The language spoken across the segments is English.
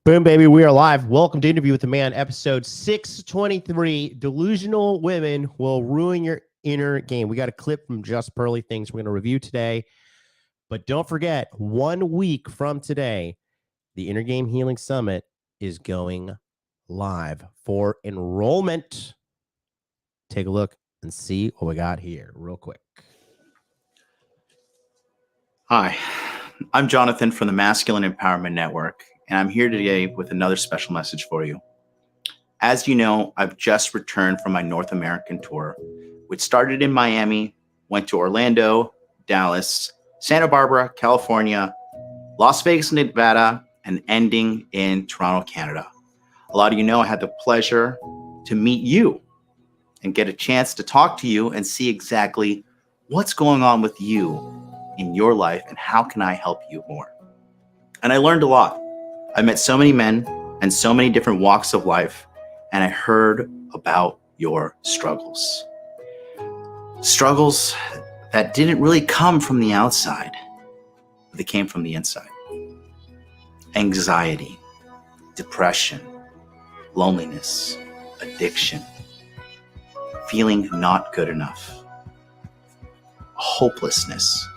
Boom, baby. We are live. Welcome to Interview with the Man, episode 623. Delusional women will ruin your inner game. We got a clip from Just Pearly Things we're going to review today. But don't forget, 1 week from today, the Inner Game Healing Summit is going live for enrollment. Take a look and see what we got here real quick. Hi, I'm Jonathan from the Masculine Empowerment Network, and I'm here today with another special message for you. As you know, I've just returned from my North American tour, which started in Miami, went to Orlando, Dallas, Santa Barbara, California, Las Vegas, Nevada, and ending in Toronto, Canada. A lot of you know I had the pleasure to meet you and get a chance to talk to you and see exactly what's going on with you in your life and how can I help you more. And I learned a lot. I met so many men and so many different walks of life, and I heard about your struggles. Struggles that didn't really come from the outside, but they came from the inside. Anxiety, depression, loneliness, addiction, feeling not good enough, hopelessness,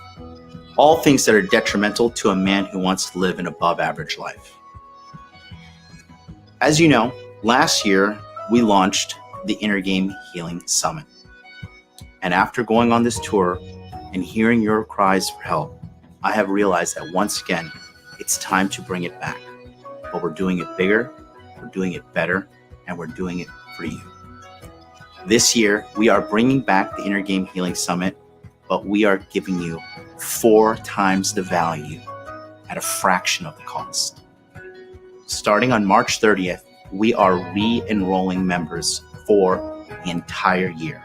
all things that are detrimental to a man who wants to live an above average life. As you know, last year we launched the Inner Game Healing Summit. And after going on this tour and hearing your cries for help, I have realized that once again, it's time to bring it back. But we're doing it bigger, we're doing it better, and we're doing it for you. This year, we are bringing back the Inner Game Healing Summit, but we are giving you 4 times the value at a fraction of the cost. Starting on March 30th, we are re-enrolling members for the entire year.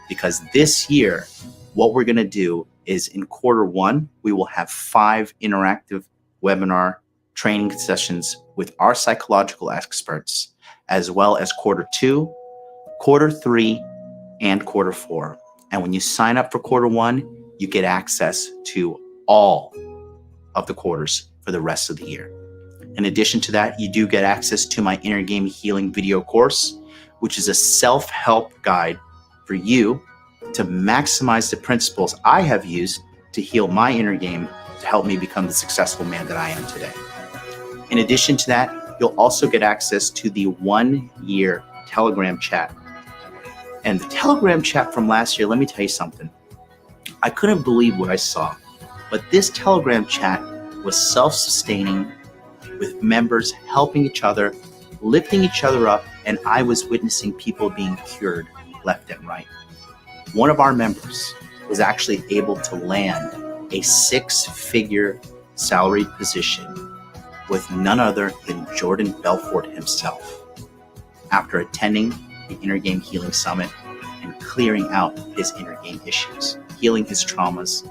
Because this year, what we're going to do is in quarter 1, we will have 5 interactive webinar training sessions with our psychological experts, as well as quarter 2, quarter 3, and quarter 4. And when you sign up for quarter 1, you get access to all of the quarters for the rest of the year. In addition to that, you do get access to my Inner Game Healing video course, which is a self-help guide for you to maximize the principles I have used to heal my inner game to help me become the successful man that I am today. In addition to that, you'll also get access to the 1-year Telegram chat. And the Telegram chat from last year, let me tell you something. I couldn't believe what I saw, but this Telegram chat was self-sustaining with members helping each other, lifting each other up, and I was witnessing people being cured left and right. One of our members was actually able to land a 6-figure salaried position with none other than Jordan Belfort himself after attending the Inner Game Healing Summit and clearing out his inner game issues, healing his traumas,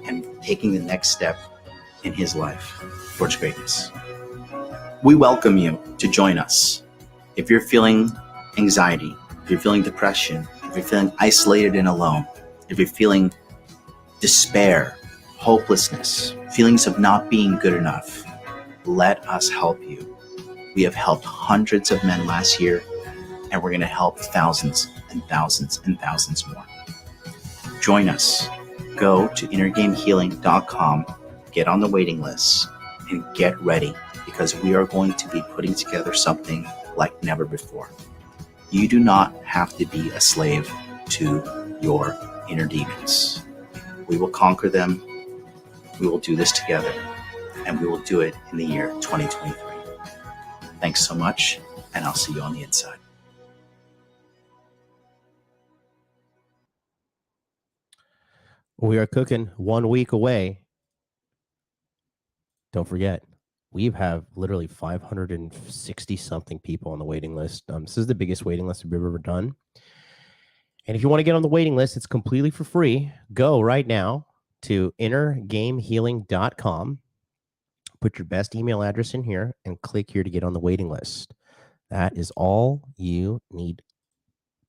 and taking the next step in his life towards greatness. We welcome you to join us. If you're feeling anxiety, if you're feeling depression, if you're feeling isolated and alone, if you're feeling despair, hopelessness, feelings of not being good enough, let us help you. We have helped hundreds of men last year, and we're going to help thousands and thousands and thousands more. Join us. Go to innergamehealing.com, get on the waiting list, and get ready, because we are going to be putting together something like never before. You do not have to be a slave to your inner demons. We will conquer them. We will do this together, and we will do it in the year 2023. Thanks so much, and I'll see you on the inside. We are cooking 1 week away. Don't forget, we have literally 560 something people on the waiting list. This is the biggest waiting list we've ever done. And if you want to get on the waiting list, it's completely for free. Go right now to innergamehealing.com. Put your best email address in here and click here to get on the waiting list. That is all you need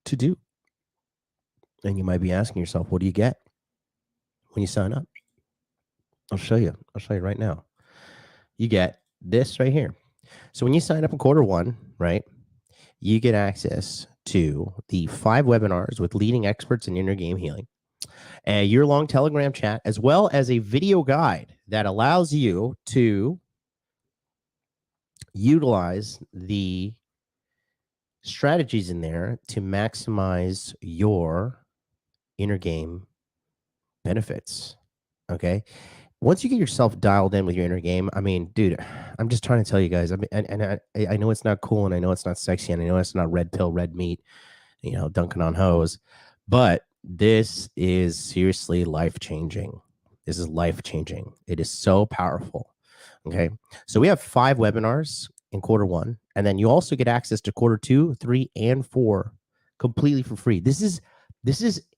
to do. And you might be asking yourself, what do you get when you sign up? I'll show you. I'll show you right now. You get this right here. So when you sign up in quarter one, right, you get access to the 5 webinars with leading experts in inner game healing, a year-long Telegram chat, as well as a video guide that allows you to utilize the strategies in there to maximize your inner game benefits. Okay. Once you get yourself dialed in with your inner game, I mean, dude, I'm just trying to tell you guys. I mean, and I know it's not cool, and I know it's not sexy, and I know it's not red pill, red meat, dunking on hose, but this is seriously life changing. This is life changing. It is so powerful. Okay. So we have 5 webinars in quarter one, and then you also get access to quarter 2, 3, and 4 completely for free. This is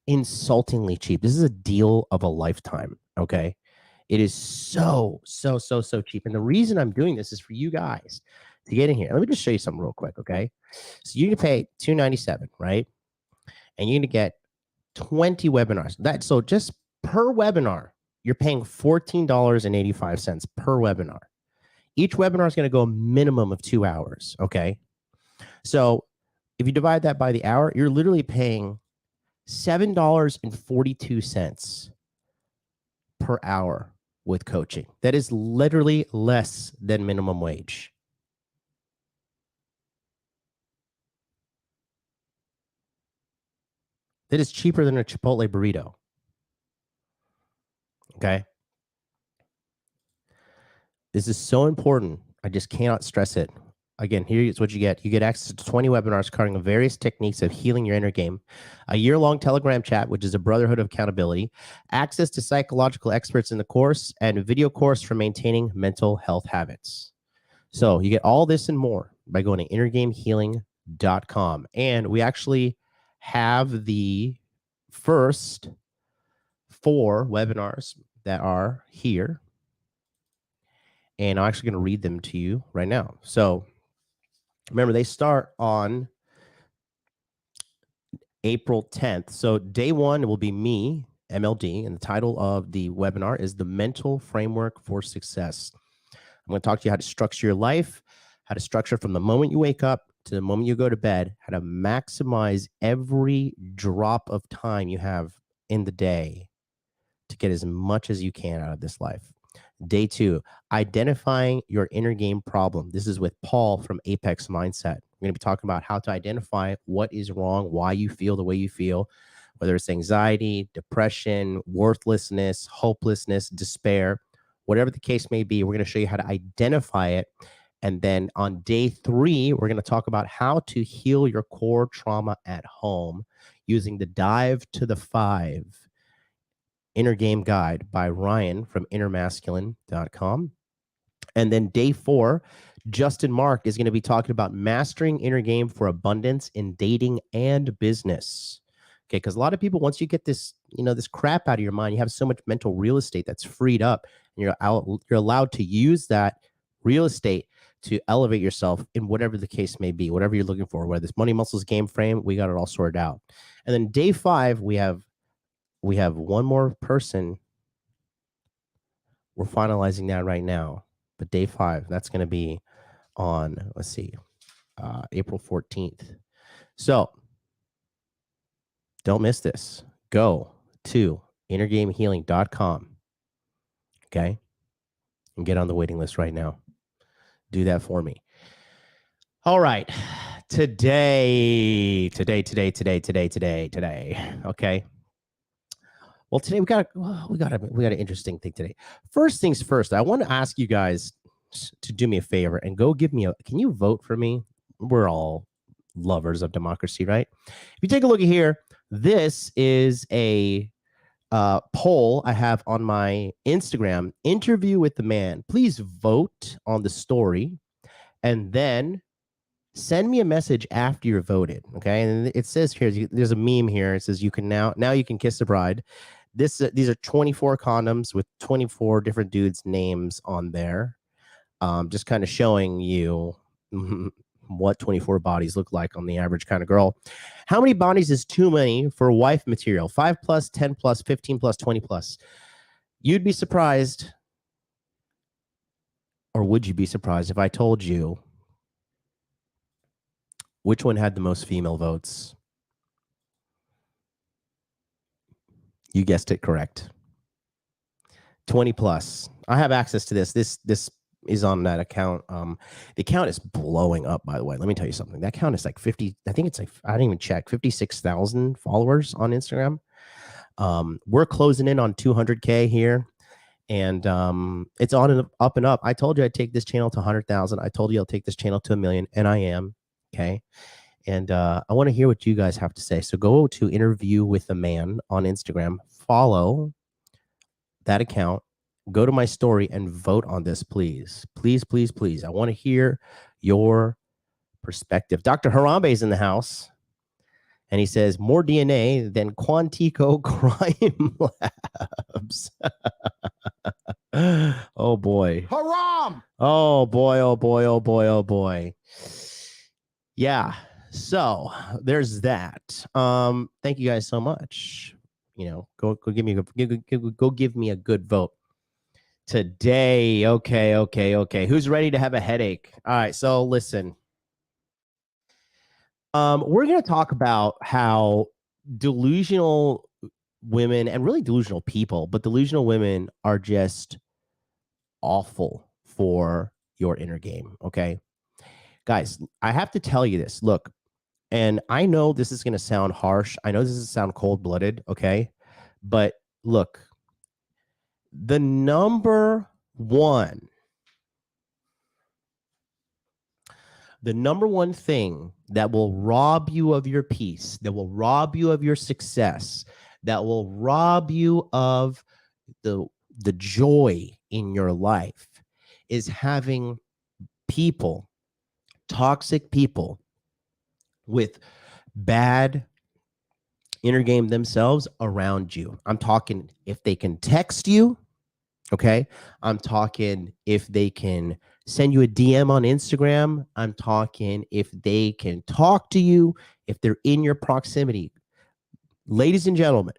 insultingly cheap. This is a deal of a lifetime. Okay. It is so cheap. And the reason I'm doing this is for you guys to get in here. Let me just show you something real quick. Okay. So you can pay $297, right? And you're going to get 20 webinars. So just per webinar, you're paying $14.85 per webinar. Each webinar is going to go a minimum of 2 hours. Okay. So if you divide that by the hour, you're literally paying $7.42 per hour with coaching. That is literally less than minimum wage. That is cheaper than a Chipotle burrito. Okay. This is so important. I just cannot stress it. Again, here's what you get. You get access to 20 webinars covering various techniques of healing your inner game, a year-long Telegram chat, which is a brotherhood of accountability, access to psychological experts in the course, and a video course for maintaining mental health habits. So you get all this and more by going to innergamehealing.com. And we actually have the first 4 webinars that are here. And I'm actually going to read them to you right now. So remember, they start on April 10th. So day 1 will be me, MLD, and the title of the webinar is The Mental Framework for Success. I'm going to talk to you how to structure your life, how to structure from the moment you wake up to the moment you go to bed, how to maximize every drop of time you have in the day to get as much as you can out of this life. Day 2, identifying your inner game problem. This is with Paul from Apex Mindset. We're going to be talking about how to identify what is wrong, why you feel the way you feel, whether it's anxiety, depression, worthlessness, hopelessness, despair, whatever the case may be. We're going to show you how to identify it. And then on day 3, we're going to talk about how to heal your core trauma at home using the Dive to the 5 Inner Game Guide by Ryan from innermasculine.com. And then day 4, Justin Mark is going to be talking about mastering inner game for abundance in dating and business. Okay, because a lot of people, once you get this, this crap out of your mind, you have so much mental real estate that's freed up, and you're allowed to use that real estate to elevate yourself in whatever the case may be, whatever you're looking for, whether it's money, muscles, game frame, we got it all sorted out. And then day 5, we have one more person. We're finalizing that right now. But day 5, that's going to be on, let's see, April 14th. So don't miss this. Go to innergamehealing.com. Okay. And get on the waiting list right now. Do that for me. All right. Today. Okay. Well, today we got an interesting thing today. First things first, I want to ask you guys to do me a favor and go give me can you vote for me? We're all lovers of democracy, right? If you take a look at here, this is a poll I have on my Instagram, Interview with the Man. Please vote on the story and then send me a message after you're voted. Okay. And it says here, there's a meme here. It says you can now you can kiss the bride. These are 24 condoms with 24 different dudes' names on there. Just kind of showing you what 24 bodies look like on the average kind of girl. How many bodies is too many for wife material? 5 plus, 10 plus, 15 plus, 20 plus. You'd be surprised Or would you be surprised if I told you which one had the most female votes? You guessed it correct. 20 plus. I have access to this. This is on that account. The account is blowing up, by the way. Let me tell you something. That account is like 50, I think it's like, I didn't even check, 56,000 followers on Instagram. We're closing in on 200K here. And it's on and up and up. I told you I'd take this channel to 100,000. I told you I'll take this channel to 1 million, and I am. Okay. And I want to hear what you guys have to say. So go to Interview with a Man on Instagram, follow that account, go to my story and vote on this, please. Please, please, please. I want to hear your perspective. Dr. Harambe is in the house. And he says, more DNA than Quantico crime labs. Oh, boy. Haram! Oh, boy, oh, boy, oh, boy, oh, boy. Yeah. So there's that. Thank you guys so much. You know, go give me a good vote today. Okay. Who's ready to have a headache? All right. So listen. We're going to talk about how delusional women, and really delusional people, but delusional women are just awful for your inner game. Okay. Guys, I have to tell you this. Look, and I know this is going to sound harsh. I know this is sound cold-blooded. Okay. But look, the number one thing that will rob you of your peace, that will rob you of your success, that will rob you of the joy in your life is having people, toxic people with bad inner game themselves around you. I'm talking if they can text you, okay? I'm talking if they can send you a DM on Instagram. I'm talking if they can talk to you, if they're in your proximity. Ladies and gentlemen,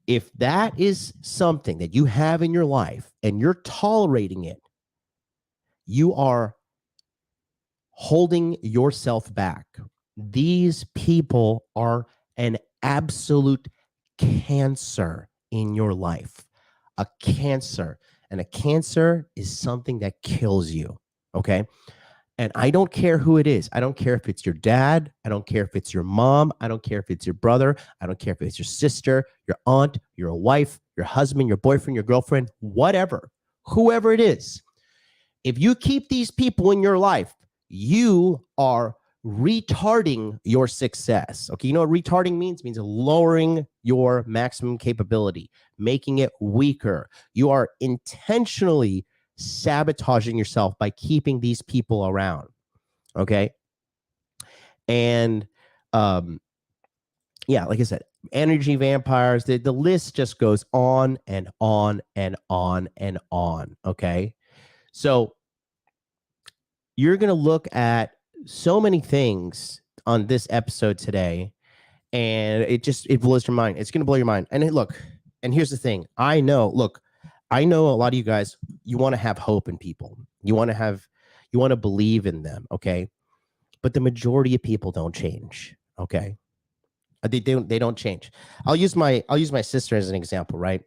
if that is something that you have in your life and you're tolerating it, you are holding yourself back. These people are an absolute cancer in your life. A cancer. And a cancer is something that kills you. Okay. And I don't care who it is. I don't care if it's your dad. I don't care if it's your mom. I don't care if it's your brother. I don't care if it's your sister, your aunt, your wife, your husband, your boyfriend, your girlfriend, whatever, whoever it is. If you keep these people in your life, you are retarding your success. Okay. You know what retarding means? It means lowering your maximum capability, making it weaker. You are intentionally sabotaging yourself by keeping these people around. Okay. And yeah, like I said, energy vampires, the list just goes on and on and on and on. Okay. So you're going to look at so many things on this episode today, and it blows your mind. It's going to blow your mind. And look, and here's the thing. I know a lot of you guys, you want to have hope in people. You want to believe in them. Okay. But the majority of people don't change. Okay. They don't change. I'll use my sister as an example, right?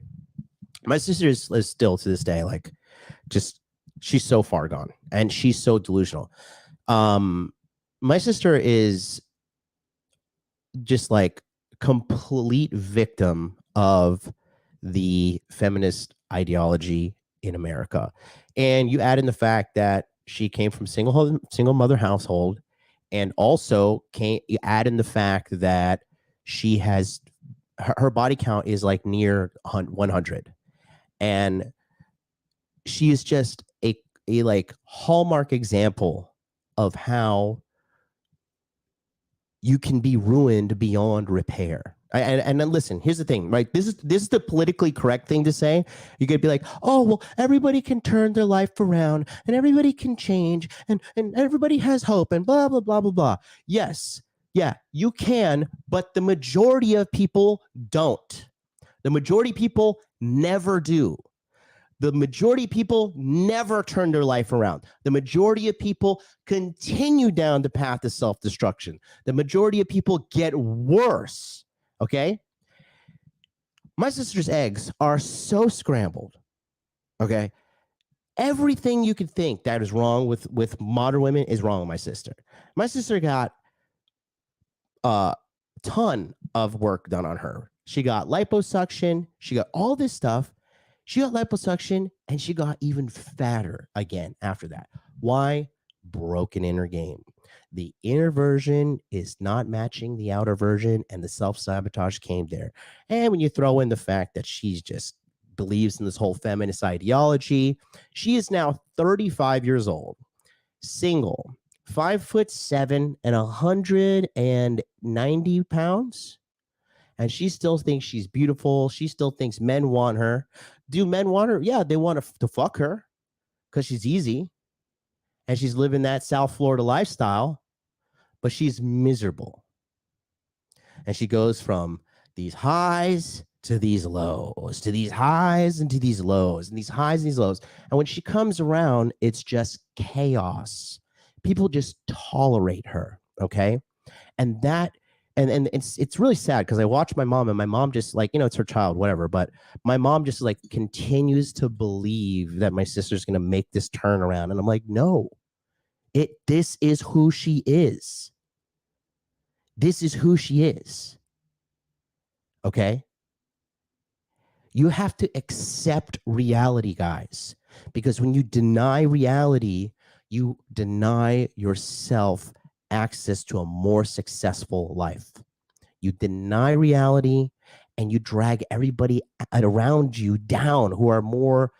My sister is still to this day, like, just, she's so far gone and she's so delusional. My sister is just like complete victim of the feminist ideology in America. And you add in the fact that she came from single mother household, and also you add in the fact that she has her body count is like near 100, and she is just a like hallmark example of how you can be ruined beyond repair. And then listen, here's the thing, right? This is the politically correct thing to say. You could be like, oh, well, everybody can turn their life around and everybody can change and everybody has hope and blah, blah, blah, blah, blah. Yes. Yeah, you can, but the majority of people don't. The majority of people never do. The majority of people never turn their life around. The majority of people continue down the path of self-destruction. The majority of people get worse, okay? My sister's eggs are so scrambled, okay? Everything you could think that is wrong with modern women is wrong with my sister. My sister got a ton of work done on her. She got liposuction. She got all this stuff. She got liposuction and she got even fatter again after that. Why? Broken inner game. The inner version is not matching the outer version, and the self-sabotage came there. And when you throw in the fact that she's just believes in this whole feminist ideology, she is now 35 years old, single, 5'7" and 190 pounds. And she still thinks she's beautiful. She still thinks men want her. Do men want her? Yeah, they want to fuck her because she's easy and she's living that South Florida lifestyle, but she's miserable. And she goes from these highs to these lows, to these highs and to these lows, and these highs and these lows. And when she comes around, it's just chaos. People just tolerate her, okay? And that and it's really sad because I watch my mom, and my mom just like, it's her child, whatever, but my mom just like continues to believe that my sister's going to make this turnaround. And I'm like, no, this is who she is. This is who she is. Okay? You have to accept reality, guys, because when you deny reality, you deny yourself access to a more successful life. You deny reality and you drag everybody around you down who are more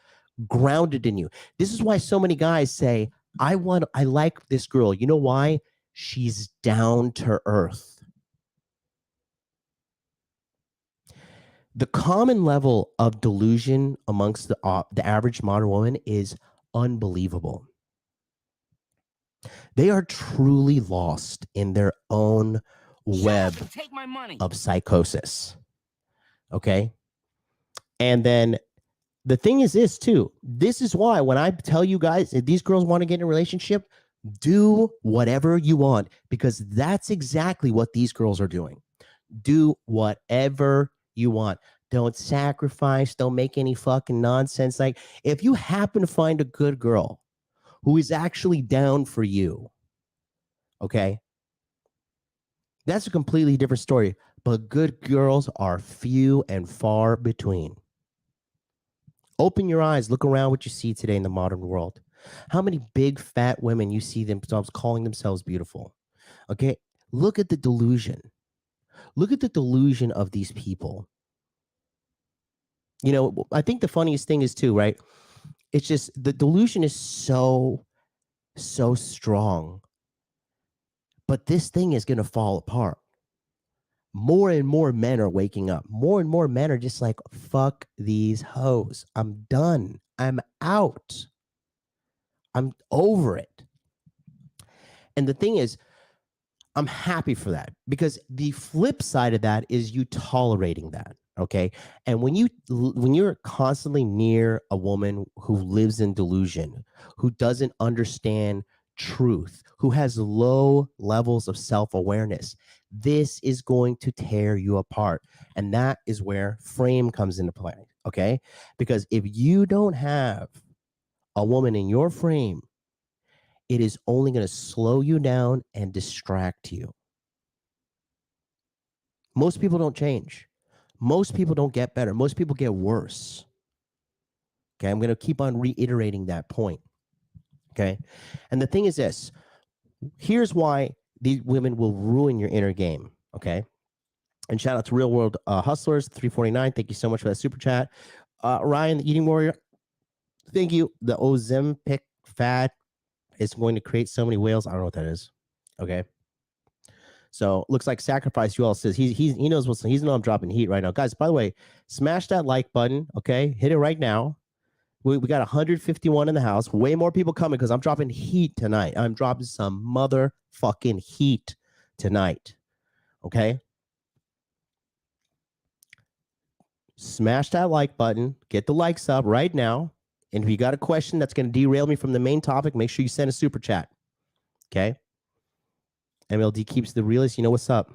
grounded in you. This is why so many guys say, I like this girl. You know why? She's down to earth. The common level of delusion amongst the average modern woman is unbelievable. They are truly lost in their own web of psychosis. Okay? And then the thing is this too. This is why when I tell you guys, if these girls want to get in a relationship, do whatever you want, because that's exactly what these girls are doing. Do whatever you want. Don't sacrifice. Don't make any fucking nonsense. Like, if you happen to find a good girl who is actually down for you, okay, that's a completely different story. But good girls are few and far between. Open your eyes. Look around what you see today in the modern world. How many big fat women you see themselves calling themselves beautiful? Okay, look at the delusion. Look at the delusion of these people. I think the funniest thing is too, right? It's just the delusion is so strong. But this thing is going to fall apart. More and more men are waking up. More and more men are just like, fuck these hoes. I'm done. I'm out. I'm over it. And the thing is, I'm happy for that, because the flip side of that is you tolerating that. Okay. And when you're constantly near a woman who lives in delusion, who doesn't understand truth, who has low levels of self-awareness, this is going to tear you apart. And that is where frame comes into play. Okay. Because if you don't have a woman in your frame, it is only going to slow you down and distract you. Most people don't change. Most people don't get better. Most people get worse. Okay, I'm going to keep on reiterating that point. Okay, and the thing is this. Here's why these women will ruin your inner game. Okay, and shout out to Real World Hustlers 349. Thank you so much for that super chat. Ryan, the Eating Warrior, thank you. The Ozempic fad is going to create so many whales. I don't know what that is. Okay. So looks like Sacrifice You All says he knows what's, he's know I'm dropping heat right now. Guys, by the way, smash that like button. Okay. Hit it right now. We got 151 in the house. Way more people coming because I'm dropping heat tonight. I'm dropping some motherfucking heat tonight. Okay. Smash that like button. Get the likes up right now. And if you got a question that's going to derail me from the main topic, make sure you send a super chat. Okay. MLD keeps the realest. You know what's up.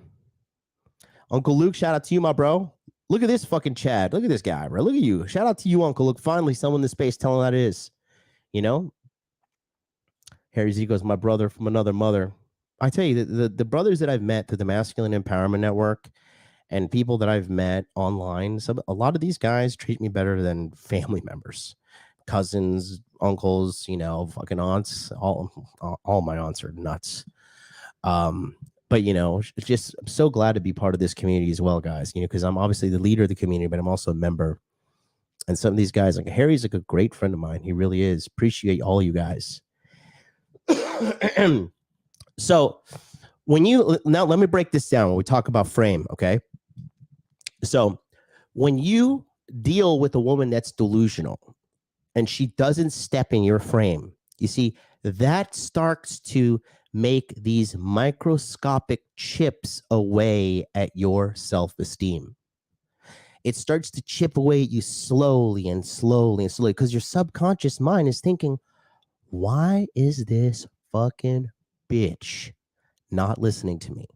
Uncle Luke, shout out to you, my bro. Look at this fucking Chad. Look at this guy, bro. Look at you. Shout out to you, Uncle Luke. Finally, someone in the space telling that it is. You know? Harry Z goes, my brother from another mother. I tell you, the brothers that I've met through the Masculine Empowerment Network and people that I've met online, a lot of these guys treat me better than family members, cousins, uncles, you know, fucking aunts. All my aunts are nuts. But, you know, just I'm so glad to be part of this community as well, guys, you know, because I'm obviously the leader of the community, but I'm also a member. And some of these guys, like Harry's like a great friend of mine. He really is. Appreciate all you guys. So now let me break this down when we talk about frame, okay? So when you deal with a woman that's delusional and she doesn't step in your frame, you see, that starts to make these microscopic chips away at your self-esteem. It starts to chip away at you slowly and slowly and slowly because your subconscious mind is thinking, why is this fucking bitch not listening to me?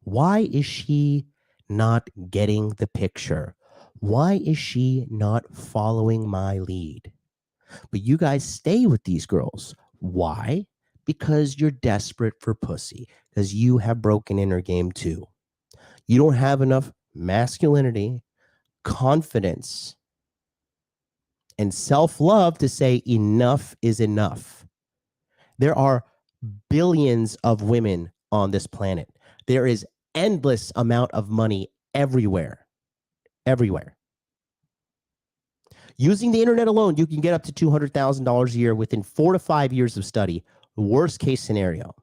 Why is she not getting the picture? Why is she not following my lead? But you guys stay with these girls. Why? Because you're desperate for pussy, because you have broken inner game too. You don't have enough masculinity, confidence, and self-love to say enough is enough. There are billions of women on this planet. There is endless amount of money everywhere. Using the internet alone, you can get up to $200,000 a year within 4 to 5 years of study. Worst case scenario.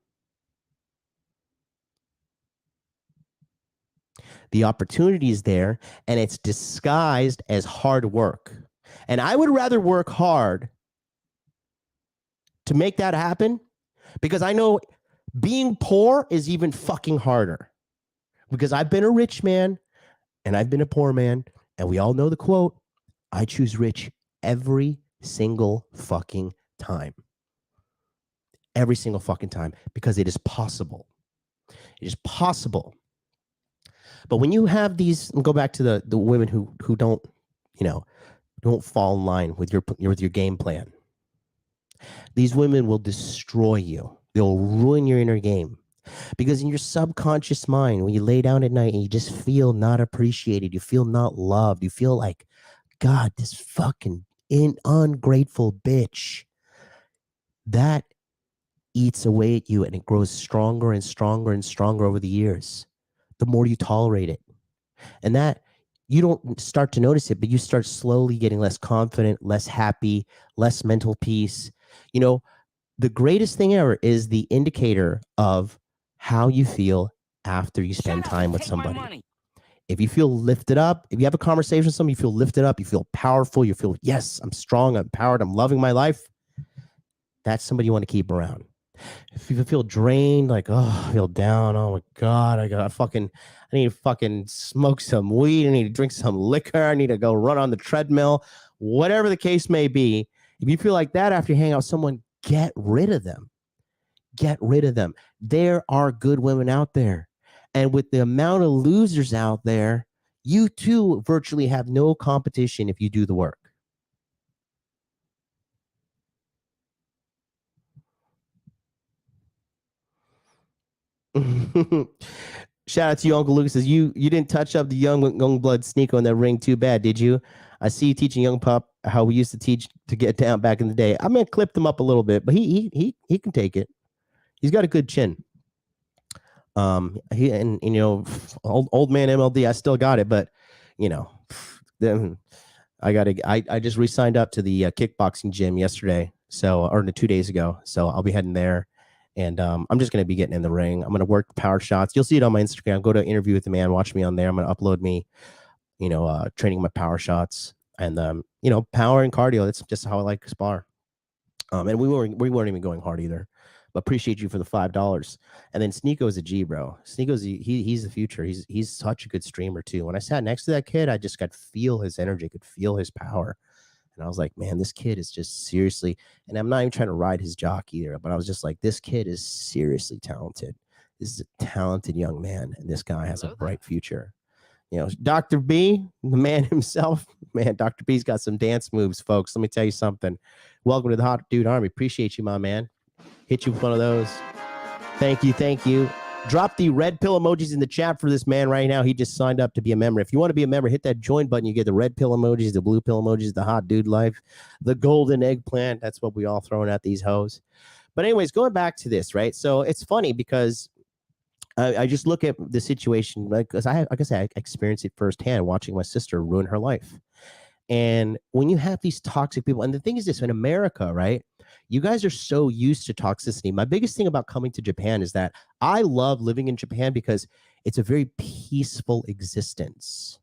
The opportunity is there, and it's disguised as hard work. And I would rather work hard to make that happen, because I know being poor is even fucking harder. Because I've been a rich man and I've been a poor man, and we all know the quote, I choose rich every single fucking time. Every single fucking time, because it is possible. It is possible. But when you have these, and go back to the women who don't, you know, don't fall in line with your game plan. These women will destroy you. They'll ruin your inner game. Because in your subconscious mind, when you lay down at night and you just feel not appreciated, you feel not loved, you feel like, God, this fucking ungrateful bitch, that eats away at you, and it grows stronger and stronger and stronger over the years. The more you tolerate it. And that, you don't start to notice it, but you start slowly getting less confident, less happy, less mental peace. You know, the greatest thing ever is the indicator of how you feel after you spend time with somebody. If you feel lifted up, if you have a conversation with somebody, you feel lifted up, you feel powerful, you feel, yes, I'm strong, I'm empowered, I'm loving my life. That's somebody you want to keep around. If you feel drained, like, oh, I feel down, oh my God, I need to fucking smoke some weed, I need to drink some liquor, I need to go run on the treadmill, whatever the case may be. If you feel like that after you hang out with someone, get rid of them. Get rid of them. There are good women out there. And with the amount of losers out there, you too virtually have no competition if you do the work. Shout out to you, Uncle Lucas. Says you didn't touch up the young blood Sneeko in that ring too bad, did you? I see you teaching young pup how we used to teach to get down back in the day. I'm gonna clip them up a little bit, but he can take it. He's got a good chin. He and you know, old man MLD, I still got it, but you know, then I just re-signed up to the kickboxing gym yesterday, or 2 days ago. So I'll be heading there, and I'm just gonna be getting in the ring. I'm gonna work the power shots. You'll see it on my Instagram. Go to Interview with the Man. Watch me on there. I'm gonna upload me, you know, training my power shots and you know, power and cardio. That's just how I like to spar. And we weren't even going hard either. But appreciate you for the $5. And then Sneeko's a G, bro. Sneeko's he's the future. He's such a good streamer too. When I sat next to that kid, I just could feel his energy, could feel his power. And I was like, man, this kid is just seriously, and I'm not even trying to ride his jock either, but I was just like, this kid is seriously talented. This is a talented young man, and this guy has a bright future. You know, Dr. B, the man himself, man, Dr. B's got some dance moves, folks. Let me tell you something. Welcome to the Hot Dude Army. Appreciate you, my man. Hit you with one of those. Thank you. Thank you. Drop the red pill emojis in the chat for this man right now. He just signed up to be a member. If you want to be a member, hit that join button. You get the red pill emojis, the blue pill emojis, the hot dude life, the golden eggplant. That's what we all throwing at these hoes. But anyways, going back to this, right? So it's funny because I just look at the situation, because I experienced it firsthand watching my sister ruin her life. And when you have these toxic people, and the thing is this, in America, right? You guys are so used to toxicity. My biggest thing about coming to Japan is that I love living in Japan because it's a very peaceful existence.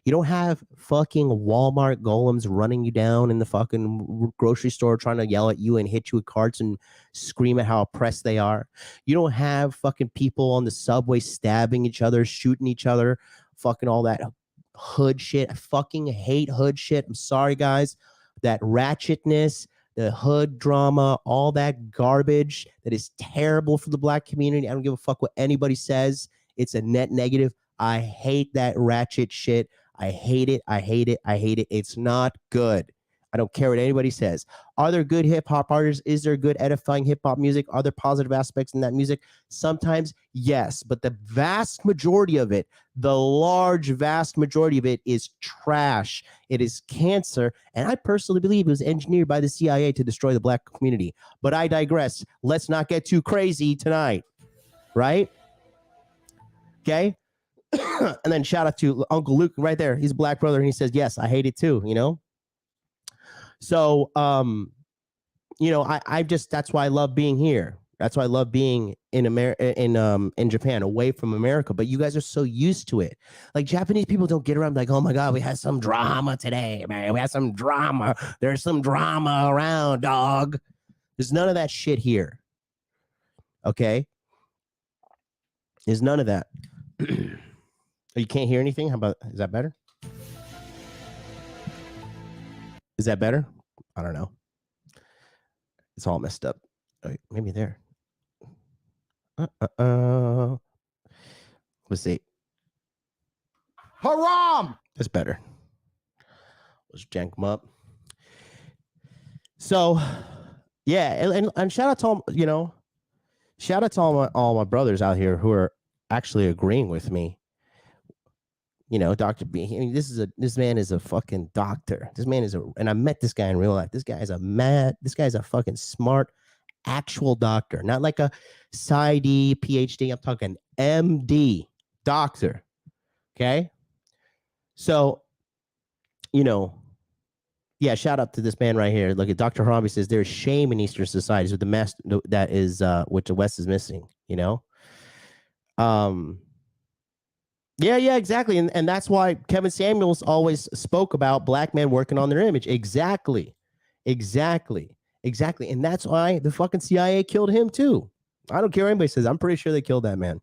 You don't have fucking Walmart golems running you down in the fucking grocery store trying to yell at you and hit you with carts and scream at how oppressed they are. You don't have fucking people on the subway stabbing each other, shooting each other, fucking all that hood shit. I fucking hate hood shit. I'm sorry, guys. That ratchetness, the hood drama, all that garbage that is terrible for the black community. I don't give a fuck what anybody says. It's a net negative. I hate that ratchet shit. I hate it. I hate it. I hate it. It's not good. I don't care what anybody says. Are there good hip hop artists? Is there good edifying hip hop music? Are there positive aspects in that music? Sometimes, yes. But the vast majority of it, the large, vast majority of it is trash. It is cancer. And I personally believe it was engineered by the CIA to destroy the black community. But I digress. Let's not get too crazy tonight. Right? Okay? And then shout out to Uncle Luke right there. He's a black brother. And he says, yes, I hate it too, you know? So, you know, I just, that's why I love being here. That's why I love being in America, in Japan, away from America. But you guys are so used to it. Like Japanese people don't get around like, oh my God, we had some drama today, man. We had some drama. There's some drama around, dog. There's none of that shit here. Okay. There's none of that. You can't hear anything? How about, is that better? Is that better? I don't know. It's all messed up. Wait, maybe there. Let's see. Haram! That's better. Let's jank them up. So, yeah, and shout out to all, you know, shout out to all my brothers out here who are actually agreeing with me. You know, Dr. B. I mean, this man is a fucking doctor. This man is and I met this guy in real life. This guy is a fucking smart, actual doctor, not like a PsyD, PhD. I'm talking MD, doctor. Okay. So, you know, yeah, shout out to this man right here. Look at Dr. Harambe says there's shame in Eastern societies with the mess that is which the West is missing, you know? Yeah, exactly. And that's why Kevin Samuels always spoke about black men working on their image. Exactly. And that's why the fucking CIA killed him too. I don't care what anybody says. I'm pretty sure they killed that man.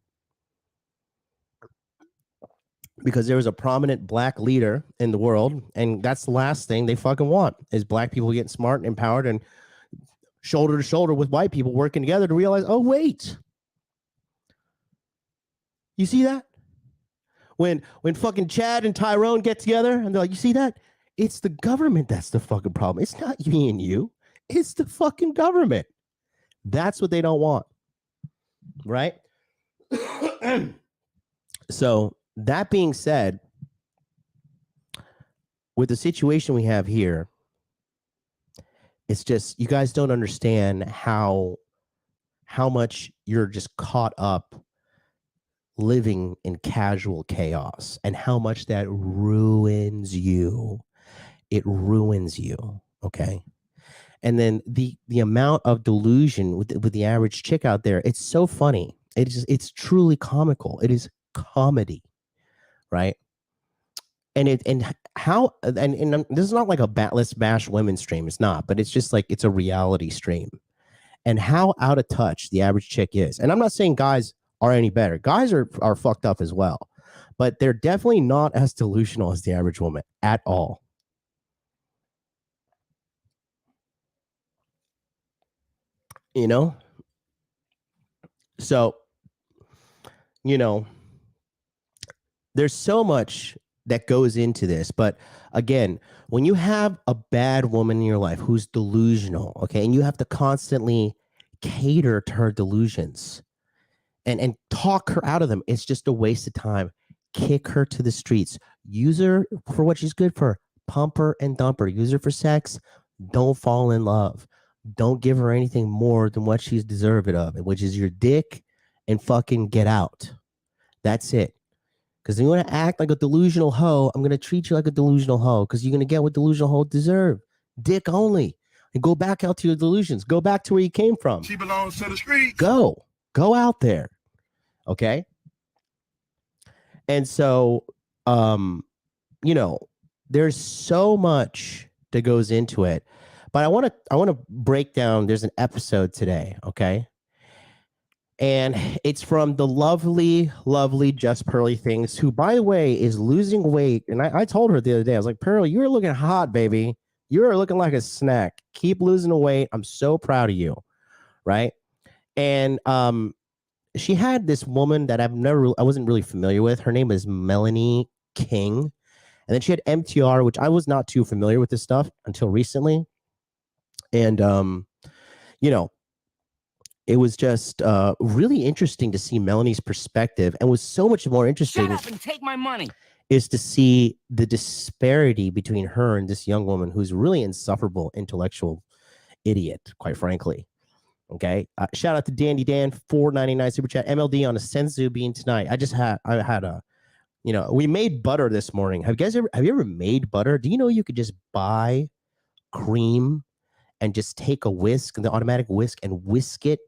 Because there was a prominent black leader in the world, and that's the last thing they fucking want is black people getting smart and empowered and shoulder to shoulder with white people working together to realize, oh, wait. You see that? When fucking Chad and Tyrone get together and they're like, you see that? It's the government that's the fucking problem. It's not me and you. It's the fucking government. That's what they don't want. Right? So that being said, with the situation we have here, it's just, you guys don't understand how much you're just caught up living in casual chaos and how much that ruins you. It ruins you. Okay. And then the amount of delusion with the average chick out there, it's so funny. It's truly comical. It is comedy. Right. And this is not like a let's bash women stream. It's not, but it's just like, it's a reality stream. And how out of touch the average chick is. And I'm not saying guys are any better. Guys are fucked up as well, but they're definitely not as delusional as the average woman at all. you know? So, you know, there's so much that goes into this. But again, when you have a bad woman in your life who's delusional, okay, and you have to constantly cater to her delusions and talk her out of them, it's just a waste of time. Kick her to the streets. Use her for what she's good for. Pump her and dump her. Use her for sex. Don't fall in love. Don't give her anything more than what she's deserved of, which is your dick, and fucking get out. That's it. Because you want to act like a delusional hoe, I'm going to treat you like a delusional hoe because you're going to get what delusional hoes deserve. Dick only. And go back out to your delusions. Go back to where you came from. She belongs to the streets. Go out there. Okay. And so, there's so much that goes into it, but I want to break down. There's an episode today. Okay. And it's from the lovely, lovely Just Pearly Things, who, by the way, is losing weight. And I told her the other day, I was like, Pearl, you're looking hot, baby. You're looking like a snack. Keep losing the weight. I'm so proud of you. Right. And she had this woman that I wasn't really familiar with. Her name is Melanie King. And then she had MTR, which I was not too familiar with this stuff until recently. And, it was just really interesting to see Melanie's perspective, and was so much more interesting. Shut up and take my money. Is to see the disparity between her and this young woman who's really insufferable intellectual idiot, quite frankly. Okay. Shout out to Dandy Dan, $4.99 super chat. MLD on a senzu bean tonight. I had a, we made butter this morning. Have you ever made butter? Do you know you could just buy cream and just take a whisk, the automatic whisk, and whisk it,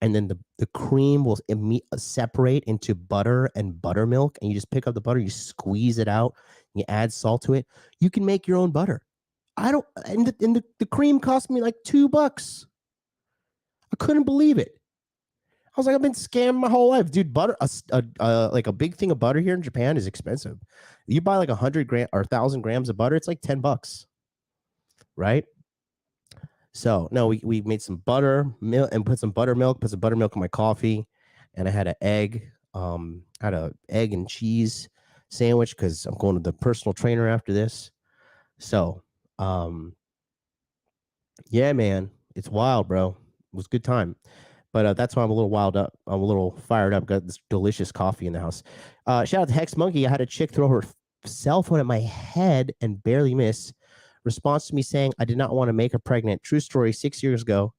and then the cream will separate into butter and buttermilk, and you just pick up the butter, you squeeze it out, you add salt to it. You can make your own butter. And the cream cost me like $2. I couldn't believe it. I was like, I've been scammed my whole life, dude. Butter, like a big thing of butter here in Japan is expensive. You buy like 100 grams or 1,000 grams of butter, it's like $10, right? So no, we made some butter milk and put some buttermilk in my coffee, and I had an egg, had a egg and cheese sandwich because I'm going to the personal trainer after this. So, yeah, man, it's wild, bro. It was a good time, but that's why I'm a little wild up. I'm a little fired up. Got this delicious coffee in the house. Shout out to Hex Monkey. I had a chick throw her cell phone at my head and barely miss. Response to me saying, I did not want to make her pregnant. True story, 6 years ago,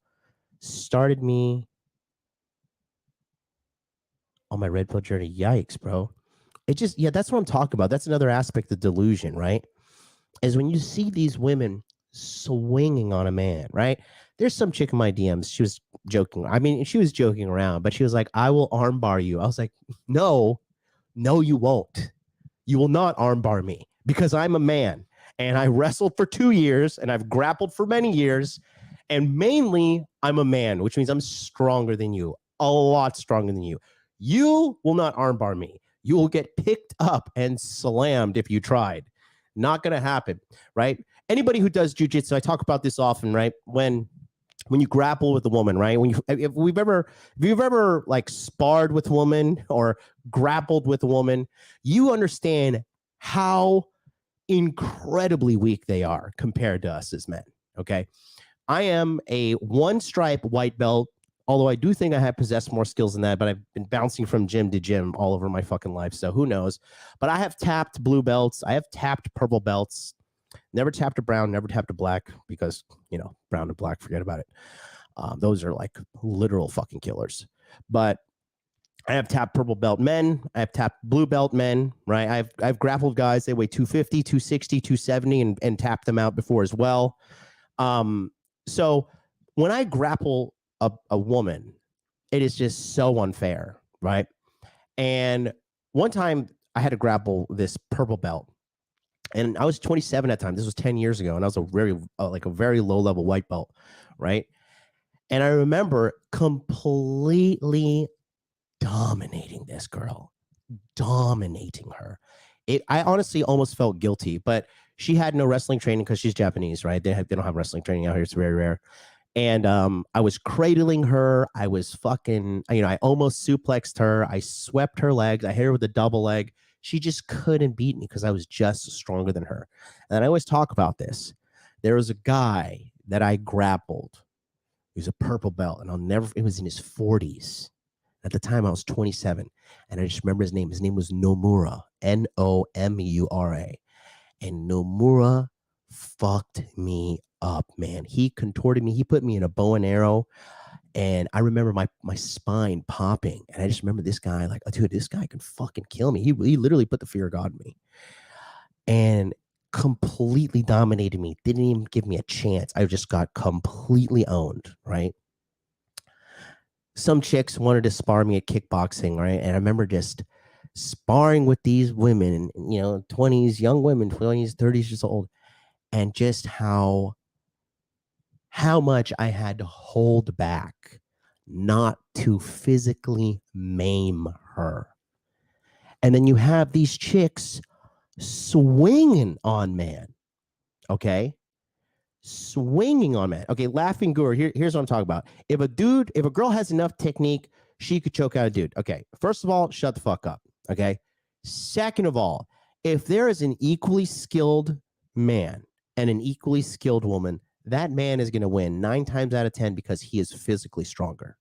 started me on my red pill journey. Yikes, bro. That's what I'm talking about. That's another aspect of delusion, right? Is when you see these women swinging on a man, right? There's some chick in my DMs. She was joking. I mean, she was joking around, but she was like, I will armbar you. I was like, no, you won't. You will not armbar me because I'm a man. And I wrestled for 2 years, and I've grappled for many years. And mainly, I'm a man, which means I'm stronger than you, a lot stronger than you. You will not armbar me. You will get picked up and slammed if you tried. Not going to happen, right? Anybody who does jujitsu, I talk about this often, right? When you grapple with a woman, right? If you've ever like sparred with a woman or grappled with a woman, you understand how incredibly weak they are compared to us as men. Okay. I am a 1-stripe white belt, although I do think I have possessed more skills than that, but I've been bouncing from gym to gym all over my fucking life. So who knows? But I have tapped blue belts. I have tapped purple belts. Never tapped a brown, never tapped a black because, brown and black, forget about it. Those are like literal fucking killers. But I have tapped purple belt men. I have tapped blue belt men, right? I've grappled guys. They weigh 250, 260, 270 and tapped them out before as well. So when I grapple a woman, it is just so unfair, right? And one time I had to grapple this purple belt, and I was 27 at the time. This was 10 years ago, and I was a very low level white belt, right? And I remember completely dominating this girl, dominating her. I honestly almost felt guilty, but she had no wrestling training because she's Japanese, right? They don't have wrestling training out here. It's very rare. And I was cradling her. I was fucking, I almost suplexed her. I swept her legs. I hit her with a double leg. She just couldn't beat me because I was just stronger than her. And I always talk about this. There was a guy that I grappled. He was a purple belt, and it was in his 40s. At the time, I was 27. And I just remember his name. His name was Nomura, Nomura. And Nomura fucked me up, man. He contorted me. He put me in a bow and arrow. And I remember my spine popping. And I just remember this guy, like, oh, dude, this guy can fucking kill me. He literally put the fear of God in me. And completely dominated me. Didn't even give me a chance. I just got completely owned, right? Some chicks wanted to spar me at kickboxing, right? And I remember just sparring with these women, 20s, young women, 20s, 30s years old, and just how much I had to hold back not to physically maim her. And then you have these chicks swinging on man, okay? Swinging on man. Okay, laughing guru. Here's what I'm talking about. If a girl has enough technique, she could choke out a dude. Okay, first of all, shut the fuck up. Okay. Second of all, if there is an equally skilled man and an equally skilled woman, that man is going to win 9 times out of 10 because he is physically stronger.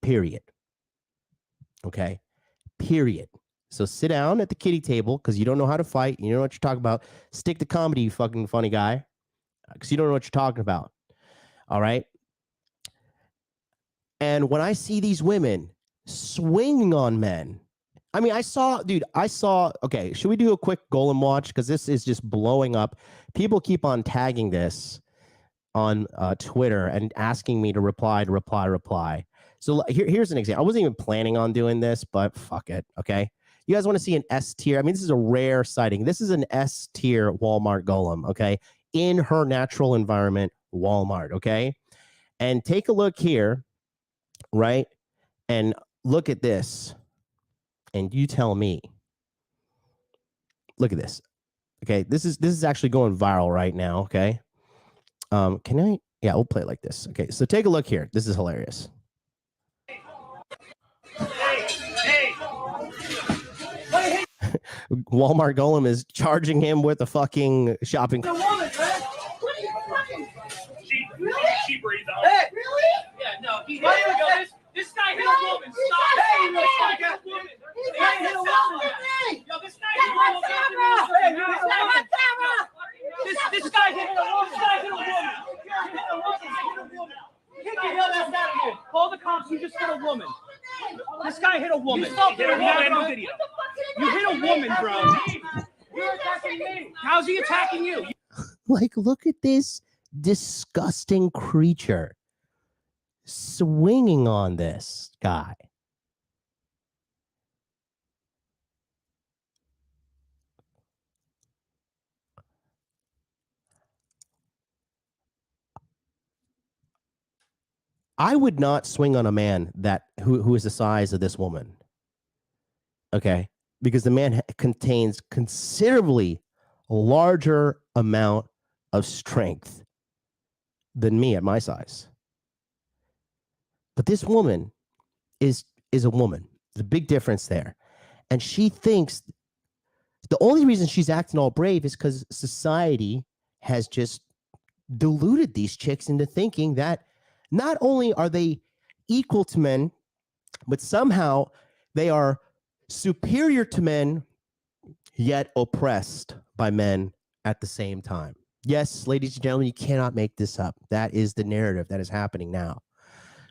Period. Okay. Period. So sit down at the kiddie table because you don't know how to fight. You don't know what you're talking about. Stick to comedy, you fucking funny guy, because you don't know what you're talking about. All right. And when I see these women swinging on men, I mean, okay, should we do a quick Golem watch? Because this is just blowing up. People keep on tagging this on Twitter and asking me to reply. So here's an example. I wasn't even planning on doing this, but fuck it, okay? You guys want to see an S tier? I mean, this is a rare sighting. This is an S tier Walmart Golem, okay? In her natural environment, Walmart, okay? And take a look here, right? And look at this. And you tell me. Look at this. Okay, this is actually going viral right now, okay? Can I? Yeah, we'll play it like this. Okay, so take a look here. This is hilarious. Walmart Golem is charging him with a fucking shopping. The woman, man. What are you fucking? She breathed out. Hey, really? Yeah, no. Here we go. This guy hit a woman. Stop. Hey, this guy hit a woman. This guy hit a woman. Yo, this guy hit a woman. This guy hit a woman. This guy hit a woman. Kick your ass out of here. Call the cops. You just hit a woman. This guy hit a woman. You hit a woman on video. You hit a woman, bro. You're attacking me. How's he attacking you? Like, look at this disgusting creature swinging on this guy. I would not swing on a man who is the size of this woman. Okay, because the man contains considerably larger amount of strength than me at my size. But this woman is a woman. There's a big difference there. And she thinks the only reason she's acting all brave is because society has just deluded these chicks into thinking that not only are they equal to men, but somehow they are superior to men, yet oppressed by men at the same time. Yes, ladies and gentlemen, you cannot make this up. That is the narrative that is happening now.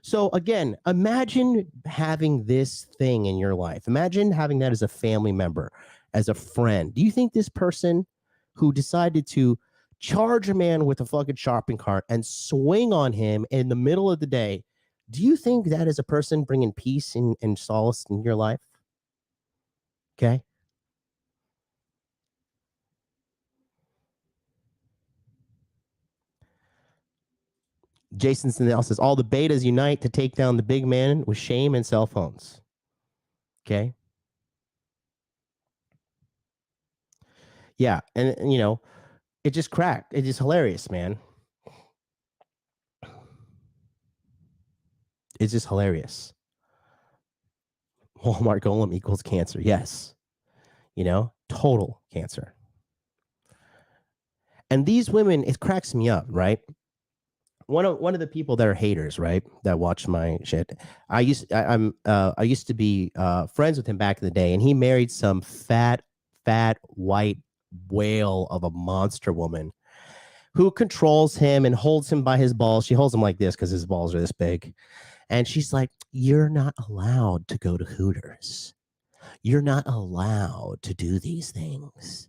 So again, imagine having this thing in your life. Imagine having that as a family member, as a friend. Do you think this person who decided to charge a man with a fucking shopping cart and swing on him in the middle of the day, do you think that is a person bringing peace and solace in your life? Okay. Jason Snell says, all the betas unite to take down the big man with shame and cell phones. Okay. Yeah. And it just cracked. It's just hilarious, man. It's just hilarious. Walmart golem equals cancer. Yes. Total cancer. And these women, it cracks me up, right? One of the people that are haters, right, that watch my shit. I used to be friends with him back in the day, and he married some fat white whale of a monster woman who controls him and holds him by his balls. She holds him like this because his balls are this big. And she's like, you're not allowed to go to Hooters. You're not allowed to do these things.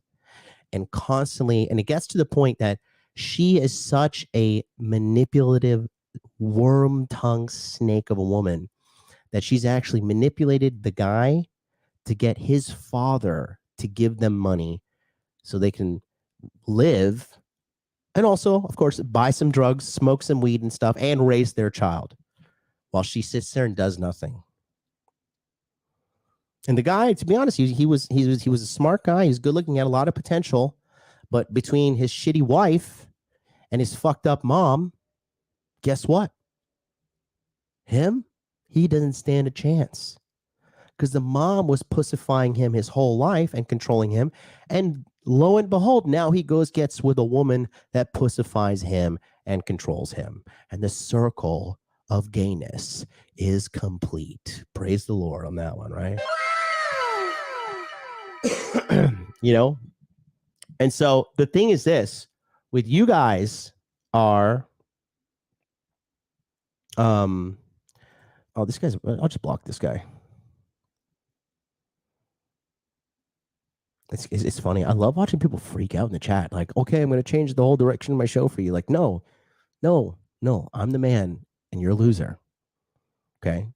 And constantly, and it gets to the point that she is such a manipulative worm-tongued snake of a woman that she's actually manipulated the guy to get his father to give them money so they can live and also, of course, buy some drugs, smoke some weed and stuff, and raise their child while she sits there and does nothing. And the guy, to be honest, he was a smart guy. He's good looking, had a lot of potential, but between his shitty wife and his fucked up mom, guess what? He doesn't stand a chance because the mom was pussifying him his whole life and controlling him. And lo and behold, now he gets with a woman that pussifies him and controls him. And the circle of gayness is complete. Praise the Lord on that one, right? And so the thing is this, with you guys are, this guy's, I'll just block this guy. It's funny. I love watching people freak out in the chat. Like, okay, I'm going to change the whole direction of my show for you. Like, no, I'm the man and you're a loser. Okay.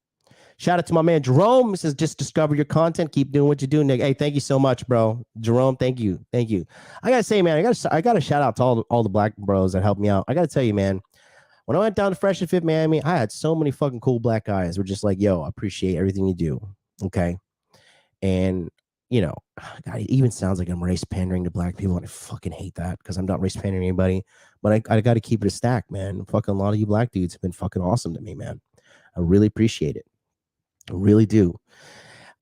Shout out to my man Jerome. He says, just discover your content. Keep doing what you're doing. Hey, thank you so much, bro. Jerome, thank you. I gotta say, man, I gotta shout out to all the black bros that helped me out. I gotta tell you, man, when I went down to Fresh and Fit Miami, I had so many fucking cool black guys who were just like, yo, I appreciate everything you do. Okay. And God, it even sounds like I'm race pandering to black people, and I fucking hate that because I'm not race pandering anybody. But I got to keep it a stack, man. Fucking a lot of you black dudes have been fucking awesome to me, man. I really appreciate it. I really do.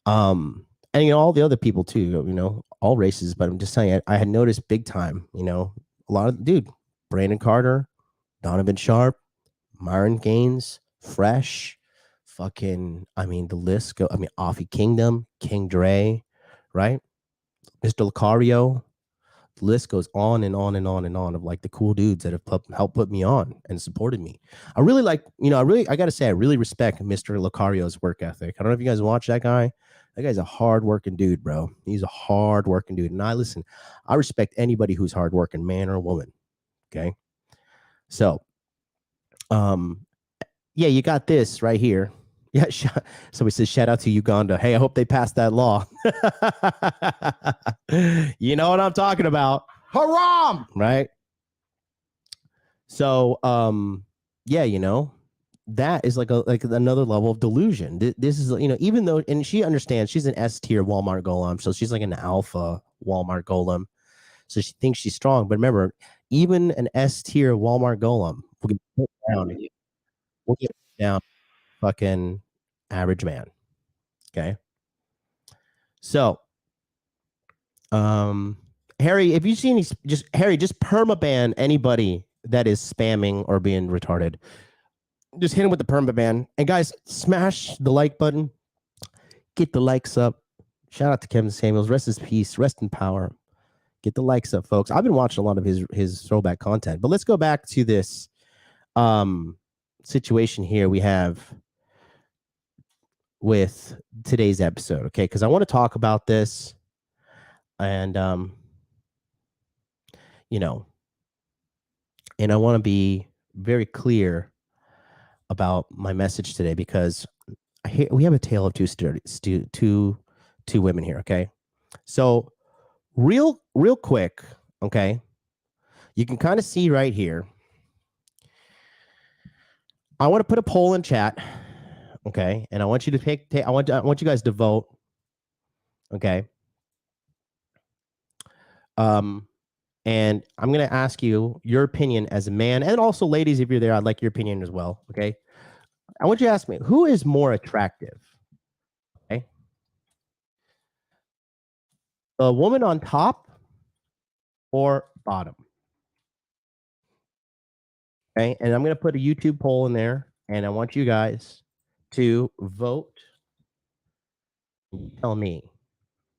And all the other people too, all races. But I'm just telling you, I had noticed big time, a lot of Brandon Carter, Donovan Sharp, Myron Gaines, Fresh, fucking, the list go. Offie Kingdom, King Dre, right? Mr. Lucario. The list goes on and on and on and on of like the cool dudes that have helped put me on and supported me. I really like, I got to say, I really respect Mr. Lucario's work ethic. I don't know if you guys watch that guy. That guy's a hardworking dude, bro. He's a hardworking dude. And I respect anybody who's hardworking, man or woman. Okay. So, yeah, you got this right here. Yeah, somebody says, shout out to Uganda. Hey, I hope they passed that law. You know what I'm talking about. Haram! Right? So, yeah, that is like another level of delusion. This is, even though, and she understands she's an S tier Walmart golem, so she's like an alpha Walmart golem. So she thinks she's strong. But remember, even an S tier Walmart golem will get put down. We'll get down fucking average man. Okay. So, Harry, if you see any, just permaban anybody that is spamming or being retarded. Just hit him with the permaban. And guys, smash the like button. Get the likes up. Shout out to Kevin Samuels. Rest in peace. Rest in power. Get the likes up, folks. I've been watching a lot of his throwback content. But let's go back to this situation here we have with today's episode, okay? Because I want to talk about this, and and I want to be very clear about my message today, because we have a tale of two women here, okay? So real quick, okay? You can kind of see right here. I want to put a poll in chat. Okay, and I want you to take. I want you guys to vote. Okay. And I'm gonna ask you your opinion as a man, and also ladies, if you're there, I'd like your opinion as well. Okay. I want you to ask me, who is more attractive? Okay. The woman on top or bottom? Okay. And I'm going to put a YouTube poll in there, and I want you guys to vote. Tell me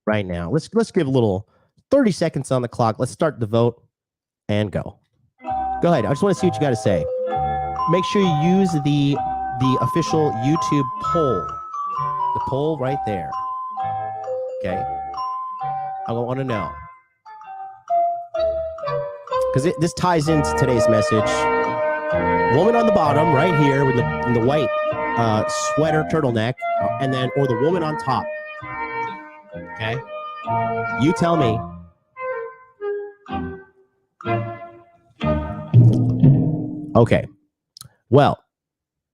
right now. Let's give a little 30 seconds on the clock. Let's start the vote and go. Go ahead. I just want to see what you got to say. Make sure you use the official YouTube poll. The poll right there. Okay. I want to know. Because this ties into today's message. Woman on the bottom right here with in the white sweater turtleneck, and then, or the woman on top. Okay. You tell me. Okay. Well,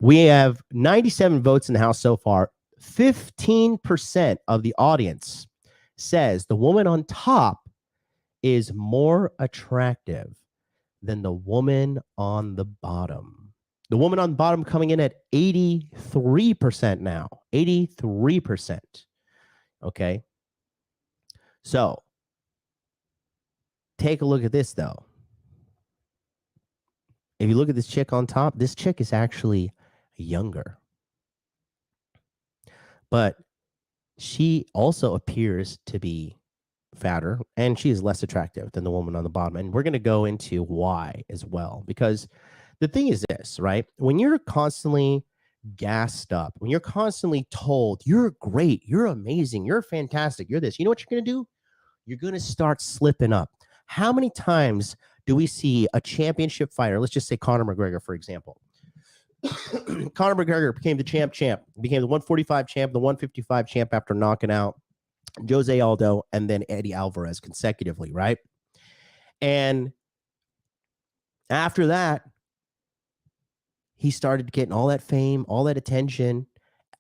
we have 97 votes in the House so far. 15% of the audience says the woman on top is more attractive than the woman on the bottom. The woman on the bottom coming in at 83% now. 83%. Okay. So take a look at this, though. If you look at this chick on top, this chick is actually younger. But she also appears to be fatter, and she is less attractive than the woman on the bottom. And we're going to go into why as well. Because the thing is this, right? When you're constantly gassed up, when you're constantly told, you're great, you're amazing, you're fantastic, you're this, you know what you're going to do? You're going to start slipping up. How many times do we see a championship fighter? Let's just say Conor McGregor, for example. Conor McGregor became the champ, became the 145 champ, the 155 champ after knocking out Jose Aldo and then Eddie Alvarez consecutively, right? And after that, he started getting all that fame, all that attention,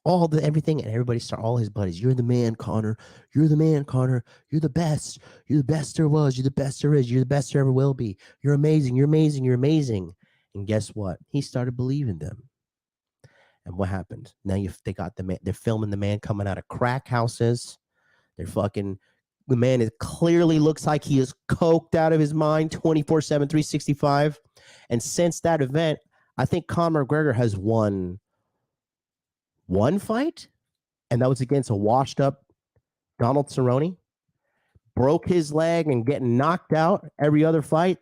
everything, and everybody started, all his buddies, you're the man, Conor. You're the man, Conor. You're the best. You're the best there was. You're the best there is. You're the best there ever will be. You're amazing. You're amazing. You're amazing. And guess what? He started believing them. And what happened? Now they got the man. They're filming the man coming out of crack houses. They're fucking. The man is clearly looks like he is coked out of his mind 24/7, 365. And since that event, I think Conor McGregor has won one fight, and that was against a washed up Donald Cerrone. Broke his leg and getting knocked out every other fight.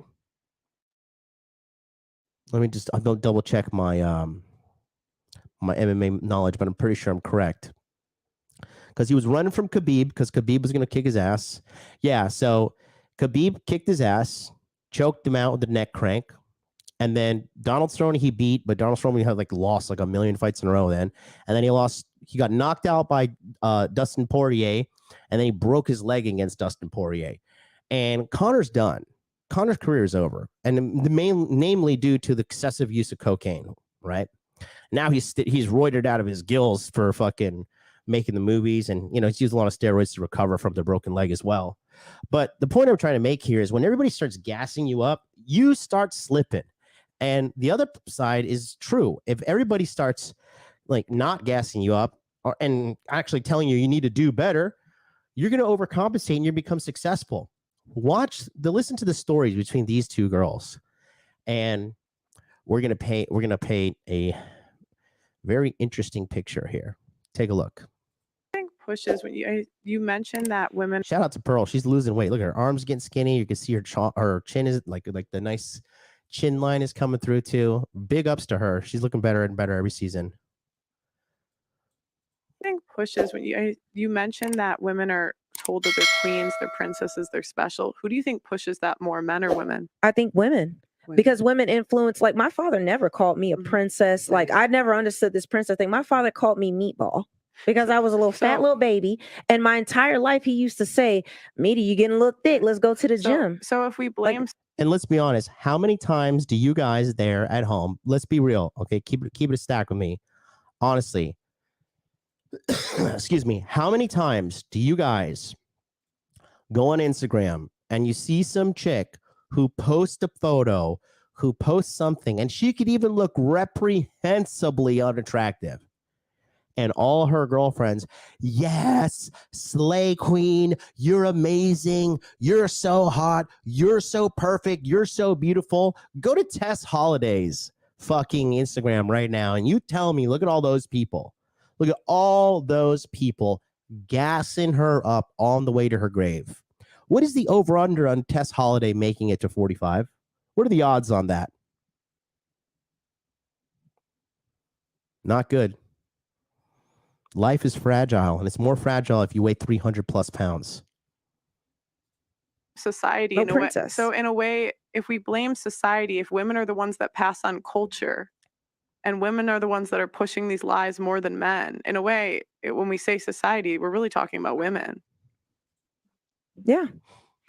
I'll double check my my MMA knowledge, but I'm pretty sure I'm correct. Because he was running from Khabib, because Khabib was going to kick his ass. Yeah, so Khabib kicked his ass, choked him out with the neck crank. And then Donald Cerrone he beat, but Donald Cerrone had lost a million fights in a row then. And then he got knocked out by Dustin Poirier, and then he broke his leg against Dustin Poirier. And Conor's done. Conor's career is over. And namely due to the excessive use of cocaine, right? Now he's roided out of his gills for fucking making the movies, and he's used a lot of steroids to recover from the broken leg as well. But the point I'm trying to make here is when everybody starts gassing you up, you start slipping. And the other side is true. If everybody starts not gassing you up and actually telling you need to do better, you're going to overcompensate and you become successful. Listen to the stories between these two girls, and we're going to paint a very interesting picture here. Take a look. I think pushes when you mentioned that women. Shout out to Pearl. She's losing weight. Look at her arms getting skinny. You can see her chin is like the nice chin line is coming through too. Big ups to her. She's looking better and better every season. I think pushes when you mentioned that women are told that they're queens, they're princesses, they're special. Who do you think pushes that more, men or women? I think women. Because women influence, my father never called me a princess. I never understood this princess thing. My father called me meatball because I was a fat little baby. And my entire life, he used to say, Meaty, you getting a little thick. Let's go to the gym. So if we blame. And let's be honest, how many times do you guys there at home, let's be real, okay, keep it a stack with me, honestly, excuse me, how many times do you guys go on Instagram and you see some chick who posts a photo who posts something, and she could even look reprehensibly unattractive. And all her girlfriends, yes, slay queen, you're amazing, you're so hot, you're so perfect, you're so beautiful. Go to Tess Holliday's fucking Instagram right now, and you tell me, look at all those people. Look at all those people gassing her up on the way to her grave. What is the over-under on Tess Holliday making it to 45? What are the odds on that? Not good. Life is fragile, and it's more fragile if you weigh 300 plus pounds. Society No in a way. princess. So in a way, if we blame society, if women are the ones that pass on culture, and women are the ones that are pushing these lies more than men, in a way, when we say society, we're really talking about women. Yeah.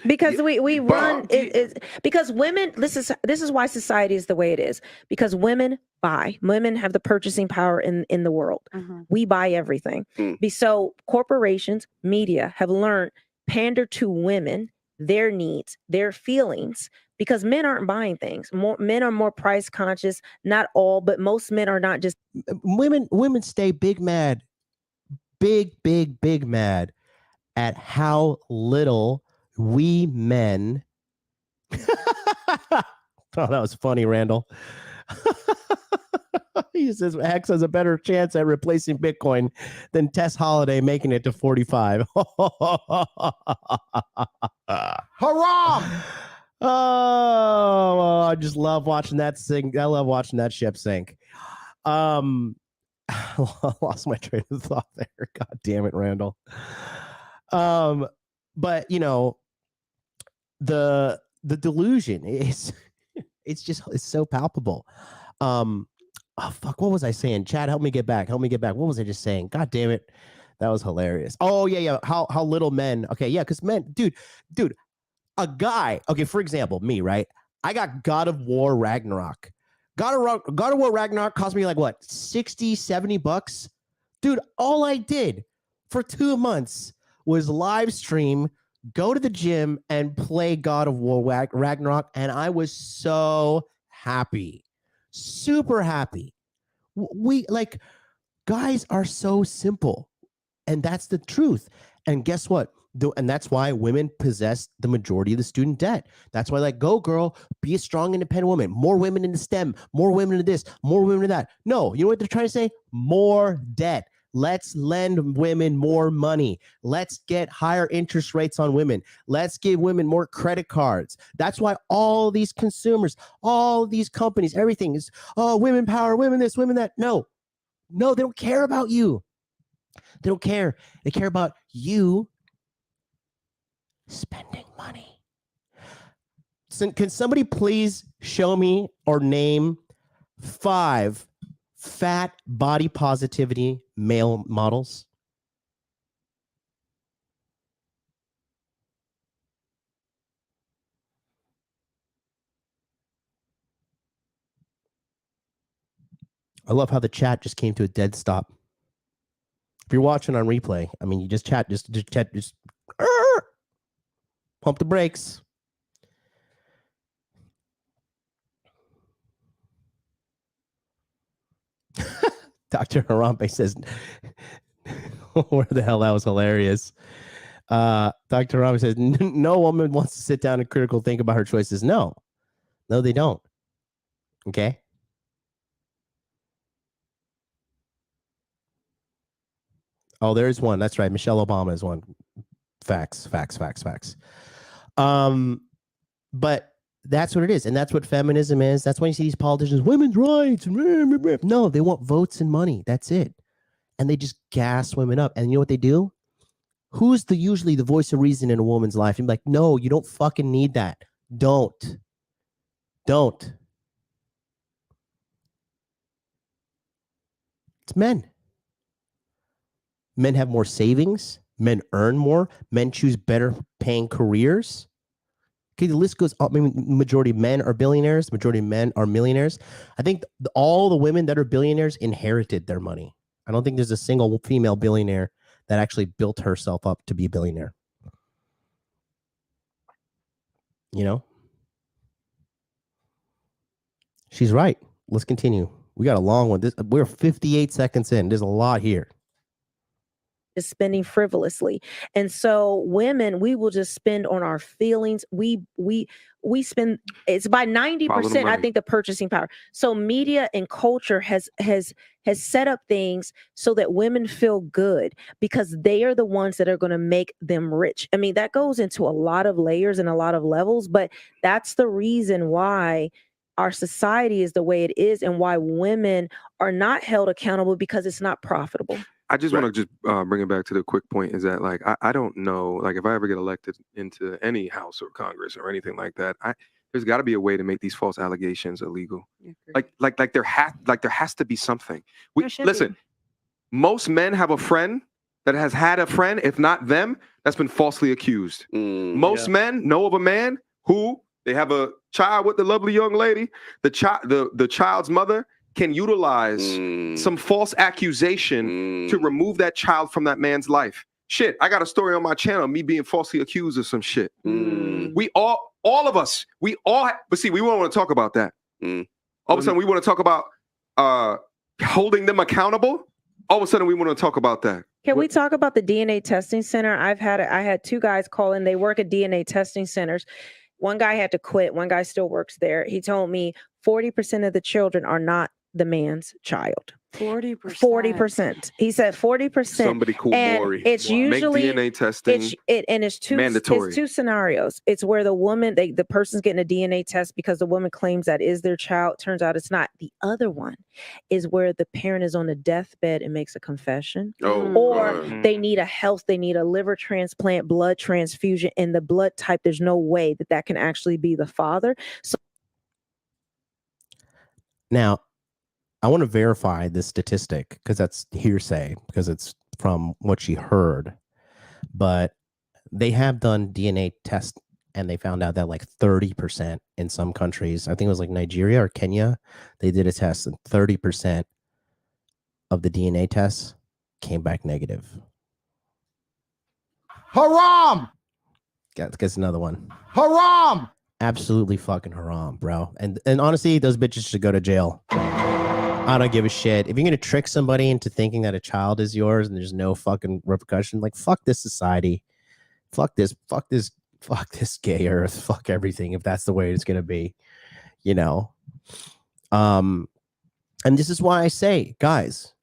Because we run But- it because women, this is why society is the way it is, because women buy. Women have the purchasing power in the world. We buy everything. So corporations, media have learned pander to women, their needs, their feelings, because men aren't buying things. Men are more price conscious. Not all, but most men are not. Just Women stay big mad at how little we men oh, that was funny, Randall. He says X has a better chance at replacing Bitcoin than Tess Holliday making it to 45. Haram! Oh, I just love watching that sink. I love watching that ship sink. I lost my train of thought there. God damn it, Randall. But you know, the delusion is it's so palpable. Oh fuck, what was I saying? Chad, help me get back. What was I just saying? God damn it. That was hilarious. Oh yeah. How little men. Okay, yeah, because men, dude, a guy, okay, for example, me, right? I got God of War Ragnarok. God of War Ragnarok cost me like what, 60, 70 bucks? Dude, all I did for 2 months was live stream, go to the gym, and play God of War Ragnarok, and I was so happy. Super happy. We like, guys are so simple, and that's the truth. And guess what? And that's why women possess the majority of the student debt. That's why, like, go girl, be a strong, independent woman. More women in the STEM, more women in this, more women in that. No, you know what they're trying to say? More debt. Let's lend women more money. Let's get higher interest rates on women. Let's give women more credit cards. That's why all these consumers, all these companies, everything is, oh, women power, women this, women that. No, they don't care about you. They don't care. They care about you spending money. So can somebody please show me or name 5 fat body positivity male models? I love how the chat just came to a dead stop. If you're watching on replay, I mean, you just chat, just pump the brakes. Dr. Harambe says, where the hell, that was hilarious. Dr. Harambe says, no woman wants to sit down and critical think about her choices. No, they don't. Okay. Oh, there's one. That's right. Michelle Obama is one. Facts. But that's what it is. And that's what feminism is. That's why you see these politicians, women's rights. No, they want votes and money. That's it. And they just gas women up. And you know what they do? Who's usually the voice of reason in a woman's life? And be like, no, you don't fucking need that. Don't. It's men. Men have more savings. Men earn more. Men choose better paying careers. Okay, the list goes up. I mean, majority of men are billionaires. The majority of men are millionaires. I think all the women that are billionaires inherited their money. I don't think there's a single female billionaire that actually built herself up to be a billionaire. You know? She's right. Let's continue. We got a long one. We're 58 seconds in. There's a lot here. Just spending frivolously. And so women, we will just spend on our feelings. We spend, it's by 90%, I think, the purchasing power. So media and culture has set up things so that women feel good because they are the ones that are going to make them rich. I mean, that goes into a lot of layers and a lot of levels, but that's the reason why our society is the way it is and why women are not held accountable, because it's not profitable. I just want to just bring it back to the quick point is that, like, I don't know, like, if I ever get elected into any house or Congress or anything like that, there's got to be a way to make these false allegations illegal. Like there has to be something. Listen, most men have a friend that has had a friend, if not them, that's been falsely accused. Most men know of a man who they have a child with the lovely young lady. The child's mother can utilize some false accusation to remove that child from that man's life. Shit, I got a story on my channel, me being falsely accused of some shit. We all of us, but see, we won't want to talk about that. All of a sudden, we want to talk about holding them accountable. All of a sudden, we want to talk about that. Can we talk about the DNA testing center? I had two guys call in. They work at DNA testing centers. One guy had to quit. One guy still works there. He told me 40% of the children are not the man's child. 40%. 40%. He said 40%. Somebody call Maury. It's usually make DNA testing. It's two mandatory. It's two scenarios. It's where the woman, the person's getting a DNA test because the woman claims that is their child. Turns out it's not. The other one is where the parent is on a deathbed and makes a confession, or they need a liver transplant, blood transfusion, and the blood type. There's no way that can actually be the father. So now, I want to verify this statistic because that's hearsay, because it's from what she heard. But they have done DNA tests and they found out that like 30% in some countries, I think it was like Nigeria or Kenya, they did a test and 30% of the DNA tests came back negative. Haram! Gets another one. Haram! Absolutely fucking haram, bro. And honestly, those bitches should go to jail. I don't give a shit. If you're gonna trick somebody into thinking that a child is yours and there's no fucking repercussion, like fuck this society, fuck this gay earth, fuck everything. If that's the way it's gonna be, you know. And this is why I say, guys,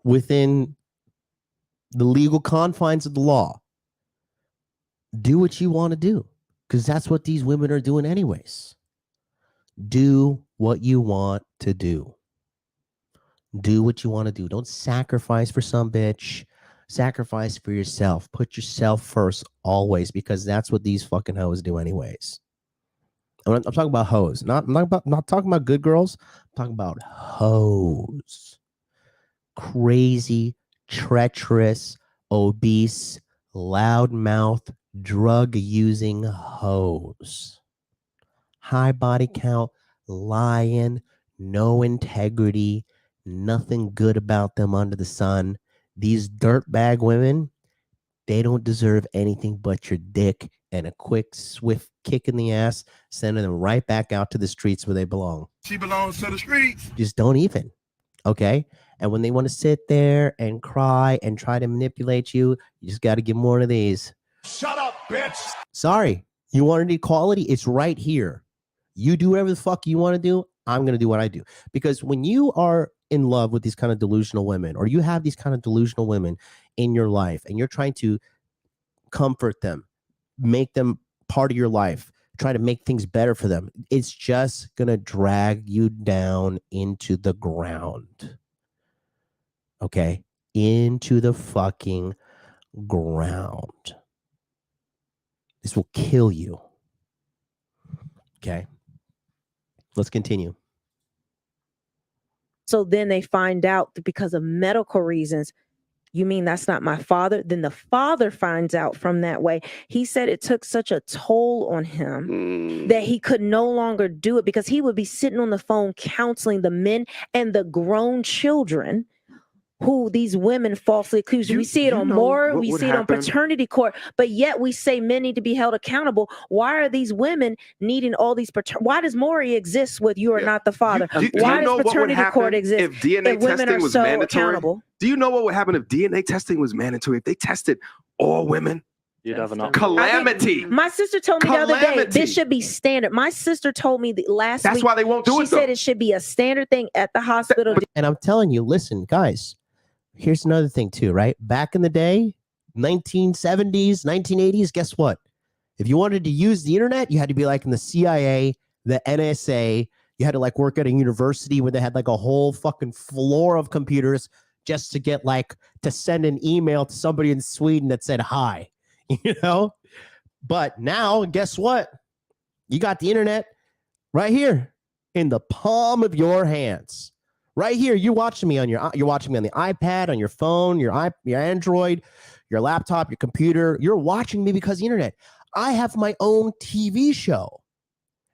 within the legal confines of the law, do what you want to do, because that's what these women are doing anyways. Do what you want to do. Do what you want to do. Don't sacrifice for some bitch. Sacrifice for yourself. Put yourself first always, because that's what these fucking hoes do anyways. I'm talking about hoes. I'm not talking about good girls. I'm talking about hoes. Crazy, treacherous, obese, loudmouth, drug-using hoes. High body count, lying, no integrity, nothing good about them under the sun. These dirtbag women, they don't deserve anything but your dick and a quick, swift kick in the ass, sending them right back out to the streets where they belong. She belongs to the streets. Just don't even. Okay? And when they want to sit there and cry and try to manipulate you, you just got to give more of these. Shut up, bitch. Sorry. You wanted equality? It's right here. You do whatever the fuck you want to do. I'm going to do what I do. Because when you are in love with these kind of delusional women, or you have these kind of delusional women in your life, and you're trying to comfort them, make them part of your life, try to make things better for them, it's just going to drag you down into the ground. Okay? Into the fucking ground. This will kill you. Okay? Let's continue. So then they find out that because of medical reasons, you mean that's not my father? Then the father finds out from that way. He said it took such a toll on him that he could no longer do it, because he would be sitting on the phone counseling the men and the grown children who these women falsely accuse. We see it on Moore, we see it on paternity court, but yet we say men need to be held accountable. Why are these women needing all these why does Maury exist with you are not the father? Why does paternity court exist if DNA testing was mandatory? Accountable? Do you know what would happen if DNA testing was mandatory? If they tested all women? You'd have an calamity. My sister told me the other day this should be standard. My sister told me last week. That's why they won't do it. She said it should be a standard thing at the hospital. And I'm telling you, listen, guys, here's another thing too, right? Back in the day, 1970s, 1980s, guess what? If you wanted to use the internet, you had to be like in the CIA, the NSA. You had to like work at a university where they had like a whole fucking floor of computers just to get like to send an email to somebody in Sweden that said hi. You know, but now guess what? You got the internet right here in the palm of your hands. Right here, you're watching me on the iPad, on your phone, your Android, your laptop, your computer. You're watching me because of the internet. I have my own TV show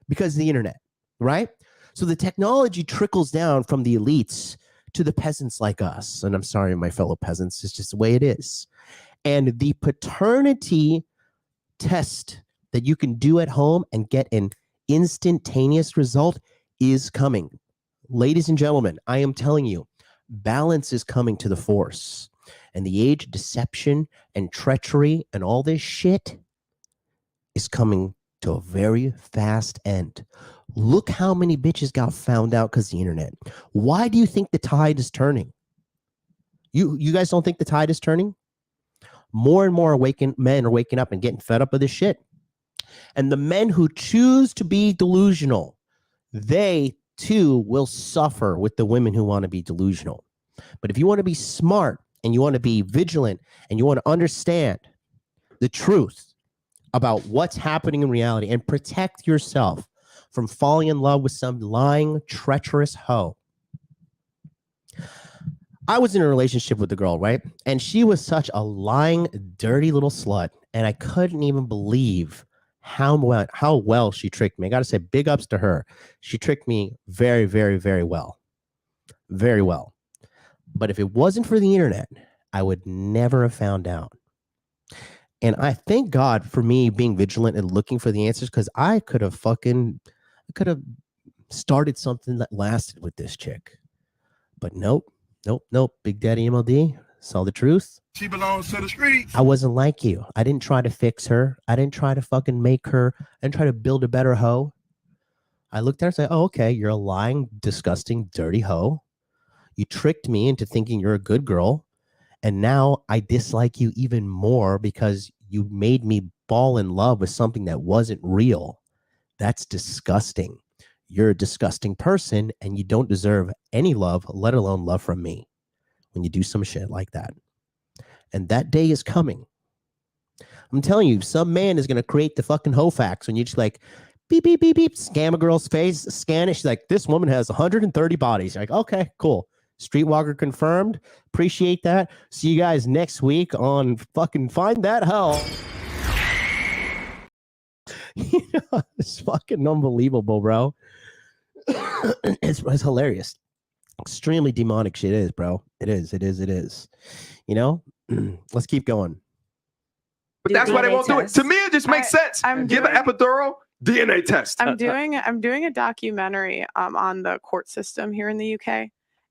because of the internet, right? So the technology trickles down from the elites to the peasants like us. And I'm sorry, my fellow peasants, it's just the way it is. And the paternity test that you can do at home and get an instantaneous result is coming. Ladies and gentlemen, I am telling you, balance is coming to the force. And the age of deception and treachery and all this shit is coming to a very fast end. Look how many bitches got found out because of the internet. Why do you think the tide is turning? You guys don't think the tide is turning? More and more men are waking up and getting fed up with this shit. And the men who choose to be delusional, they too will suffer with the women who want to be delusional. But if you want to be smart and you want to be vigilant and you want to understand the truth about what's happening in reality and protect yourself from falling in love with some lying, treacherous hoe. I was in a relationship with the girl, right? And she was such a lying, dirty little slut. And I couldn't even believe how well she tricked me. I got to say big ups to her. She tricked me very, very, very well. Very well. But if it wasn't for the internet, I would never have found out. And I thank God for me being vigilant and looking for the answers, because I could have started something that lasted with this chick. But nope. Big Daddy MLD saw the truth. She belongs to the streets. I wasn't like you. I didn't try to fix her. I didn't try to fucking make her. I didn't try to build a better hoe. I looked at her and said, oh, okay, you're a lying, disgusting, dirty hoe. You tricked me into thinking you're a good girl. And now I dislike you even more because you made me fall in love with something that wasn't real. That's disgusting. You're a disgusting person and you don't deserve any love, let alone love from me when you do some shit like that. And that day is coming. I'm telling you, some man is going to create the fucking hoe facts when you just like beep, beep, beep, beep, scam a girl's face, scan it. She's like, this woman has 130 bodies. You're like, okay, cool. Streetwalker confirmed. Appreciate that. See you guys next week on fucking Find That Hoe. It's fucking unbelievable, bro. It's hilarious. Extremely demonic shit is, bro. It is. You know? Let's keep going. But that's why they won't do it. To me, it just makes sense. Give an epidural, DNA test. I'm doing a documentary on the court system here in the UK.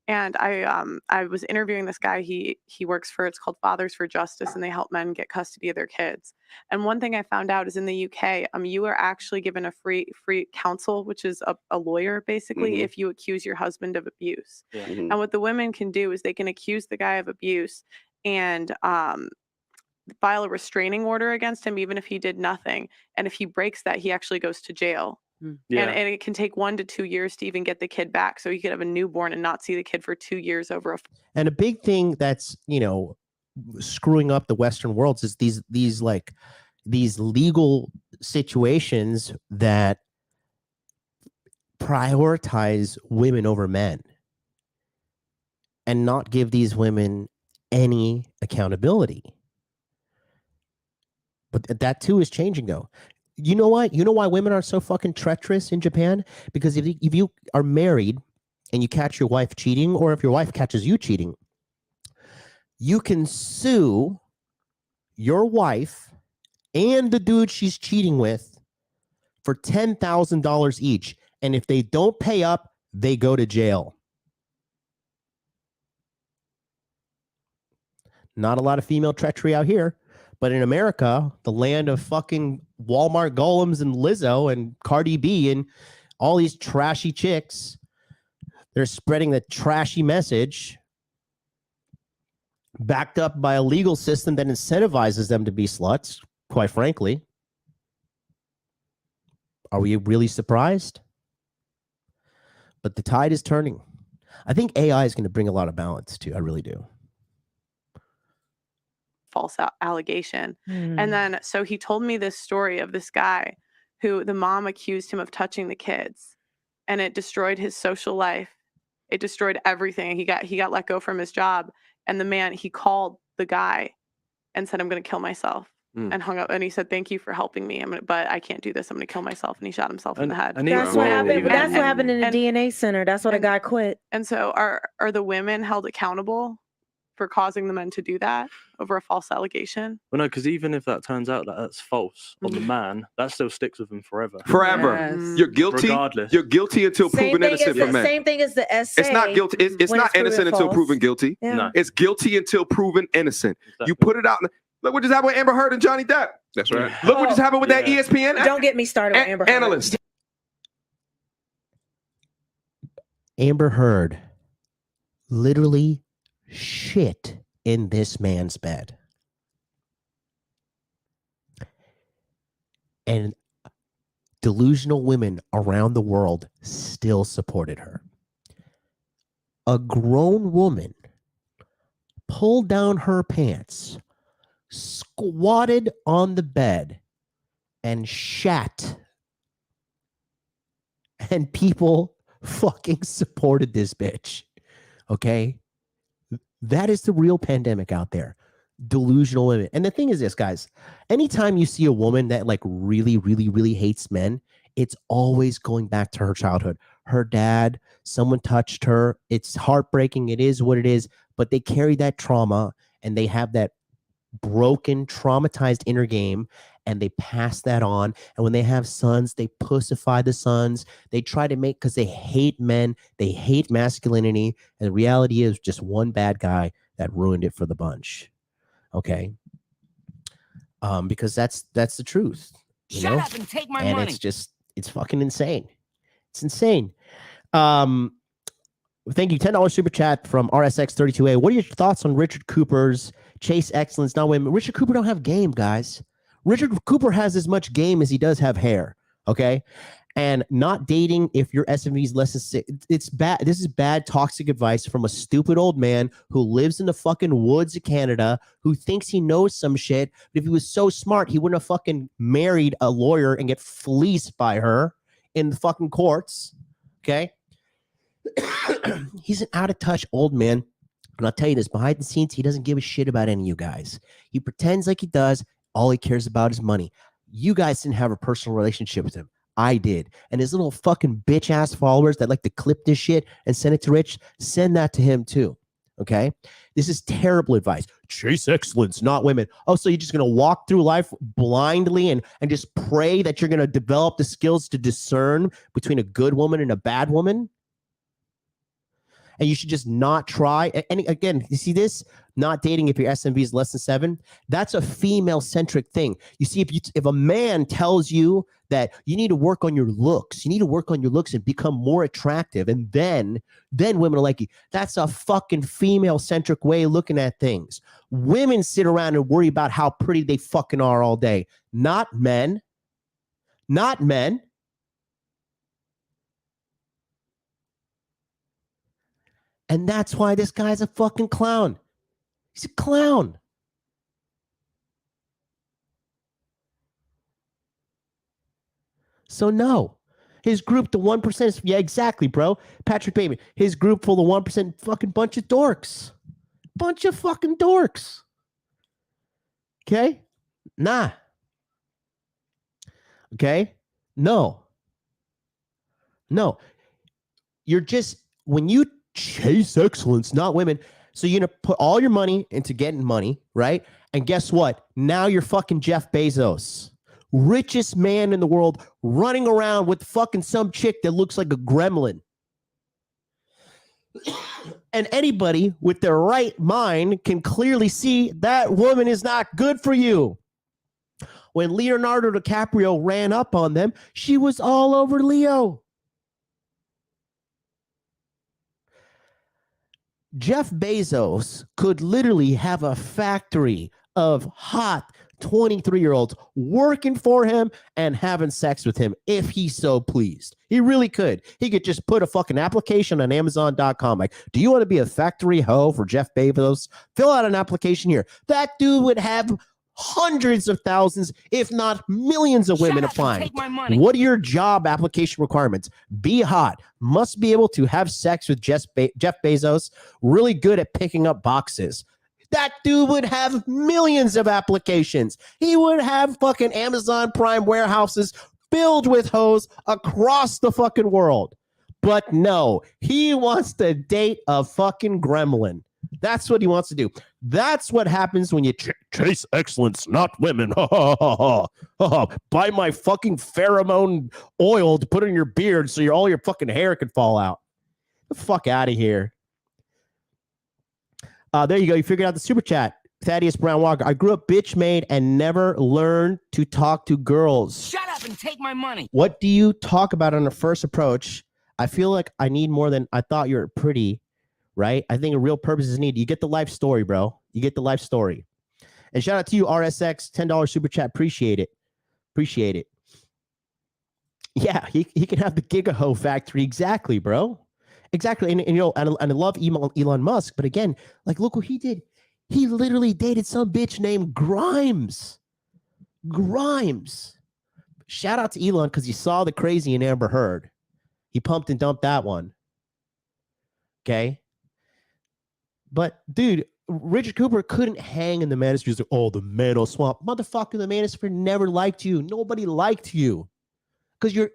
And I was interviewing this guy. He works for, it's called Fathers for Justice, and they help men get custody of their kids. And one thing I found out is in the UK, you are actually given a free counsel, which is a lawyer basically, if you accuse your husband of abuse. Yeah. And what the women can do is they can accuse the guy of abuse and file a restraining order against him, even if he did nothing. And if he breaks that, he actually goes to jail. Yeah. And it can take 1 to 2 years to even get the kid back. So you could have a newborn and not see the kid for 2 years over And a big thing that's, screwing up the Western worlds is these legal situations that prioritize women over men and not give these women any accountability. But that too is changing though. You know what? You know why women are so fucking treacherous in Japan? Because if you are married and you catch your wife cheating, or if your wife catches you cheating, you can sue your wife and the dude she's cheating with for $10,000 each. And if they don't pay up, they go to jail. Not a lot of female treachery out here, but in America, the land of fucking Walmart golems and Lizzo and Cardi B and all these trashy chicks, they're spreading the trashy message backed up by a legal system that incentivizes them to be sluts, quite frankly. Are we really surprised? But the tide is turning. I think AI is going to bring a lot of balance too. I really do. False allegation. Hmm. And then, so he told me this story of this guy who the mom accused him of touching the kids, and it destroyed his social life. It destroyed everything. He got let go from his job. And the man, he called the guy and said, I'm going to kill myself. And hung up. And he said, thank you for helping me. But I can't do this. I'm going to kill myself. And he shot himself in the head. That's what happened. But that's what happened in the DNA center. That's what a guy quit. And so are the women held accountable for causing the men to do that over a false allegation? Well, no, because even if that turns out that that's false on the man, that still sticks with him forever. Forever. Yes. You're guilty. Regardless. You're guilty until proven innocent for men. Same thing as the essay. It's not guilty. It's when not innocent proven until false. proven guilty. Yeah. No. It's guilty until proven innocent. You put it out. Look what just happened with Amber Heard and Johnny Depp. That's right. Look what just happened with that ESPN Don't get me started with Amber Heard. analyst. Amber Heard literally shit in this man's bed. And delusional women around the world still supported her. A grown woman pulled down her pants, squatted on the bed, and shat. And people fucking supported this bitch. Okay? That is the real pandemic out there. Delusional women. And the thing is this, guys, anytime you see a woman that like really, really, really hates men, it's always going back to her childhood. Her dad, someone touched her. It's heartbreaking. It is what it is. But they carry that trauma and they have that broken, traumatized inner game, and they pass that on. And when they have sons, they pussify the sons. They try to make, because they hate men, they hate masculinity. And the reality is just one bad guy that ruined it for the bunch. Okay. Because that's the truth. Shut up and take my money. It's fucking insane. It's insane. Thank you. $10 super chat from RSX32A. What are your thoughts on Richard Cooper's chase excellence, not women? Richard Cooper don't have game, guys. Richard Cooper has as much game as he does have hair. Okay. And not dating if your SMV is less than 6. It's bad. This is bad, toxic advice from a stupid old man who lives in the fucking woods of Canada, who thinks he knows some shit. But if he was so smart, he wouldn't have fucking married a lawyer and get fleeced by her in the fucking courts. Okay. He's an out of touch old man. And I'll tell you this, behind the scenes, he doesn't give a shit about any of you guys. He pretends like he does. All he cares about is money. You guys didn't have a personal relationship with him. I did. And his little fucking bitch ass followers that like to clip this shit and send it to Rich, send that to him too. Okay. This is terrible advice. Chase excellence, not women. Oh, so you're just going to walk through life blindly and just pray that you're going to develop the skills to discern between a good woman and a bad woman? And you should just not try. And again, you see this? Not dating if your SMV is less than 7. That's a female-centric thing. You see, if a man tells you that you need to work on your looks, and become more attractive, and then women will like you. That's a fucking female-centric way of looking at things. Women sit around and worry about how pretty they fucking are all day. Not men. Not men. And that's why this guy's a fucking clown. He's a clown. So no. His group, the 1%, is, yeah, exactly, bro. Patrick Bateman. His group full of 1%, fucking bunch of dorks. Bunch of fucking dorks. Okay? Nah. Okay? No. You're just, when you chase excellence, not women. So you're going to put all your money into getting money, right? And guess what? Now you're fucking Jeff Bezos, richest man in the world, running around with fucking some chick that looks like a gremlin. And anybody with their right mind can clearly see that woman is not good for you. When Leonardo DiCaprio ran up on them, she was all over Leo. Jeff Bezos could literally have a factory of hot 23-year-olds working for him and having sex with him if he so pleased. He really could. He could just put a fucking application on Amazon.com. Like, do you want to be a factory hoe for Jeff Bezos? Fill out an application here. That dude would have hundreds of thousands, if not millions of women applying. What are your job application requirements? Be hot. Must be able to have sex with Jeff Bezos. Really good at picking up boxes. That dude would have millions of applications. He would have fucking Amazon Prime warehouses filled with hoes across the fucking world. But no, he wants to date a fucking gremlin. That's what he wants to do. That's what happens when you chase excellence, not women. Buy my fucking pheromone oil to put in your beard so all your fucking hair can fall out. Get the fuck out of here. There you go. You figured out the super chat. Thaddeus Brown Walker. I grew up bitch made and never learned to talk to girls. Shut up and take my money. What do you talk about on the first approach? I feel like I need more than I thought you were pretty, right? I think a real purpose is needed. You get the life story, bro. You get the life story. And shout out to you, RSX, $10 super chat. Appreciate it. Appreciate it. Yeah, he can have the Gigaho factory. Exactly, bro. Exactly. And you know, and I love Elon Musk, but again, like, look what he did. He literally dated some bitch named Grimes. Grimes. Shout out to Elon because you saw the crazy in Amber Heard. He pumped and dumped that one. Okay. But dude, Richard Cooper couldn't hang in the manosphere. He's like, oh, the Mano Swamp. Motherfucker, the manosphere never liked you. Nobody liked you. Because you're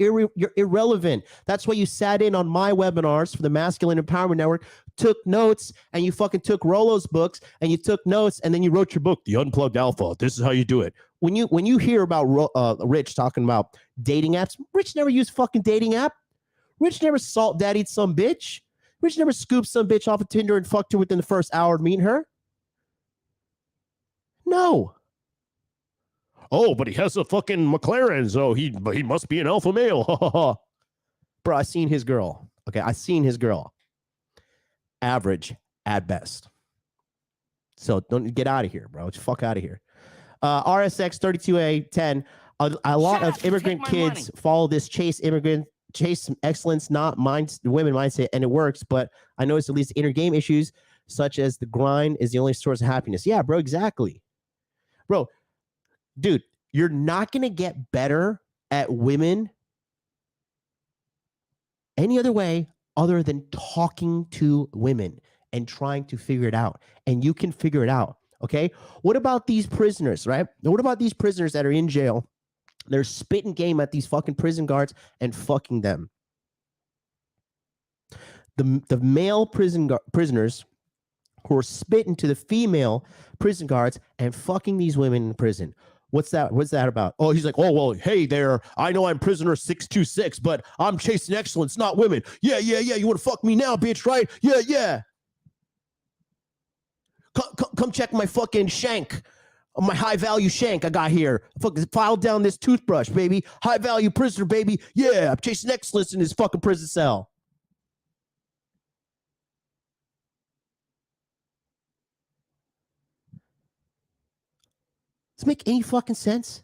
irrelevant. That's why you sat in on my webinars for the Masculine Empowerment Network, took notes, and you fucking took Rolo's books, and you took notes, and then you wrote your book, The Unplugged Alpha. This is how you do it. When you hear about Rich talking about dating apps, Rich never used fucking dating app. Rich never salt daddied some bitch. Rich never scooped some bitch off of Tinder and fucked her within the first hour of meeting her. No. Oh, but he has a fucking McLaren, so he must be an alpha male. Bro, I seen his girl. Okay, I seen his girl. Average at best. So don't get out of here, bro. Just fuck out of here. RSX 32A10. A lot of immigrant kids follow this chase excellence, not women mindset, and it works. But I noticed at least inner game issues, such as the grind, is the only source of happiness. Yeah, bro, exactly. Bro, dude, you're not going to get better at women any other way other than talking to women and trying to figure it out. And you can figure it out, okay? What about these prisoners, right? What about these prisoners that are in jail? They're spitting game at these fucking prison guards and fucking them. The male prisoners who are spitting to the female prison guards and fucking these women in prison. What's that about? Oh, he's like, oh, well, hey there. I know I'm prisoner 626, but I'm chasing excellence, not women. Yeah. You want to fuck me now, bitch, right? Yeah. Come check my fucking shank. My high value shank I got here. Fucking file down this toothbrush, baby. High value prisoner, baby. Yeah, I'm chasing excellence in his fucking prison cell. Does it make any fucking sense?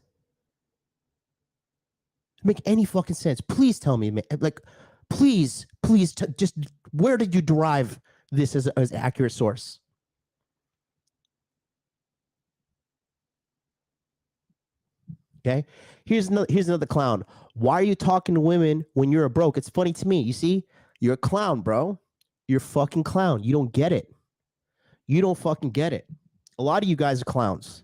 Make any fucking sense? Please tell me, like, please, just where did you derive this as an accurate source? Okay, here's another clown. Why are you talking to women when you're a broke? It's funny to me. You see, you're a clown, bro. You're a fucking clown. You don't get it. You don't fucking get it. A lot of you guys are clowns.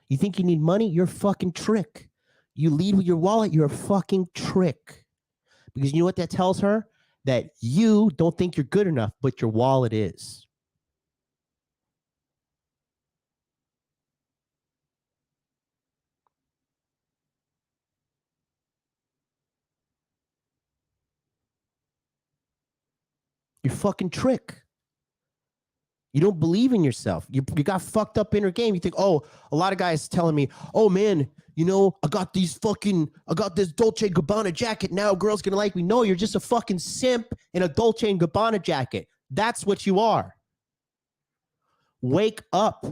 You think you need money? You're a fucking trick. You lead with your wallet. You're a fucking trick. Because you know what that tells her? That you don't think you're good enough, but your wallet is. You're fucking trick. You don't believe in yourself. You got fucked up inner game. You think, oh, a lot of guys telling me, oh man, you know, I got this Dolce & Gabbana jacket. Now girls gonna like me. No, you're just a fucking simp in a Dolce & Gabbana jacket. That's what you are. Wake up.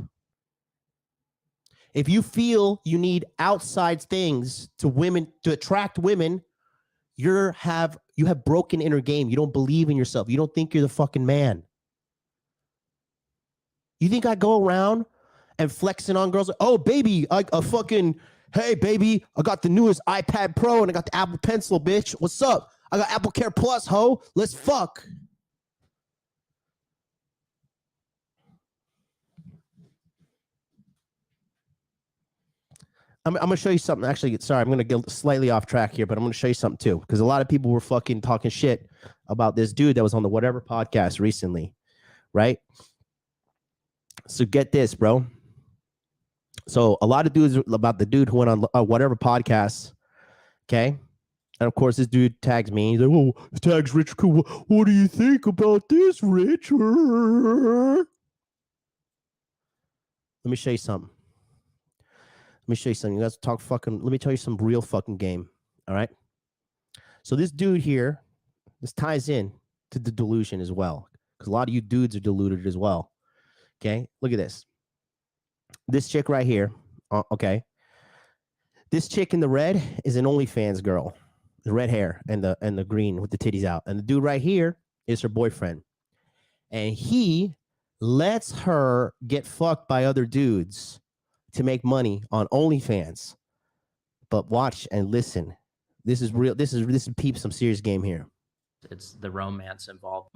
If you feel you need outside things to attract women, you have broken inner game. You don't believe in yourself. You don't think you're the fucking man. You think I go around and flexing on girls? Oh, baby, hey, baby, I got the newest iPad Pro and I got the Apple Pencil, bitch. What's up? I got Apple Care Plus, ho. Let's fuck. I'm going to show you something. Actually, sorry, I'm going to get slightly off track here, but I'm going to show you something too, because a lot of people were fucking talking shit about this dude that was on the Whatever podcast recently, right? So get this, bro. So a lot of dudes about the dude who went on Whatever podcast, okay? And of course, this dude tags me. He's like, "Oh, tags Rich. What do you think about this, Rich?" Let me show you something. Let me show you something. You guys talk fucking. Let me tell you some real fucking game. All right. So this dude here, this ties in to the delusion as well, because a lot of you dudes are deluded as well. Okay, look at this. This chick right here. Okay. This chick in the red is an OnlyFans girl, the red hair and the green with the titties out, and the dude right here is her boyfriend, and he lets her get fucked by other dudes to make money on OnlyFans. But watch and listen. This is real. This is peep some serious game here. It's the romance involved.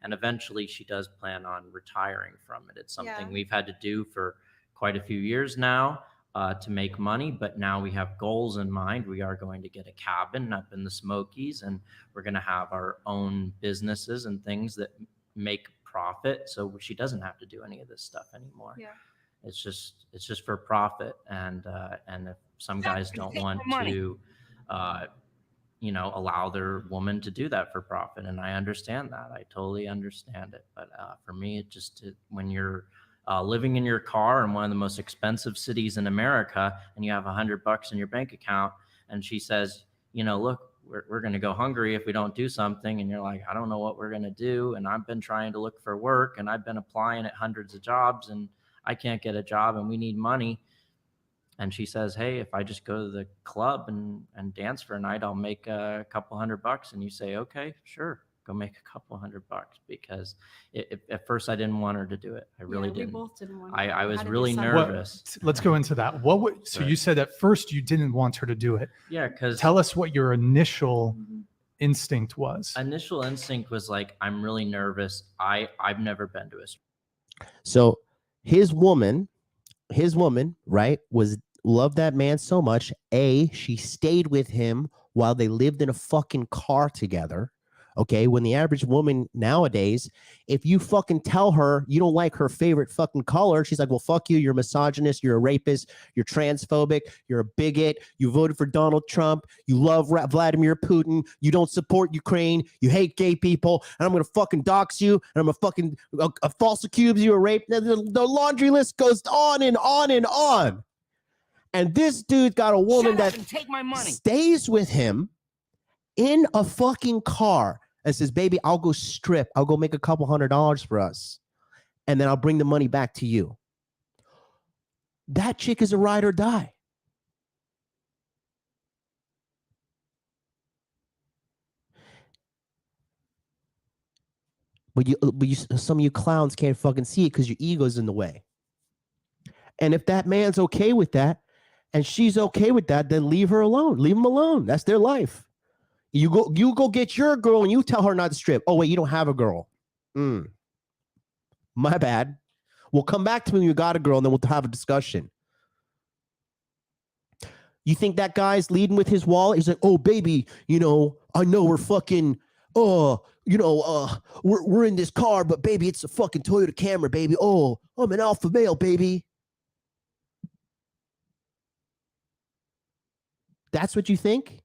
And eventually she does plan on retiring from it. It's something we've had to do for quite a few years now to make money, but now we have goals in mind. We are going to get a cabin up in the Smokies, and we're going to have our own businesses and things that make profit. So she doesn't have to do any of this stuff anymore. Yeah. It's just for profit. And if some guys don't want to, allow their woman to do that for profit. And I understand that. I totally understand it. But for me, when you're living in your car in one of the most expensive cities in America, and you have $100 in your bank account, and she says, look, we're going to go hungry if we don't do something. And you're like, I don't know what we're going to do. And I've been trying to look for work, and I've been applying at hundreds of jobs, and I can't get a job, and we need money. And she says, hey, if I just go to the club and dance for a night, I'll make a couple $100. And you say, okay, sure, go make a couple $100, because at first I didn't want her to do it. I really didn't. We both didn't want I was really nervous. Let's go into that. So you said at first you didn't want her to do it. Yeah, because tell us what your initial instinct was. Initial instinct was like, I'm really nervous. I've never been to a. So his woman, right, loved that man so much. She stayed with him while they lived in a fucking car together. Okay, when the average woman nowadays, if you fucking tell her you don't like her favorite fucking color, she's like, well, fuck you, you're a misogynist, you're a rapist, you're transphobic, you're a bigot, you voted for Donald Trump, you love Vladimir Putin, you don't support Ukraine, you hate gay people, and I'm gonna fucking dox you, and I'm gonna fucking false accuse you of rape. The laundry list goes on and on and on. And this dude got a woman that stays with him in a fucking car and says, baby, I'll go strip. I'll go make a couple $100 for us. And then I'll bring the money back to you. That chick is a ride or die. But some of you clowns can't fucking see it because your ego's in the way. And if that man's okay with that, and she's okay with that, then leave her alone. Leave them alone. That's their life. You go get your girl and you tell her not to strip. Oh, wait, you don't have a girl. My bad. We'll come back to me when you got a girl, and then we'll have a discussion. You think that guy's leading with his wallet? He's like, oh, baby, I know we're fucking, we're in this car, but baby, it's a fucking Toyota Camry, baby. Oh, I'm an alpha male, baby. That's what you think?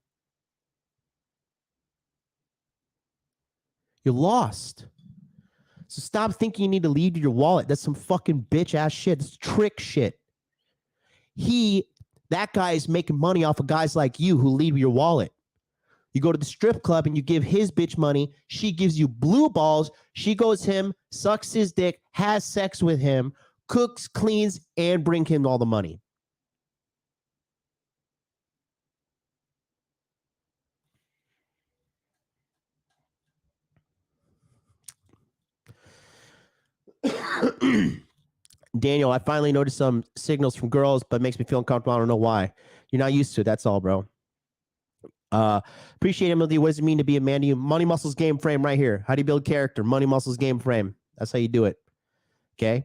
You're lost. So stop thinking you need to lead your wallet. That's some fucking bitch ass shit. It's trick shit. That guy is making money off of guys like you who lead your wallet. You go to the strip club and you give his bitch money. She gives you blue balls. She goes him, sucks his dick, has sex with him, cooks, cleans, and bring him all the money. Daniel, I finally noticed some signals from girls, but it makes me feel uncomfortable. I don't know why. You're not used to it. That's all, bro. Appreciate Emily. What does it mean to be a man to you? Money Muscles Game Frame right here. How do you build character? Money Muscles Game Frame. That's how you do it. Okay.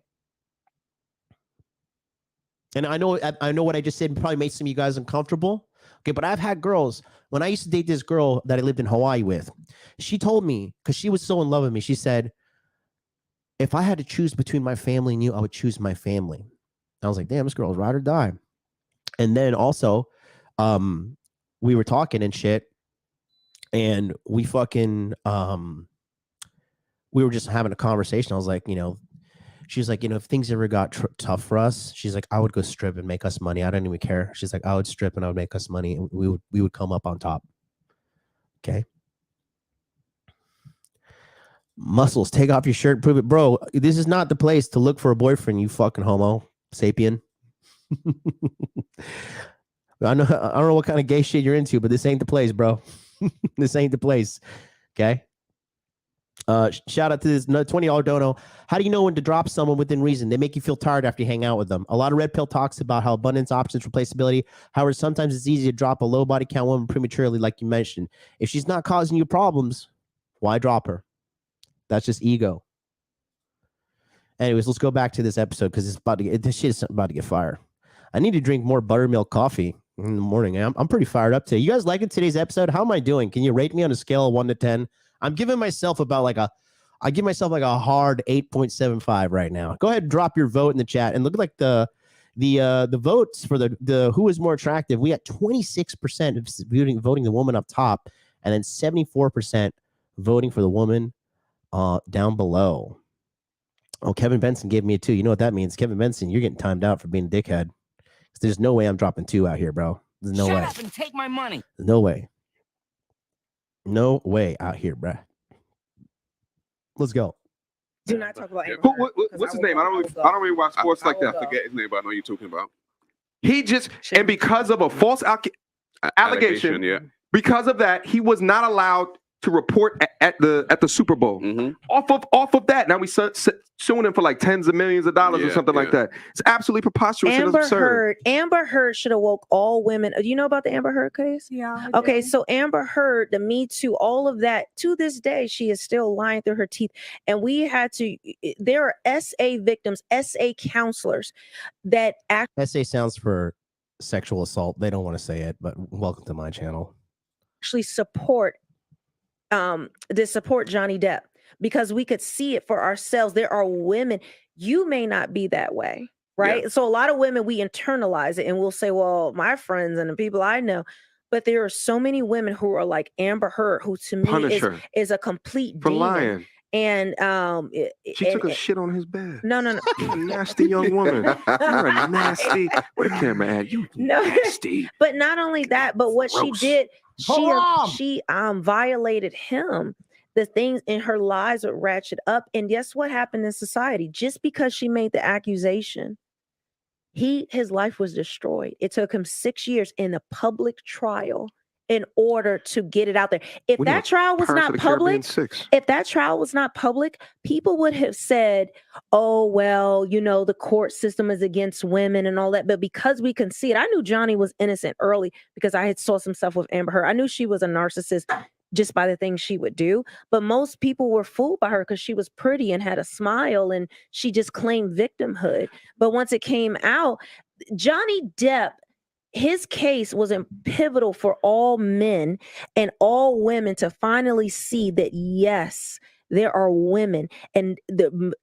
And I know what I just said probably made some of you guys uncomfortable. Okay, but I've had girls. When I used to date this girl that I lived in Hawaii with, she told me, because she was so in love with me, she said, if I had to choose between my family and you, I would choose my family. I was like, damn, this girl's ride or die. And then also, we were talking and shit, and we fucking, we were just having a conversation. I was like, she was like, if things ever got tough for us, she's like, I would go strip and make us money. I don't even care. She's like, I would strip and I would make us money, and we would come up on top. Okay. Muscles, take off your shirt, prove it, bro. This is not the place to look for a boyfriend, you fucking homo sapien. I don't know what kind of gay shit you're into, but this ain't the place, bro. This ain't the place. Okay. Shout out to this $20 dono. How do you know when to drop someone within reason? They make you feel tired after you hang out with them. A lot of Red Pill talks about how abundance, options, replaceability. However, sometimes it's easy to drop a low body count woman prematurely, like you mentioned. If she's not causing you problems, why drop her? That's just ego. Anyways, let's go back to this episode because this shit is about to get fired. I need to drink more buttermilk coffee in the morning. I'm pretty fired up today. You guys liking today's episode? How am I doing? Can you rate me on a scale of 1 to 10? I'm giving myself I give myself like a hard 8.75 right now. Go ahead and drop your vote in the chat and look at like the votes for the who is more attractive. We got 26% voting the woman up top, and then 74% voting for the woman down below. Oh, Kevin Benson gave me a 2. You know what that means? Kevin Benson, you're getting timed out for being a dickhead. There's no way I'm dropping 2 out here, bro. There's no way. Shut up and take my money. No way. No way out here, bruh. Let's go. Do not talk about Amber. What's his name? I don't really watch sports like that. I forget his name, but I know you're talking about. He just, and because of a false allegation, yeah. Because of that, he was not allowed to report at the Super Bowl. Mm-hmm. Off of that, now we suing him for like tens of millions of dollars or something like that. It's absolutely preposterous and absurd. Amber Heard should have woke all women. Do you know about the Amber Heard case? Yeah. Okay, so Amber Heard, the Me Too, all of that, to this day, she is still lying through her teeth. And we had to, there are SA victims, SA counselors that SA sounds for sexual assault. They don't want to say it, but welcome to my channel. actually support Johnny Depp, because we could see it for ourselves. There are women, you may not be that way, right? Yeah. So a lot of women, we internalize it and we'll say, well, my friends and the people I know, but there are so many women who are like Amber Heard, who to me is a complete for demon. lying. And she took a shit on his bed. No. You're a nasty young woman. You're a nasty. Where the camera at? You nasty. But not only that, but what Gross. she did, she violated him. The things in her lies would ratchet up. And guess what happened in society? Just because she made the accusation, his life was destroyed. It took him 6 years in a public trial in order to get it out there. If that trial was not public, people would have said, oh, well, the court system is against women and all that. But because we can see it, I knew Johnny was innocent early because I had saw some stuff with Amber Heard. I knew she was a narcissist just by the things she would do. But most people were fooled by her because she was pretty and had a smile and she just claimed victimhood. But once it came out, Johnny Depp, his case was pivotal for all men and all women to finally see that, yes, there are women and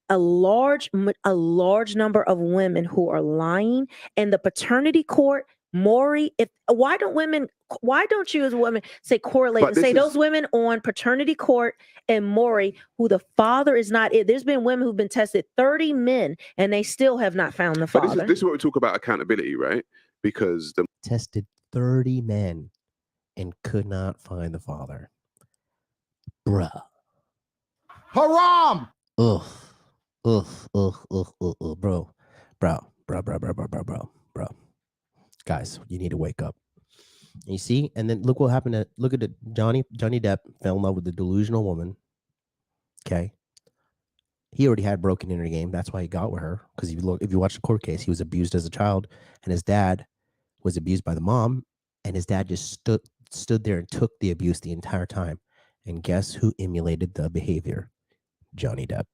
a large number of women who are lying, and the paternity court Maury, why don't you as women say correlate and say those women on paternity court and Maury, who the father is not it. There's been women who've been tested 30 men and they still have not found the father. But this is what we talk about accountability, right? Because the tested 30 men and could not find the father. Bruh. Haram! Ugh. Bro. Guys, you need to wake up. You see? And then look what happened look at Johnny Depp fell in love with the delusional woman. Okay. He already had broken into the game. That's why he got with her. Because if you watch the court case, he was abused as a child, and his dad was abused by the mom, and his dad just stood there and took the abuse the entire time. And guess who emulated the behavior? Johnny Depp.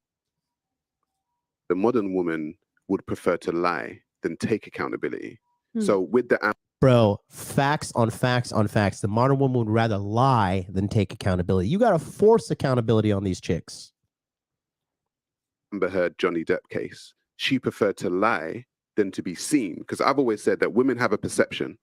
The modern woman would prefer to lie than take accountability. So with the bro, facts on facts on facts. The modern woman would rather lie than take accountability. You got to force accountability on these chicks. Amber Heard Johnny Depp case, she preferred to lie than to be seen. Because I've always said that women have a perception,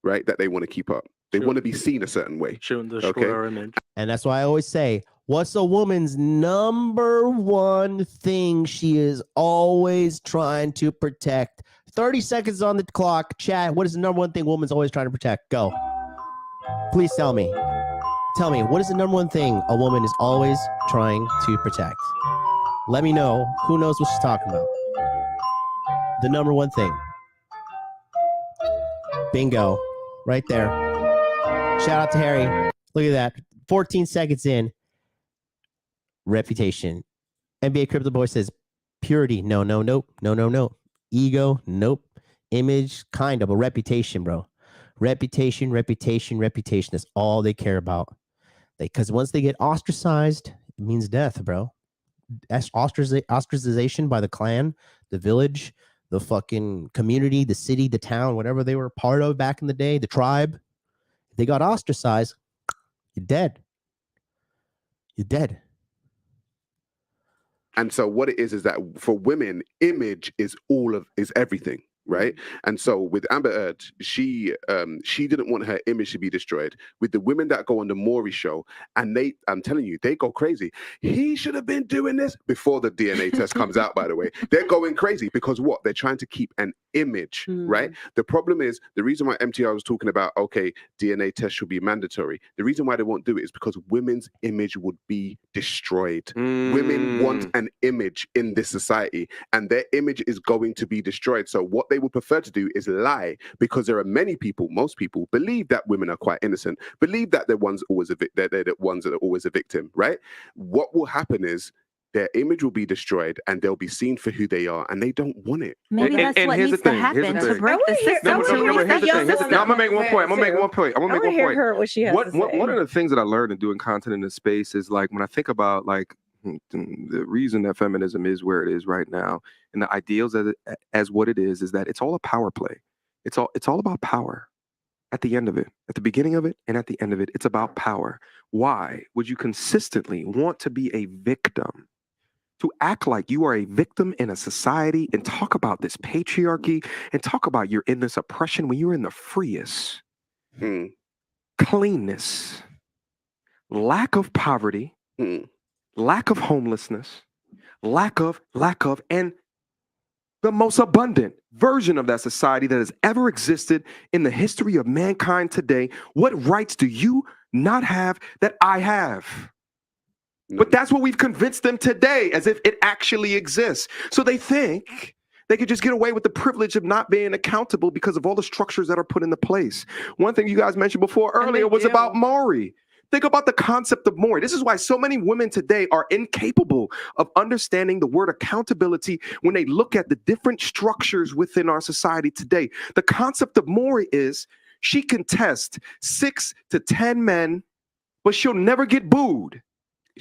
right, that they want to keep up. They want to be seen a certain way. Shouldn't destroy our image. And that's why I always say, what's a woman's number one thing she is always trying to protect? 30 seconds on the clock. Chat, what is the number one thing a woman's always trying to protect? Go. Please tell me. Tell me, what is the number one thing a woman is always trying to protect? Let me know. Who knows what she's talking about? The number one thing. Bingo. Right there. Shout out to Harry. Look at that. 14 seconds in. Reputation. NBA Crypto Boy says purity. No. Ego. Nope. Image. Kind of. A reputation, bro. Reputation. That's all they care about. Because once they get ostracized, it means death, bro. Ostracization by the clan, the village, the fucking community, the city, the town, whatever they were part of back in the day, the tribe. If they got ostracized, you're dead. You're dead. And so what it is that for women, image is everything, right? And so with Amber Heard, she didn't want her image to be destroyed. With the women that go on the Maury show, and I'm telling you, they go crazy. He should have been doing this before the DNA test comes out, by the way. They're going crazy because what? They're trying to keep an image, right? The problem is, the reason why MTR was talking about, okay, DNA test should be mandatory. The reason why they won't do it is because women's image would be destroyed. Women want an image in this society, and their image is going to be destroyed. So what they would prefer to do is lie, because there are many people, most people believe that women are quite innocent, believe that they're the ones that are always a victim, right? What will happen is their image will be destroyed and they'll be seen for who they are, and they don't want it. Maybe that's what needs to happen to break the system. I'm gonna make one point. I want to hear her what she has to say. One of the things that I learned in doing content in this space is, like, when I think about, like, the reason that feminism is where it is right now, and the ideals as what it is that it's all a power play. It's all about power. At the end of it, at the beginning of it, and at the end of it, it's about power. Why would you consistently want to be a victim? To act like you are a victim in a society and talk about this patriarchy and talk about you're in this oppression when you're in the freest cleanness, lack of poverty, lack of homelessness, lack of, and the most abundant version of that society that has ever existed in the history of mankind today. What rights do you not have that I have? But that's what we've convinced them today, as if it actually exists. So they think they could just get away with the privilege of not being accountable because of all the structures that are put into place. One thing you guys mentioned before earlier was about Maury. Think about the concept of Maury. This is why so many women today are incapable of understanding the word accountability when they look at the different structures within our society today. The concept of Maury is she can test 6 to 10 men, but she'll never get booed.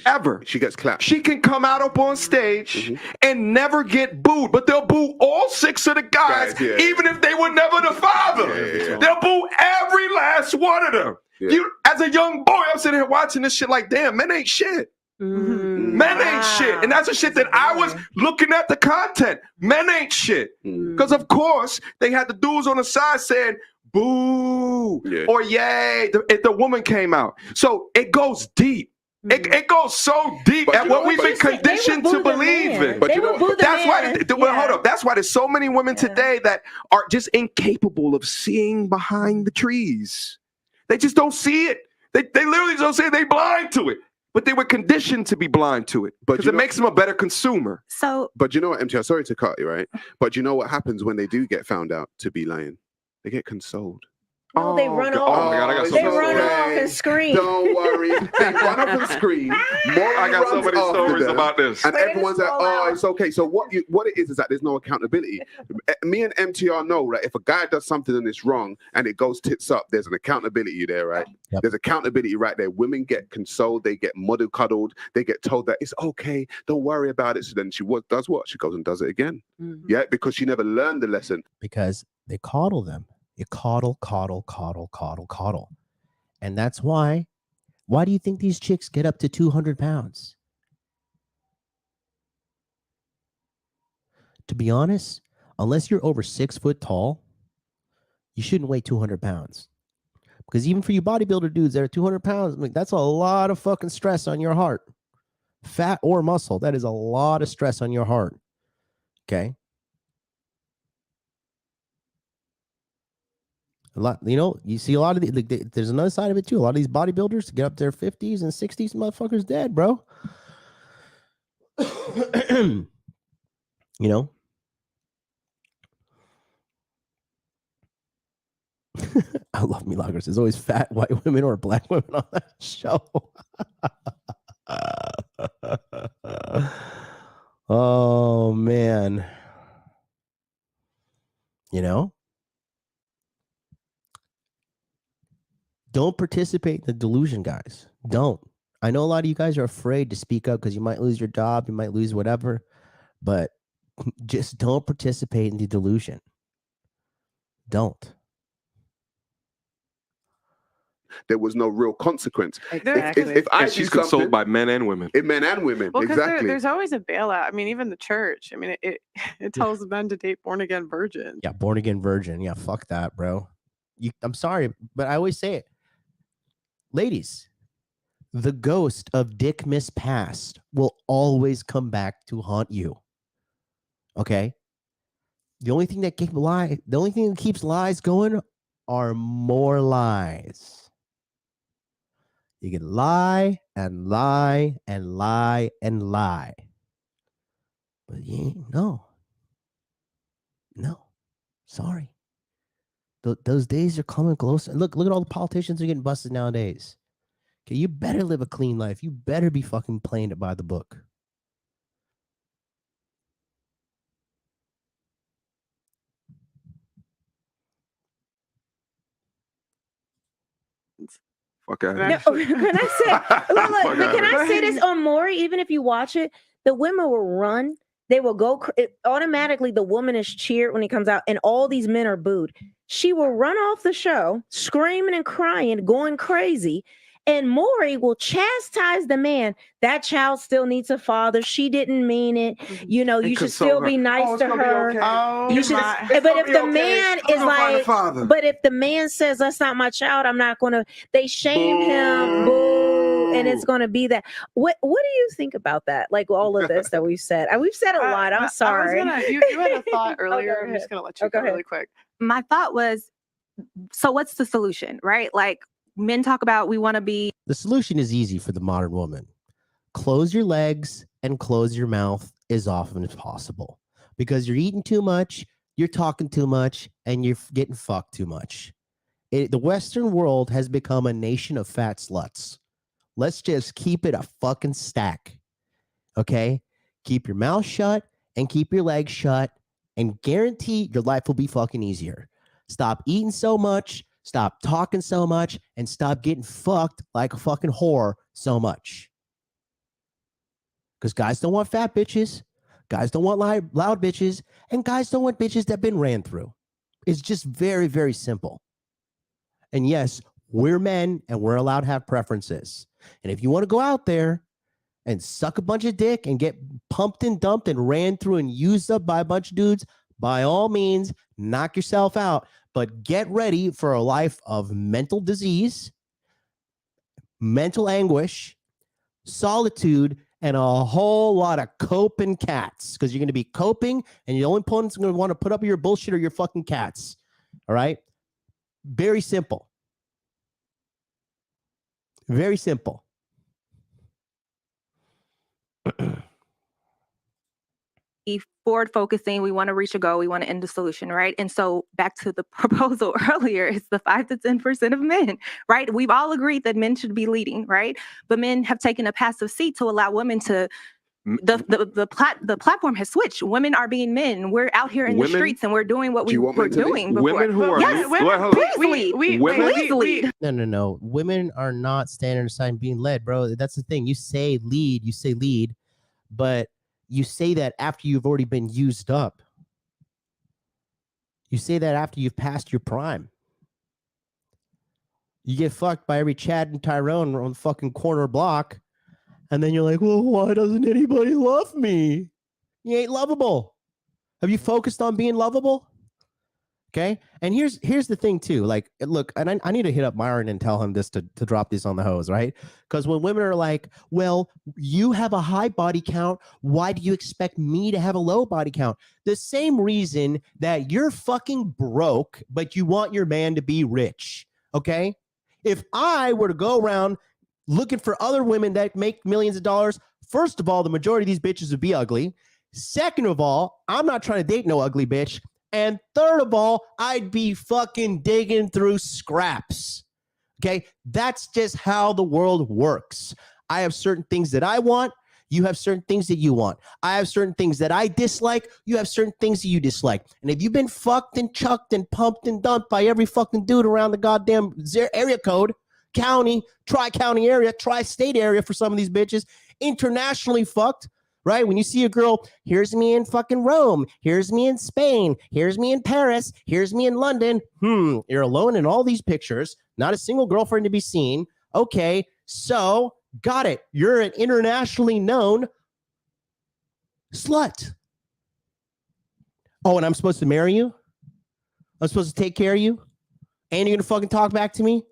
Ever. She gets clapped. She can come out up on stage and never get booed, but they'll boo all 6 of the guys, even if they were never the father. They'll boo every last one of them. You, as a young boy, I'm sitting here watching this shit like, damn, men ain't shit. Men ain't shit. And that's the shit that I was looking at the content. Men ain't shit. Because, of course, they had the dudes on the side saying, boo, Yeah. or yay, the woman came out. So it goes deep. It goes so deep But at you know what we've what? been conditioned to believe in. But you know what? That's why. Well, hold up. That's why there's so many women today that are just incapable of seeing behind the trees. They just don't see it. They literally don't see it. They blind to it. But they were conditioned to be blind to it because it makes them a better consumer. So, but you know what, MTR? Sorry to cut you, right? But you know what happens when they do get found out to be lying? They get consoled. No, they run off. Oh my God, I got so They many run stories. off and scream. Don't worry. They run up and scream. I got so many stories about this. And everyone's like, oh, it's okay. So what it is that there's no accountability. Me and MTR know, right? If a guy does something and it's wrong and it goes tits up, there's an accountability there, right? Yep. There's accountability right there. Women get consoled. They get cuddled. They get told that it's okay. Don't worry about it. So then she does what? She goes and does it again. Mm-hmm. Yeah, because she never learned the lesson. Because they coddle them. You coddle. And that's why do you think these chicks get up to 200 pounds? To be honest, unless you're over 6 foot tall, you shouldn't weigh 200 pounds. Because even for you bodybuilder dudes that are 200 pounds, like, that's a lot of fucking stress on your heart. Fat or muscle, that is a lot of stress on your heart. Okay? A lot, you see a lot of there's another side of it too. A lot of these bodybuilders get up to their 50s and 60s, motherfuckers dead, bro. I love Milagros. There's always fat white women or black women on that show. Oh man. Don't participate in the delusion, guys. Don't. I know a lot of you guys are afraid to speak up because you might lose your job, you might lose whatever, but just don't participate in the delusion. Don't. There was no real consequence. Exactly. If I she's do consoled something, by men and women. Men and women, Well, because exactly. there's always a bailout. I mean, even the church. I mean, it tells men to date born again virgins. Yeah, born again virgin. Yeah, fuck that, bro. I'm sorry, but I always say it. Ladies, the ghost of Dick Miss Past will always come back to haunt you. Okay? The only thing that keeps lies going are more lies. You can lie and lie and lie and lie. But no. Sorry. Those days are coming close. Look at all the politicians who are getting busted nowadays. Okay, you better live a clean life. You better be fucking playing it by the book. Fuck out No, can I say? Look, but can I say this on Maury? Even if you watch it, the women will run. They will go automatically. The woman is cheered when he comes out, and all these men are booed. She will run off the show, screaming and crying, going crazy. And Maury will chastise the man. That child still needs a father. She didn't mean it. You should still be nice to her. You should. But if the man is like, but if the man says that's not my child, I'm not gonna. They shame him. Boo. And it's gonna be that. What do you think about that? Like all of this that we've said. We've said a lot. I'm sorry. You had a thought earlier. I'm just gonna let you go really quick. my thought was, so what's the solution, right? Like, men talk about we want to be. The solution is easy for the modern woman. Close your legs and close your mouth as often as possible, because you're eating too much, you're talking too much, and you're getting fucked too much. The Western world has become a nation of fat sluts. Let's just keep it a fucking stack. Okay? Keep your mouth shut and keep your legs shut, and guarantee your life will be fucking easier. Stop eating so much. Stop talking so much, and stop getting fucked like a fucking whore so much. Because guys don't want fat bitches. Guys don't want loud bitches. And guys don't want bitches that have been ran through. It's just very, very simple. And yes, we're men and we're allowed to have preferences. And if you want to go out there and suck a bunch of dick and get pumped and dumped and ran through and used up by a bunch of dudes, by all means, knock yourself out, but get ready for a life of mental disease, mental anguish, solitude, and a whole lot of coping cats, because you're going to be coping, and the only opponent's going to want to put up your bullshit or your fucking cats. All right? Very simple. Very simple. Forward focusing, we want to reach a goal, we want to end the solution, right? And so back to the proposal earlier, it's the 5 to 10% of men, right? We've all agreed that men should be leading, right? But men have taken a passive seat to allow women to the platform has switched. Women are being men. We're out here in the streets and we're doing what we were doing before. Women who are please lead. No. Women are not standing aside and being led, bro. That's the thing. You say lead, but you say that after you've already been used up. You say that after you've passed your prime. You get fucked by every Chad and Tyrone on the fucking corner block. And then you're like, well, why doesn't anybody love me? You ain't lovable. Have you focused on being lovable? Okay. And here's the thing too. Like, look, and I need to hit up Myron and tell him this to drop this on the hose, right? Because when women are like, well, you have a high body count, why do you expect me to have a low body count? The same reason that you're fucking broke, but you want your man to be rich. Okay. If I were to go around looking for other women that make millions of dollars, first of all, the majority of these bitches would be ugly. Second of all, I'm not trying to date no ugly bitch. And third of all, I'd be fucking digging through scraps. Okay? That's just how the world works. I have certain things that I want. You have certain things that you want. I have certain things that I dislike. You have certain things that you dislike. And if you've been fucked and chucked and pumped and dumped by every fucking dude around the goddamn area code, county, tri-county area, tri-state area for some of these bitches, internationally fucked, right? When you see a girl, here's me in fucking Rome, here's me in Spain, here's me in Paris, here's me in London. You're alone in all these pictures, not a single girlfriend to be seen. Okay, so got it. You're an internationally known slut. Oh, and I'm supposed to marry you? I'm supposed to take care of you? And you're gonna fucking talk back to me?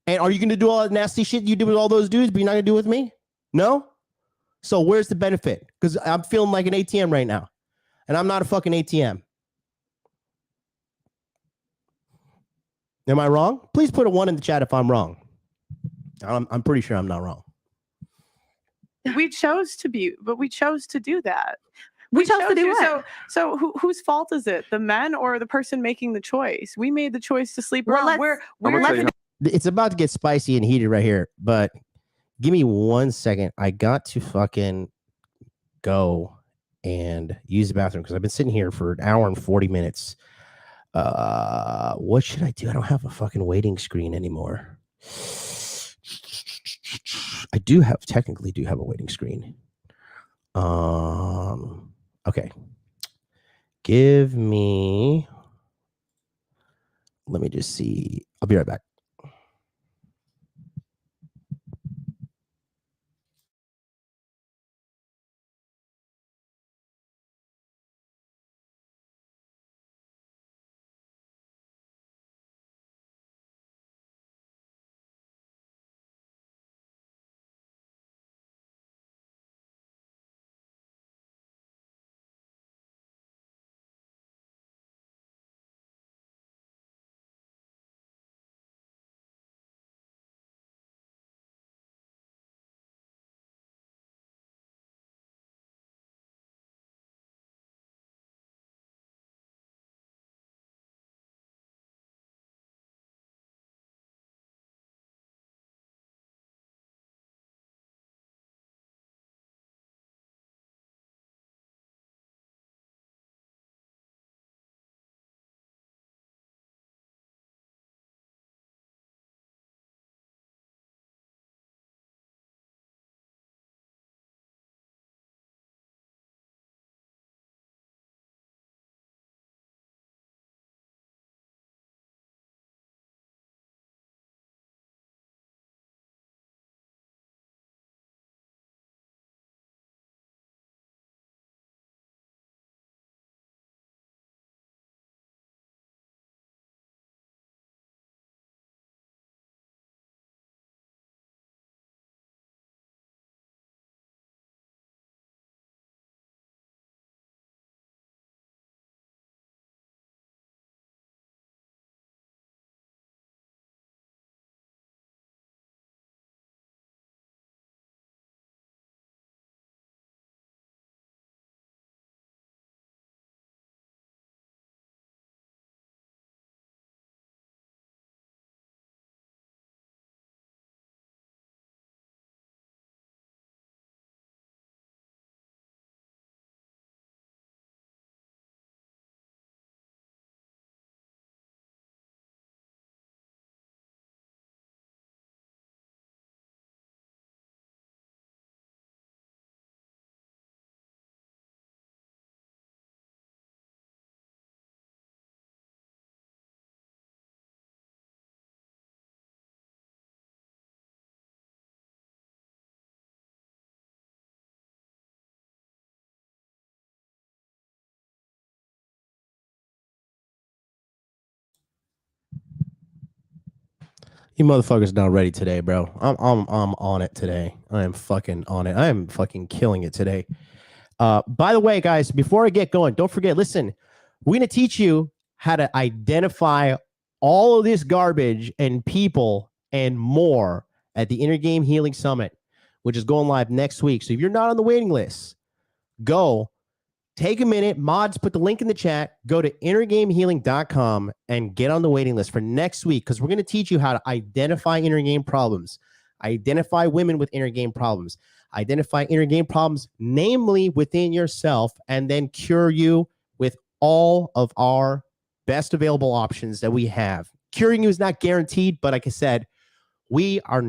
And are you going to do all that nasty shit you do with all those dudes, but you're not going to do it with me? No? So where's the benefit? Because I'm feeling like an ATM right now. And I'm not a fucking ATM. Am I wrong? Please put a 1 in the chat if I'm wrong. I'm pretty sure I'm not wrong. We chose to do that. We chose to do what? So whose fault is it? The men or the person making the choice? We made the choice to sleep around. It's about to get spicy and heated right here, but give me 1 second. I got to fucking go and use the bathroom because I've been sitting here for an hour and 40 minutes. What should I do? I don't have a fucking waiting screen anymore. I technically do have a waiting screen. Okay. Let me just see. I'll be right back. You motherfuckers not ready today, bro. I'm on it today. I am fucking on it. I am fucking killing it today. By the way, guys, before I get going, don't forget, listen, we're going to teach you how to identify all of this garbage and people and more at the Inner Game Healing Summit, which is going live next week. So if you're not on the waiting list, go take a minute. Mods, put the link in the chat. Go to innergamehealing.com and get on the waiting list for next week, because we're going to teach you how to identify inner game problems, identify women with inner game problems, identify inner game problems, namely within yourself, and then cure you with all of our best available options that we have. Curing you is not guaranteed, but like I said, we are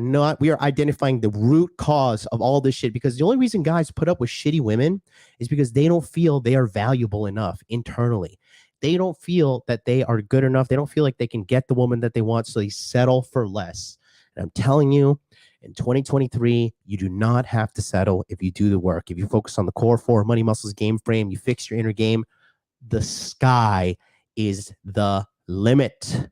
identifying the root cause of all this shit, because the only reason guys put up with shitty women is because they don't feel they are valuable enough internally. They don't feel that they are good enough. They don't feel like they can get the woman that they want, so they settle for less. And I'm telling you, in 2023, you do not have to settle if you do the work. If you focus on the core 4 money, muscles, game frame, you fix your inner game, the sky is the limit.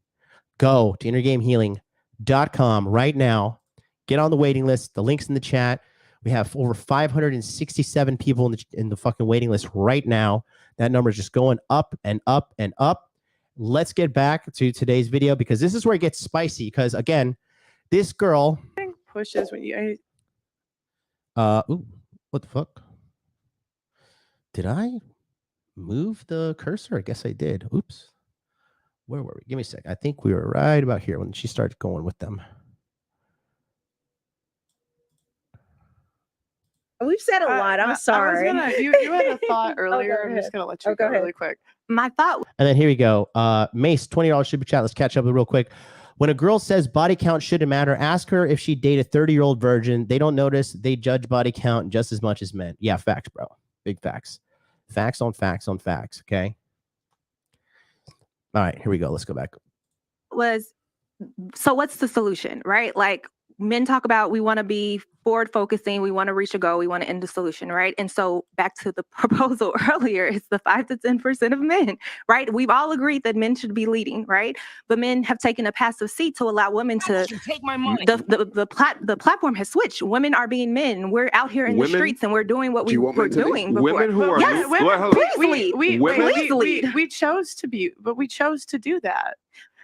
Go to innergamehealing.com right now. Get on the waiting list. The link's in the chat. We have over 567 people in the fucking waiting list right now. That number is just going up and up and up. Let's get back to today's video, because this is where it gets spicy. Because again, this girl pushes when you. Ooh, what the fuck? Did I move the cursor? I guess I did. Oops. Where were we? Give me a sec. I think we were right about here when she started going with them. We've said a lot. I'm sorry. You had a thought earlier. I'm just gonna let you go really quick. My thought. And then here we go. Mace, $20 super chat. Let's catch up real quick. When a girl says body count shouldn't matter, ask her if she date a 30-year-old virgin. They don't notice. They judge body count just as much as men. Yeah, facts, bro. Big facts. Facts on facts on facts. Okay. All right, here we go. Let's go back. So what's the solution, right? Like, men talk about, we want to be forward focusing, we want to reach a goal, we want to end the solution, right? And so back to the proposal earlier, it's the 5 to 10% of men, right? We've all agreed that men should be leading, right? But men have taken a passive seat to allow women to take my money. The platform has switched. Women are being men. We're out here in the streets and we're doing what we were doing before. Women who are yes, please lead. We chose to be, but we chose to do that.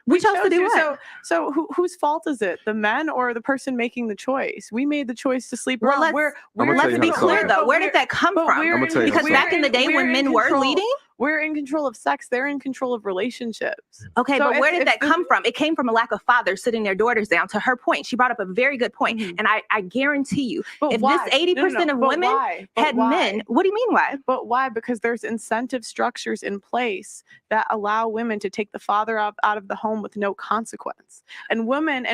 We chose to do what? So whose fault is it? The men or the person making the choice? We made the choice to sleep around. Let's be clear though. Where did that come from? Because back in the day when men were leading, we're in control of sex. They're in control of relationships. Okay, so but where did that come from? It came from a lack of fathers sitting their daughters down. To her point, she brought up a very good point. And I guarantee you, if this 80% of women had men, what do you mean why? But why? Because there's incentive structures in place that allow women to take the father out of the home with no consequence. And women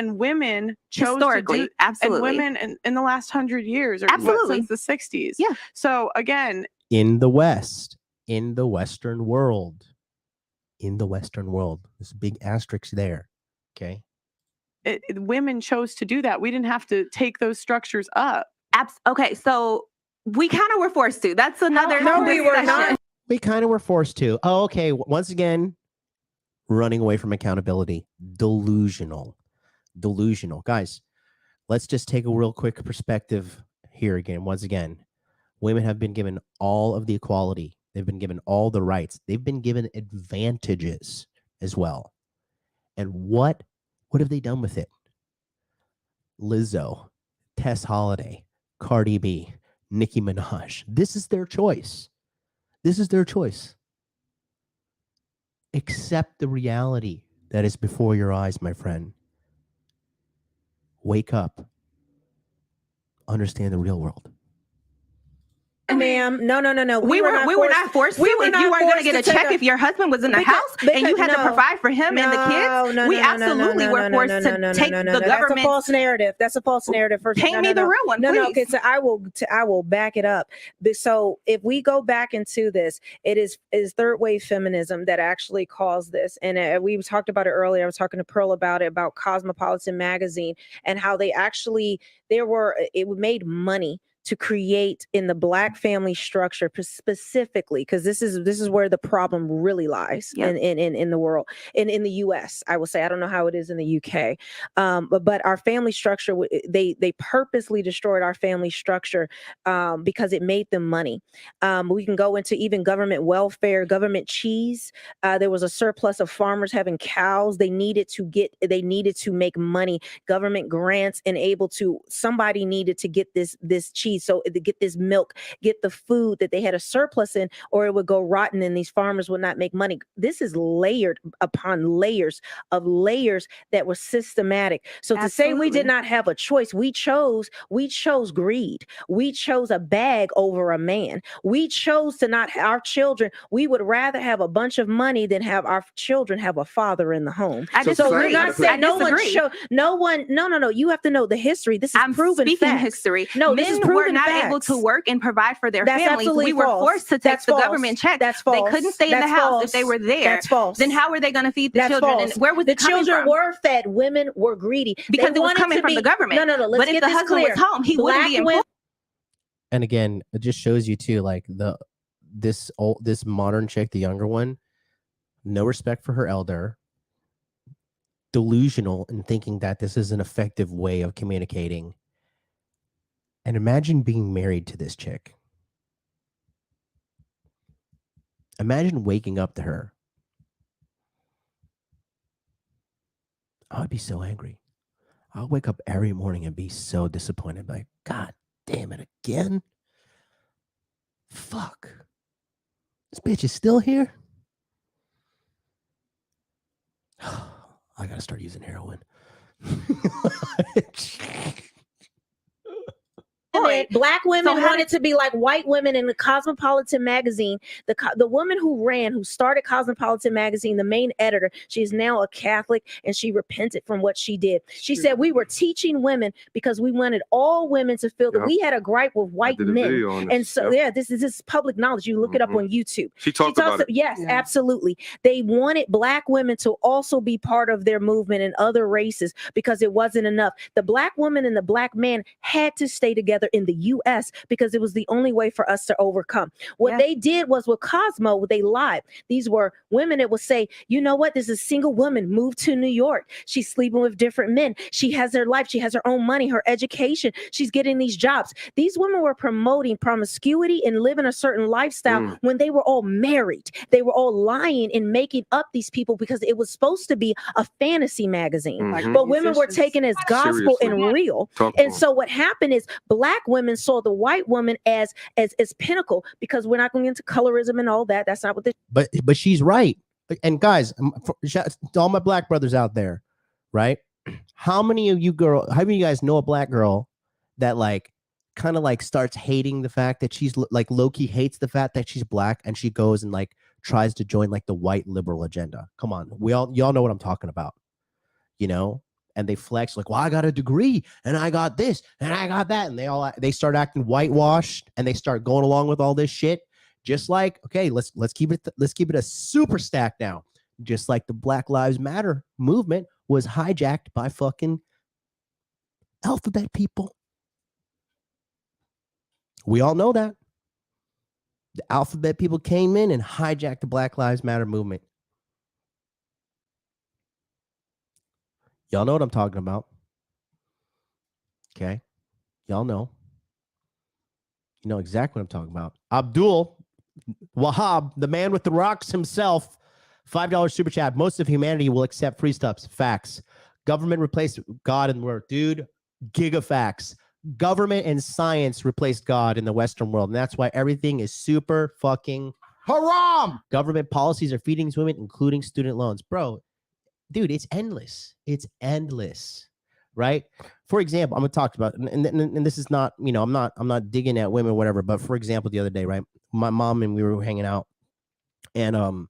chose historically, absolutely. And women in the last 100 years, or absolutely, since the 60s. Yeah. So again, in the West, in the Western world, there's a big asterisk there. Okay. Women chose to do that. We didn't have to take those structures up. Okay, so we kind of were forced to. That's another. No, we were not. We kind of were forced to. Oh, okay. Once again, running away from accountability. Delusional. Guys, let's just take a real quick perspective here again. Once again, women have been given all of the equality. They've been given all the rights. They've been given advantages as well. And what have they done with it? Lizzo, Tess Holiday, Cardi B, Nicki Minaj. This is their choice. Accept the reality that is before your eyes, my friend. Wake up. Understand the real world. Ma'am, no. We were not forced to. If you weren't going to get a check if your husband was in the house and you had to provide for him and the kids, we absolutely were forced to take the government. That's a false narrative. That's a false narrative. Paint me the real one, please. Okay, so I will back it up. So if we go back into this, it is third wave feminism that actually caused this. And we talked about it earlier. I was talking to Pearl about it, about Cosmopolitan magazine and how they actually it made money to create in the Black family structure specifically, because this is where the problem really lies in the world, in the U.S. I will say, I don't know how it is in the U.K., but our family structure, they purposely destroyed our family structure because it made them money. We can go into even government welfare, government cheese. There was a surplus of farmers having cows. They needed to make money. Government grants and somebody needed to get this cheese, so to get this milk, get the food that they had a surplus in, or it would go rotten and these farmers would not make money. This is layered upon layers of layers that were systematic. So to say we did not have a choice, we chose greed. We chose a bag over a man. We chose to not have our children. We would rather have a bunch of money than have our children have a father in the home. I disagree. Not saying no one. No. You have to know the history. This is proven facts. History. No, men were not able to work and provide for their That's families. absolutely We were false. forced to take That's the false. government check. That's false. They couldn't stay in the That's house false. if they were there. That's false. Then how were they going to feed the That's children? false. And where was the it coming children from? were fed? Women were greedy Because they it was wanted coming to from the government. No. Let's But if get the this husband clear. was home, he wouldn't be employed. And again, it just shows you too, like this modern chick, the younger one, no respect for her elder, delusional in thinking that this is an effective way of communicating. And imagine being married to this chick. Imagine waking up to her. I would be so angry. I'll wake up every morning and be so disappointed. Like, God damn it, again? Fuck. This bitch is still here? I gotta start using heroin. Black women wanted to be like white women in the Cosmopolitan magazine. The woman who started Cosmopolitan magazine, the main editor, she is now a Catholic, and she repented from what she did. She said we were teaching women because we wanted all women to feel that we had a gripe with white men. And so this is public knowledge. You look it up on YouTube. She talks about it. Yes, absolutely. They wanted Black women to also be part of their movement in other races because it wasn't enough. The Black woman and the Black man had to stay together in the U.S. because it was the only way for us to overcome. What they did was with Cosmo, they lied. These were women that would say, you know what, this is a single woman, moved to New York. She's sleeping with different men. She has her life. She has her own money, her education. She's getting these jobs. These women were promoting promiscuity and living a certain lifestyle when they were all married. They were all lying and making up these people because it was supposed to be a fantasy magazine. But women were taken as gospel and real. And so what happened is Black women saw the white woman as pinnacle, because we're not going into colorism and all that. That's not what this. But she's right. And guys, all my Black brothers out there, right? How many of you guys know a Black girl that kind of starts hating the fact that she's low-key hates the fact that she's Black, and she goes and tries to join the white liberal agenda? Come on, y'all know what I'm talking about, you know? And they flex well, I got a degree and I got this and I got that, and they start acting whitewashed, and they start going along with all this shit. Just okay, let's keep it a super stack now. Just like the Black Lives Matter movement was hijacked by fucking alphabet people. We all know that. The alphabet people came in and hijacked the Black Lives Matter movement. Y'all know what I'm talking about. Okay. Y'all know. You know exactly what I'm talking about. Abdul Wahab, the man with the rocks himself, $5 super chat. Most of humanity will accept free stuffs. Facts. Government replaced God and the word. Dude, gigafacts. Government and science replaced God in the Western world. And that's why everything is super fucking haram. Government policies are feeding these women, including student loans. Bro, dude, it's endless. It's endless, right? For example, I'm gonna talk about, and this is not, I'm not digging at women, whatever. But for example, the other day, right, my mom and we were hanging out, and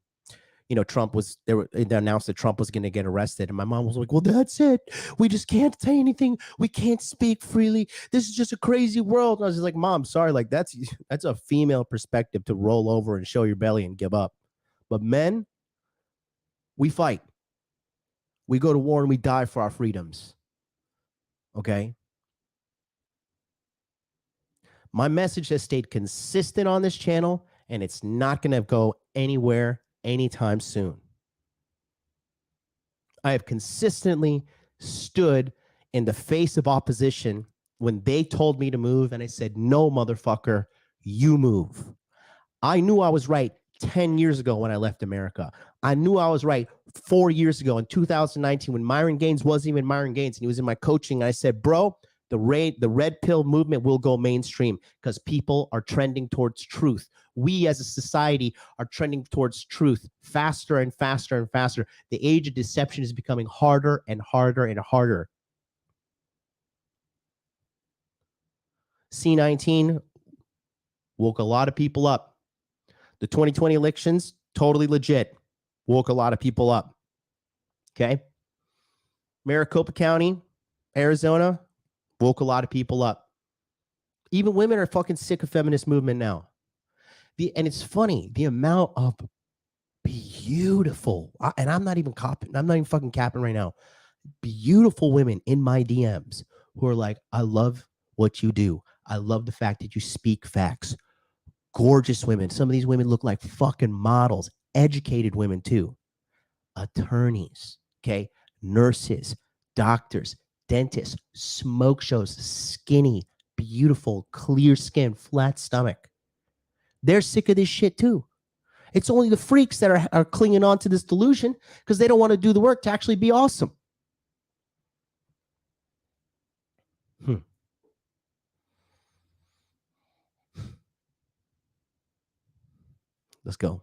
Trump was there. They announced that Trump was going to get arrested, and my mom was like, "Well, that's it. We just can't say anything. We can't speak freely. This is just a crazy world." And I was just like, "Mom, sorry, that's a female perspective to roll over and show your belly and give up. But men, we fight. We go to war and we die for our freedoms. Okay? My message has stayed consistent on this channel, and it's not going to go anywhere anytime soon. I have consistently stood in the face of opposition when they told me to move, and I said, no, motherfucker, you move. I knew I was right 10 years ago when I left America. I knew I was right 4 years ago in 2019 when Myron Gaines wasn't even Myron Gaines, and he was in my coaching. And I said, bro, the red pill movement will go mainstream because people are trending towards truth. We as a society are trending towards truth faster and faster and faster. The age of deception is becoming harder and harder and harder. C-19 woke a lot of people up. The 2020 elections, totally legit, woke a lot of people up. Okay? Maricopa County, Arizona, woke a lot of people up. Even women are fucking sick of feminist movement now. And it's funny, the amount of beautiful, and I'm not even fucking capping right now, beautiful women in my DMs who are like, I love what you do. I love the fact that you speak facts. Gorgeous women. Some of these women look like fucking models. Educated women too. Attorneys, okay? Nurses, doctors, dentists, smoke shows, skinny, beautiful, clear skin, flat stomach. They're sick of this shit too. It's only the freaks that are clinging on to this delusion because they don't want to do the work to actually be awesome. Let's go.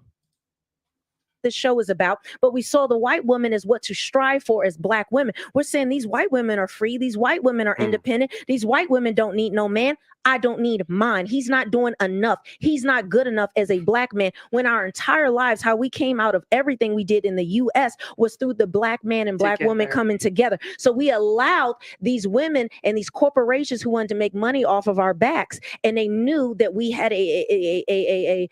This show is about, but we saw the white woman as what to strive for as black women. We're saying these white women are free. These white women are independent. These white women don't need no man. I don't need mine. He's not doing enough. He's not good enough as a black man when our entire lives, how we came out of everything we did in the US was through the black man and black woman coming together. So we allowed these women and these corporations who wanted to make money off of our backs. And they knew that we had a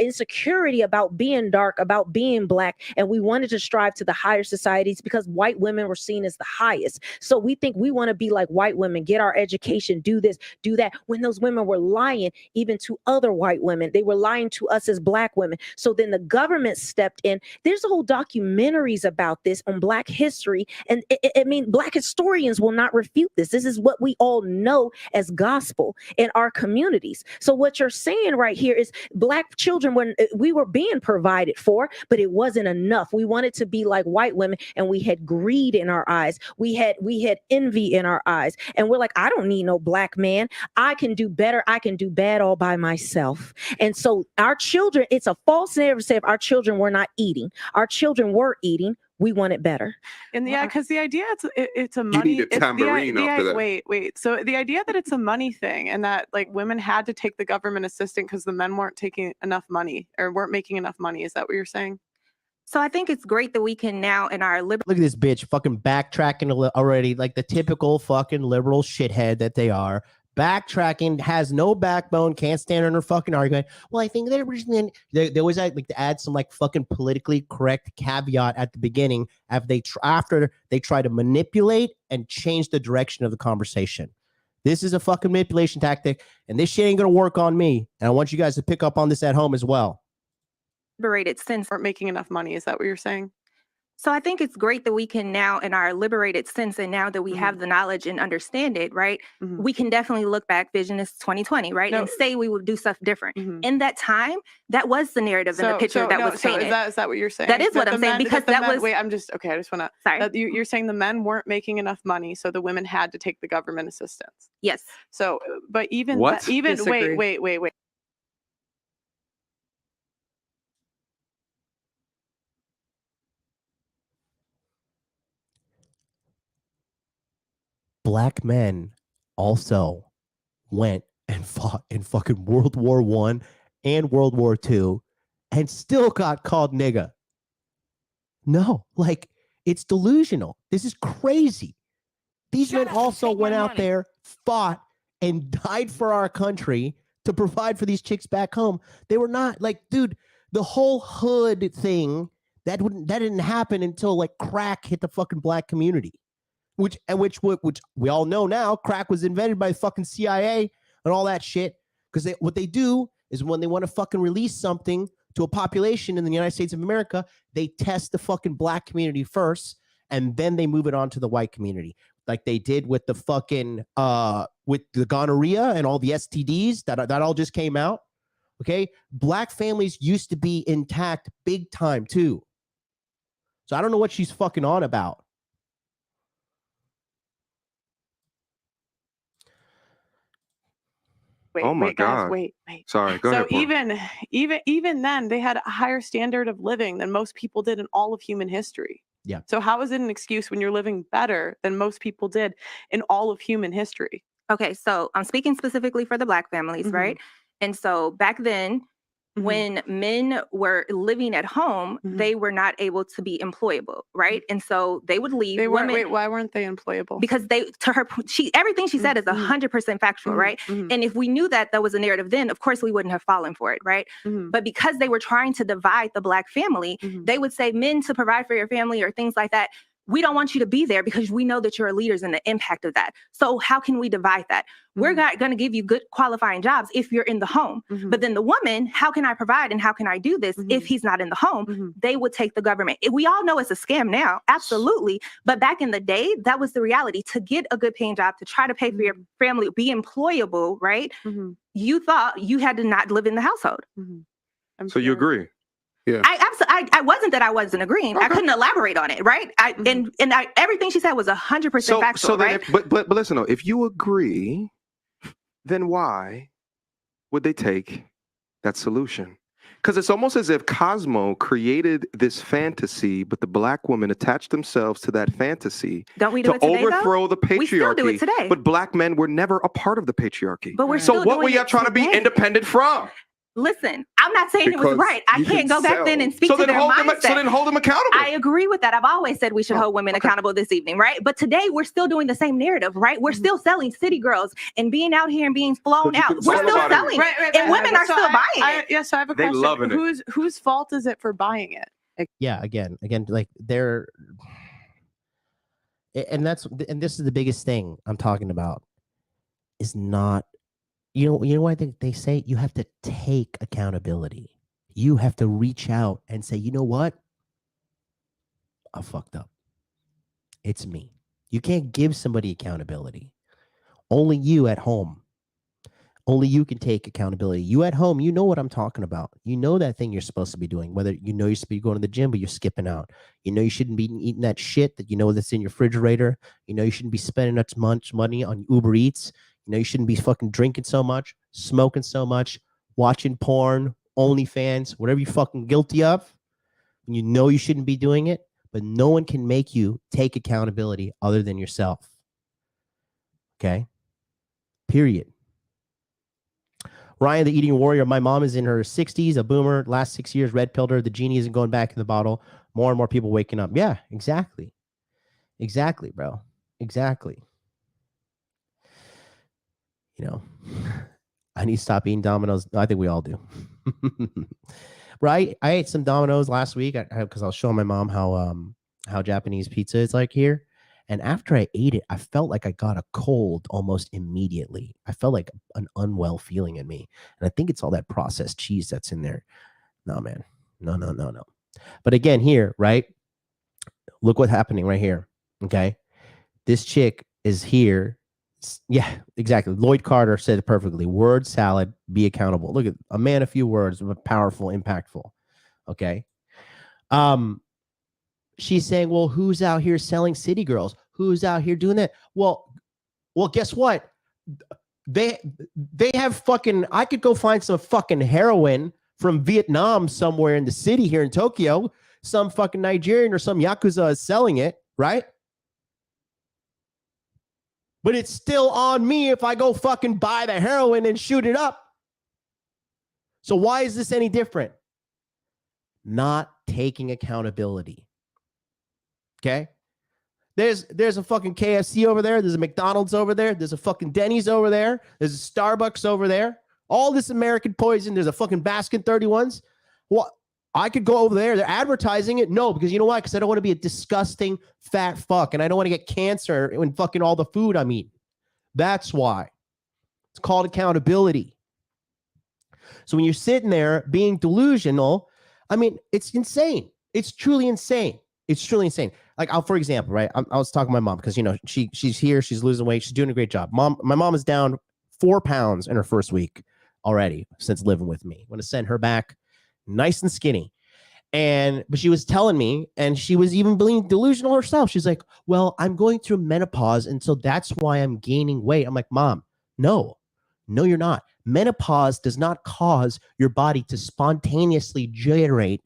insecurity about being dark, about being black. And we wanted to strive to the higher societies because white women were seen as the highest. So we think we want to be like white women, get our education, do this, do that. When those women were lying even to other white women, they were lying to us as black women. So then the government stepped in. There's whole documentaries about this on black history. And I mean, black historians will not refute this. This is what we all know as gospel in our communities. So what you're saying right here is black children, when we were being provided for, but it wasn't enough. We wanted to be like white women, and we had greed in our eyes. We had envy in our eyes. And we're like, I don't need no black man. I can do better. I can do bad all by myself. And so our children, it's a false narrative to say if our children were not eating. Our children were eating. We want it better. And yeah, because the idea it's a money. You need a tambourine after that. Wait. So the idea that it's a money thing and that like women had to take the government assistance because the men weren't taking enough money or weren't making enough money. Is that what you're saying? So I think it's great that we can now in our Look at this bitch fucking backtracking already, like the typical fucking liberal shithead that they are. Backtracking, has no backbone, can't stand on her fucking argument. Well, I think they always like to add some like fucking politically correct caveat at the beginning after they try to manipulate and change the direction of the conversation. This is a fucking manipulation tactic, and this shit ain't gonna work on me. And I want you guys to pick up on this at home as well. liberated sense aren't making enough money. Is that what you're saying? So I think it's great that we can now in our liberated sense, and now that we have the knowledge and understand it, right? We can definitely look back, vision is 2020, right? And say we would do stuff different. In that time, that was the narrative and the picture that was painted. So is that what you're saying? That is what I'm saying, because that was... Wait, I just want to... Sorry. You're saying the men weren't making enough money, so the women had to take the government assistance. Yes. So, but even... What? Wait. Black men also went and fought in fucking World War I and World War II and still got called nigga. No, like, it's delusional. This is crazy. These men also went out there, fought, and died for our country to provide for these chicks back home. They were not like, dude, the whole hood thing, that didn't happen until like crack hit the fucking black community. Which we all know now, crack was invented by fucking CIA and all that shit. Because what they do is when they want to fucking release something to a population in the United States of America, they test the fucking black community first, and then they move it on to the white community. Like they did with the fucking with the gonorrhea and all the STDs that all just came out. Okay, black families used to be intact big time too. So I don't know what she's fucking on about. Wait, Oh my wait, guys, God. wait. Sorry, go ahead. So Paul. even then, they had a higher standard of living than most people did in all of human history. Yeah. So how is it an excuse when you're living better than most people did in all of human history? Okay, so I'm speaking specifically for the Black families, right? And so back then, when men were living at home, they were not able to be employable, right? And so they would leave. They weren't. women, Wait, why weren't they employable? because they, to her, everything she said is 100% factual, right? And if we knew that was a narrative, then of course we wouldn't have fallen for it, right? But because they were trying to divide the Black family, they would say men to provide for your family or things like that. We don't want you to be there because we know that you're leaders and the impact of that. So how can we divide that? We're not going to give you good qualifying jobs if you're in the home. But then the woman, how can I provide and how can I do this if he's not in the home? They would take the government. We all know it's a scam now, absolutely. But back in the day, that was the reality. To get a good paying job, to try to pay for your family, be employable, right? You thought you had to not live in the household. So you agree? Yeah. I wasn't that I wasn't agreeing. I couldn't elaborate on it, right? Everything she said was 100% factual, so then right? but listen, though, if you agree, then why would they take that solution? Because it's almost as if Cosmo created this fantasy, but the Black women attached themselves to that fantasy. Don't we do to it today, overthrow the patriarchy? We still do it today. But Black men were never a part of the patriarchy. But we're so still what doing were y'all it trying to be today. independent from? Listen, I'm not saying it was Because right. I you can't can go back sell. then and speak So to then their mindset. so then hold them accountable. I agree with that. I've always said we should hold women accountable this evening, right? But today we're still doing the same narrative, right? We're still selling city girls and being out here and being flown But you out. can We're sell still about it. selling it. And women are still buying it. Yes, so I have a They question. loving it. Whose fault is it for buying it? Yeah, again, like they're, and this is the biggest thing I'm talking about, is not, you know why they say you have to take accountability. You have to reach out and say, you know what? I fucked up. It's me. You can't give somebody accountability. Only you at home. Only you can take accountability. You at home, you know what I'm talking about. You know that thing you're supposed to be doing. Whether you know you're supposed to be going to the gym, but you're skipping out. You know you shouldn't be eating that shit that you know that's in your refrigerator. You know you shouldn't be spending that much money on Uber Eats. You know you shouldn't be fucking drinking so much, smoking so much, watching porn, OnlyFans, whatever you're fucking guilty of. You know you shouldn't be doing it, but no one can make you take accountability other than yourself. Okay? Period. Ryan, the eating warrior. My mom is in her 60s, a boomer. Last 6 years, red pilled her. The genie isn't going back in the bottle. More and more people waking up. Yeah, exactly. Exactly, bro. Exactly. You know, I need to stop eating Domino's. I think we all do. Right? I ate some Domino's last week because I was showing my mom how Japanese pizza is like here. And after I ate it, I felt like I got a cold almost immediately. I felt like an unwell feeling in me. And I think it's all that processed cheese that's in there. No, man. No. But again, here, right? Look what's happening right here. Okay. This chick is here. Yeah, exactly. Lloyd Carter said it perfectly. Word salad, be accountable. Look at a man, a few words, but powerful, impactful. Okay. She's saying, well, who's out here selling city girls? Who's out here doing that? Well, guess what? They have fucking, I could go find some fucking heroin from Vietnam somewhere in the city here in Tokyo. Some fucking Nigerian or some Yakuza is selling it, right? But it's still on me if I go fucking buy the heroin and shoot it up. So why is this any different? Not taking accountability. Okay? There's a fucking KFC over there. There's a McDonald's over there. There's a fucking Denny's over there. There's a Starbucks over there. All this American poison. There's a fucking Baskin 31s. What? I could go over there. They're advertising it. No, because you know why? Because I don't want to be a disgusting fat fuck. And I don't want to get cancer in fucking all the food I'm eating. That's why. It's called accountability. So when you're sitting there being delusional, I mean, it's insane. It's truly insane. It's truly insane. Like, for example, right? I was talking to my mom because, you know, she's here. She's losing weight. She's doing a great job. My mom is down 4 pounds in her first week already since living with me. I'm going to send her back nice and skinny. But she was telling me, and she was even being delusional herself. She's like, well, I'm going through menopause, and so that's why I'm gaining weight. I'm like, Mom, no, you're not. Menopause does not cause your body to spontaneously generate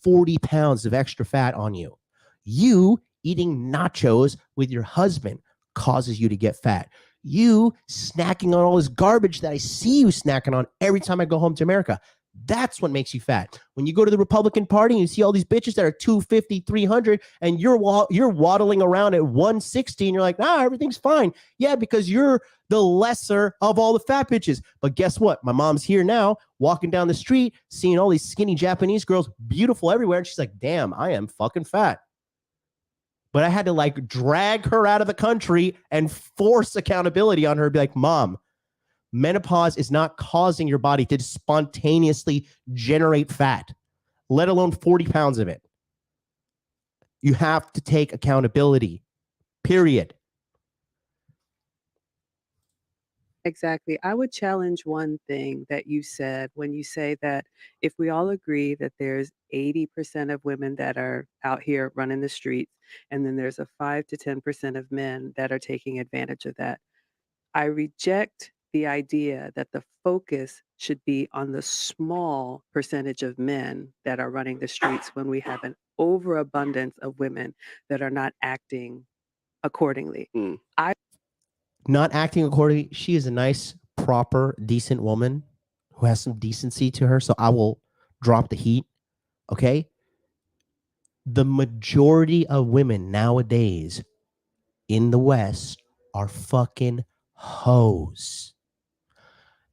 40 pounds of extra fat on you. You eating nachos with your husband causes you to get fat. You snacking on all this garbage that I see you snacking on every time I go home to America, that's what makes you fat. When you go to the Republican Party and you see all these bitches that are 250, 300, and you're waddling around at 160 and you're like, everything's fine. Yeah, because you're the lesser of all the fat bitches. But guess what? My mom's here now, walking down the street, seeing all these skinny Japanese girls, beautiful everywhere. And she's like, damn, I am fucking fat. But I had to like drag her out of the country and force accountability on her. Be like, Mom, menopause is not causing your body to spontaneously generate fat, let alone 40 pounds of it. You have to take accountability, period. Exactly. I would challenge one thing that you said when you say that if we all agree that there's 80% of women that are out here running the streets, and then there's a 5 to 10% of men that are taking advantage of that. I reject the idea that the focus should be on the small percentage of men that are running the streets when we have an overabundance of women that are not acting accordingly. Not acting accordingly. She is a nice, proper, decent woman who has some decency to her. So I will drop the heat. Okay. The majority of women nowadays in the West are fucking hoes.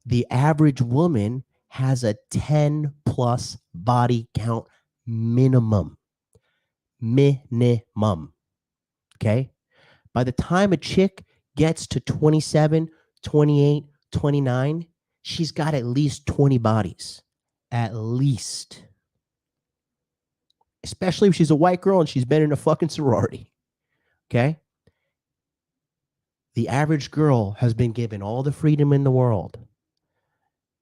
The average woman has a 10 plus body count minimum. Minimum. Okay. By the time a chick gets to 27, 28, 29, she's got at least 20 bodies. At least. Especially if she's a white girl and she's been in a fucking sorority. Okay? The average girl has been given all the freedom in the world,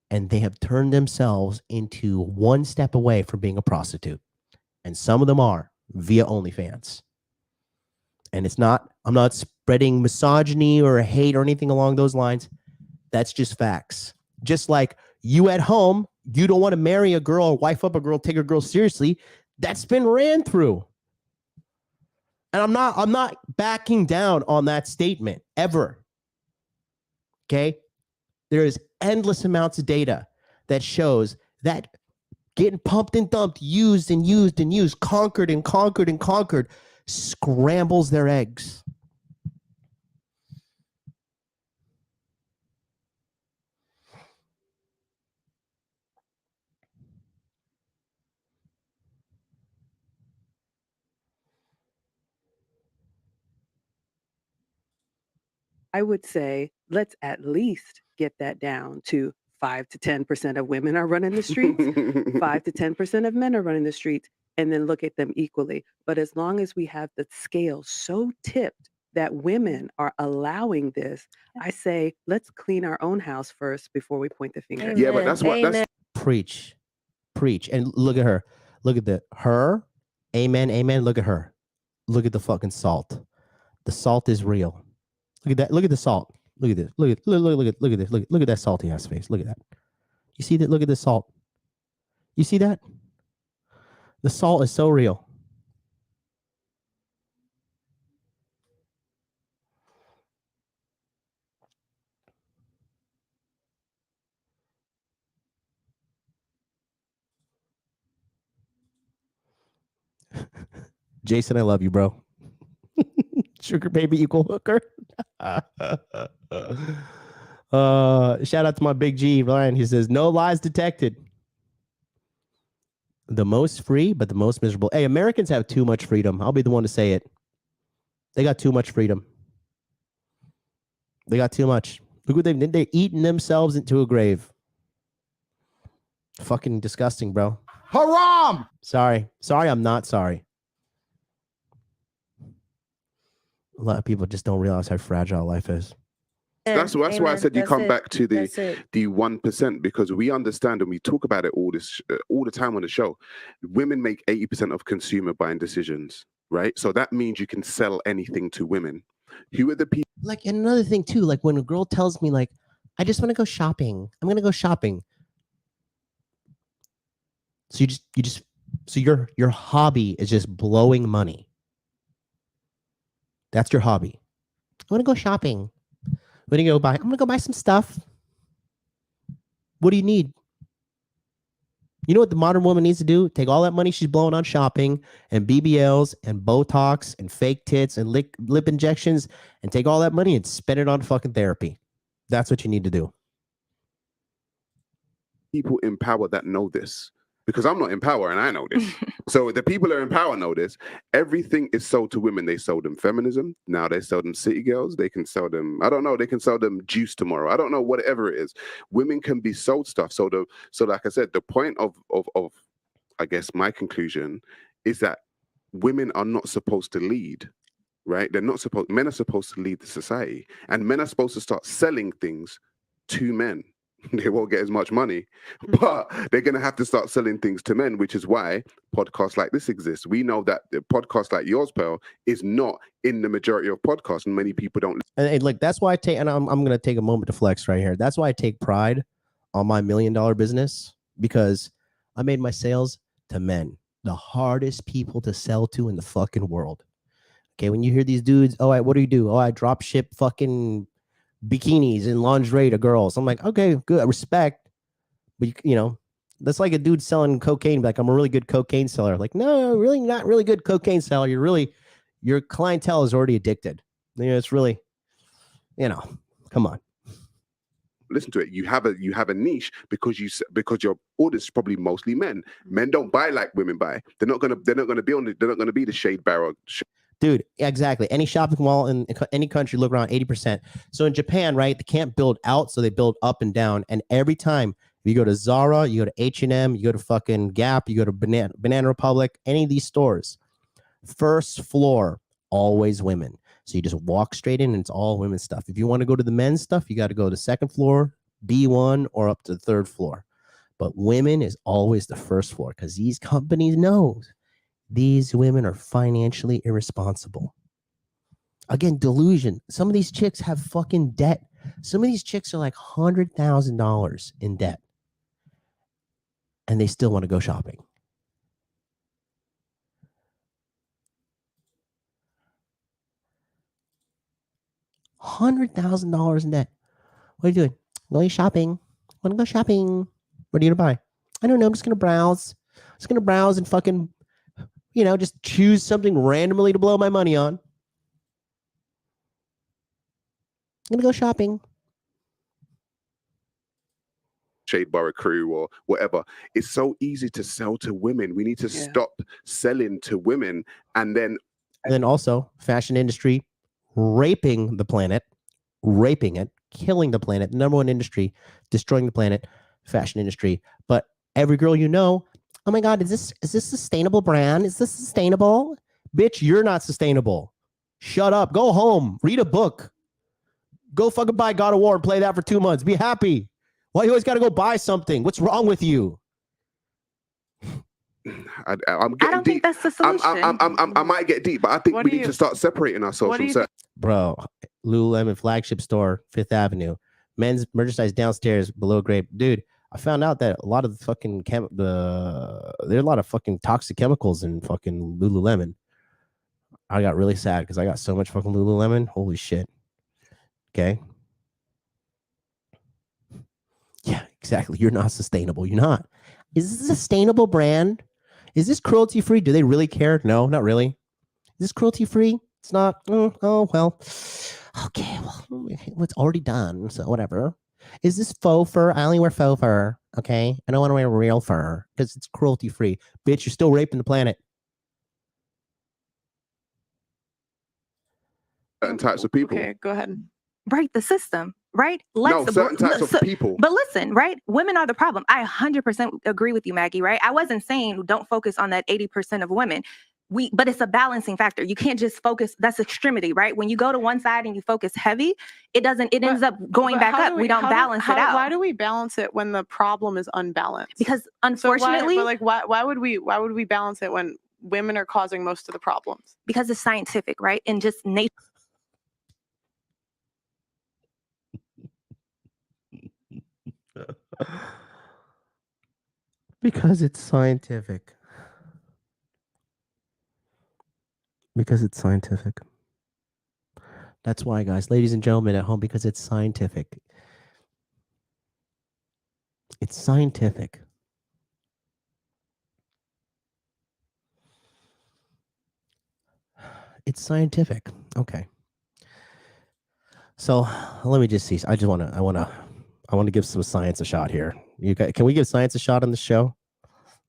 and they have turned themselves into one step away from being a prostitute. And some of them are via OnlyFans. And I'm not spreading misogyny or hate or anything along those lines. That's just facts. Just like you at home, you don't want to marry a girl or wife up a girl, take a girl seriously. That's been ran through. And I'm not backing down on that statement ever. Okay? There is endless amounts of data that shows that getting pumped and dumped, used and used and used, conquered and conquered and conquered, scrambles their eggs. I would say let's at least get that down to 5 to 10% of women are running the streets, 5 to 10% of men are running the streets, and then look at them equally. But as long as we have the scale so tipped that women are allowing this, I say let's clean our own house first before we point the finger. Yeah, but that's what that's Preach. And look at her. Look at her. Amen. Look at her. Look at the fucking salt. The salt is real. Look at that. Look at the salt. Look at this. Look at this. Look at that salty ass face. Look at that. You see that? Look at the salt. You see that? The salt is so real. Jason, I love you, bro. Sugar baby equal hooker. Shout out to my big G, Ryan. He says, no lies detected. The most free, but the most miserable. Hey, Americans have too much freedom. I'll be the one to say it. They got too much freedom. They got too much. Look what they're eating themselves into a grave. Fucking disgusting, bro. Haram! Sorry, I'm not sorry. A lot of people just don't realize how fragile life is. That's why I Amen. said you That's come it. back to That's it. the 1%, because we understand and we talk about it all the time on the show. Women make 80% of consumer buying decisions, right? So that means you can sell anything to women. Who are the people? Like, and another thing too, like when a girl tells me like, I just want to go shopping. I'm gonna go shopping. So so your hobby is just blowing money. That's your hobby. I want to go shopping. What do you go buy? I'm gonna go buy some stuff. What do you need? You know what the modern woman needs to do? Take all that money she's blowing on shopping and BBLs and Botox and fake tits and lip injections and take all that money and spend it on fucking therapy. That's what you need to do. People in power that know this, because I'm not in power and I know this. So the people that are in power know this. Everything is sold to women. They sold them feminism. Now they sell them city girls. They can sell them, I don't know, they can sell them juice tomorrow. I don't know, whatever it is. Women can be sold stuff. So like I said, the point of I guess my conclusion is that women are not supposed to lead, right? Men are supposed to lead the society, and men are supposed to start selling things to men. They won't get as much money, but they're going to have to start selling things to men, which is why podcasts like this exist. We know that the podcast like yours, Pearl, is not in the majority of podcasts, and many people don't. And like that's why I take, and I'm going to take a moment to flex right here. That's why I take pride on my $1 million business, because I made my sales to men, the hardest people to sell to in the fucking world. Okay, when you hear these dudes, oh, what do you do? Oh, I drop ship fucking bikinis and lingerie to girls. I'm like, okay, good, respect. But you know, that's like a dude selling cocaine. Like, I'm a really good cocaine seller. Like, no, really not really good cocaine seller. Your clientele is already addicted. You know, it's really, come on. Listen to it. You have a niche because your audience is probably mostly men. Men don't buy like women buy. They're not gonna be the shade barrel. Dude, exactly. Any shopping mall in any country, look around 80%. So in Japan, right, they can't build out, so they build up and down. And every time you go to Zara, you go to H&M, you go to fucking Gap, you go to Banana Republic, any of these stores, first floor, always women. So you just walk straight in and it's all women's stuff. If you want to go to the men's stuff, you got to go to second floor, B1, or up to the third floor. But women is always the first floor because these companies know these women are financially irresponsible. Again, delusion. Some of these chicks have fucking debt. Some of these chicks are like $100,000 in debt. And they still want to go shopping. $100,000 in debt. What are you doing? Going shopping. Want to go shopping. What are you going to buy? I don't know. I'm just going to browse. Just going to browse and fucking, just choose something randomly to blow my money on. I'm going to go shopping. Shade Bar Crew or whatever. It's so easy to sell to women. We need to stop selling to women. And then also fashion industry raping the planet, raping it, killing the planet. Number one industry, destroying the planet, fashion industry. But every girl oh my God, is this sustainable brand? Is this sustainable? Bitch, you're not sustainable. Shut up. Go home. Read a book. Go fucking buy God of War and play that for 2 months. Be happy. Why you always got to go buy something? What's wrong with you? I don't think that's the solution. I might get deep, but I think we need to start separating ourselves from certain. Bro, Lululemon flagship store, 5th Avenue. Men's merchandise downstairs below grade. Dude, I found out that a lot of the fucking there are a lot of fucking toxic chemicals in fucking Lululemon. I got really sad because I got so much fucking Lululemon. Holy shit. Okay. Yeah, exactly. You're not sustainable. You're not. Is this a sustainable brand? Is this cruelty free? Do they really care? No, not really. Is this cruelty free? It's not. Oh, well. Okay, well, it's already done. So whatever. Is this faux fur? I only wear faux fur. Okay. I don't want to wear real fur because it's cruelty free. Bitch, you're still raping the planet. Certain types of people. Okay, go ahead. Break the system. right? No, certain types of people. But listen, right? Women are the problem. I 100% agree with you, Maggie, right? I wasn't saying don't focus on that 80% of women. But it's a balancing factor. You can't just focus. That's extremity, right? When you go to one side and you focus heavy, it ends up going back up. We don't balance it out. Why do we balance it when the problem is unbalanced? Because unfortunately, why would we balance it when women are causing most of the problems? Because it's scientific, right? And just nature. Because it's scientific. Because it's scientific. That's why, guys, ladies and gentlemen at home, because it's scientific. It's scientific. It's scientific. Okay. So let me just see. I want to give some science a shot here. You guys, can we give science a shot on the show?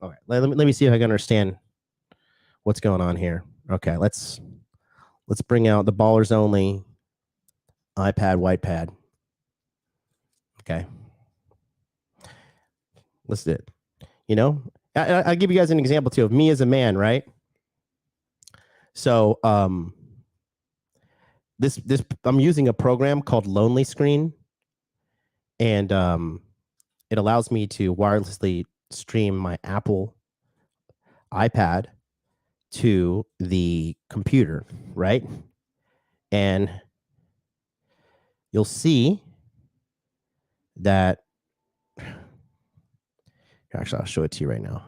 Okay. Let me see if I can understand what's going on here. Okay. Let's bring out the ballers only iPad white pad. Okay. Let's do it. You know, I'll give you guys an example too of me as a man, right? So this I'm using a program called Lonely Screen, and it allows me to wirelessly stream my Apple iPad to the computer, right? And you'll see that. Actually, I'll show it to you right now.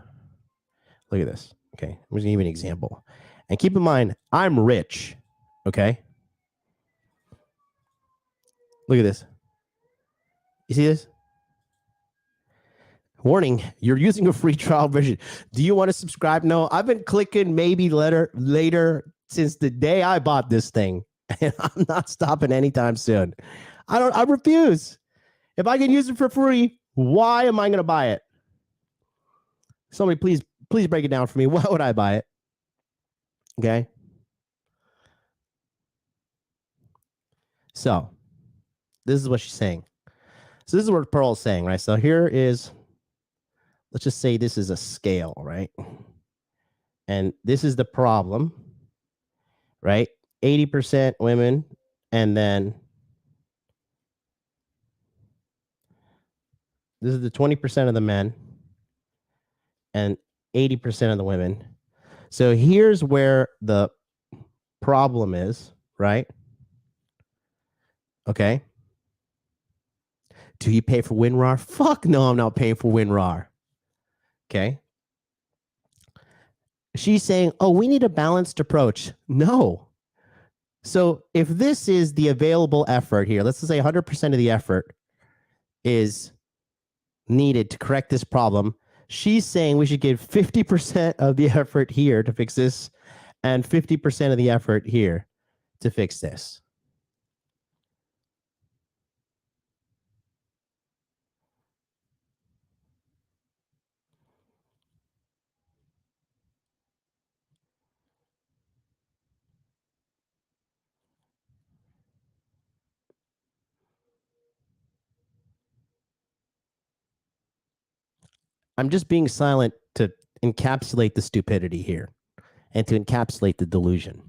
Look at this. Okay, I'm just gonna give you an example. And keep in mind, I'm rich. Okay. Look at this. You see this? Warning, you're using a free trial version. Do you want to subscribe? No, I've been clicking maybe later since the day I bought this thing. And I'm not stopping anytime soon. I refuse. If I can use it for free, why am I going to buy it? Somebody please break it down for me. Why would I buy it? Okay. So this is what she's saying. So this is what Pearl is saying, right? So here is, let's just say this is a scale, right? And this is the problem, right? 80% women, and then this is the 20% of the men and 80% of the women. So here's where the problem is, right? Okay. Do you pay for WinRAR? Fuck no, I'm not paying for WinRAR. Okay. She's saying, oh, we need a balanced approach. No. So if this is the available effort here, let's just say 100% of the effort is needed to correct this problem. She's saying we should give 50% of the effort here to fix this and 50% of the effort here to fix this. I'm just being silent to encapsulate the stupidity here and to encapsulate the delusion.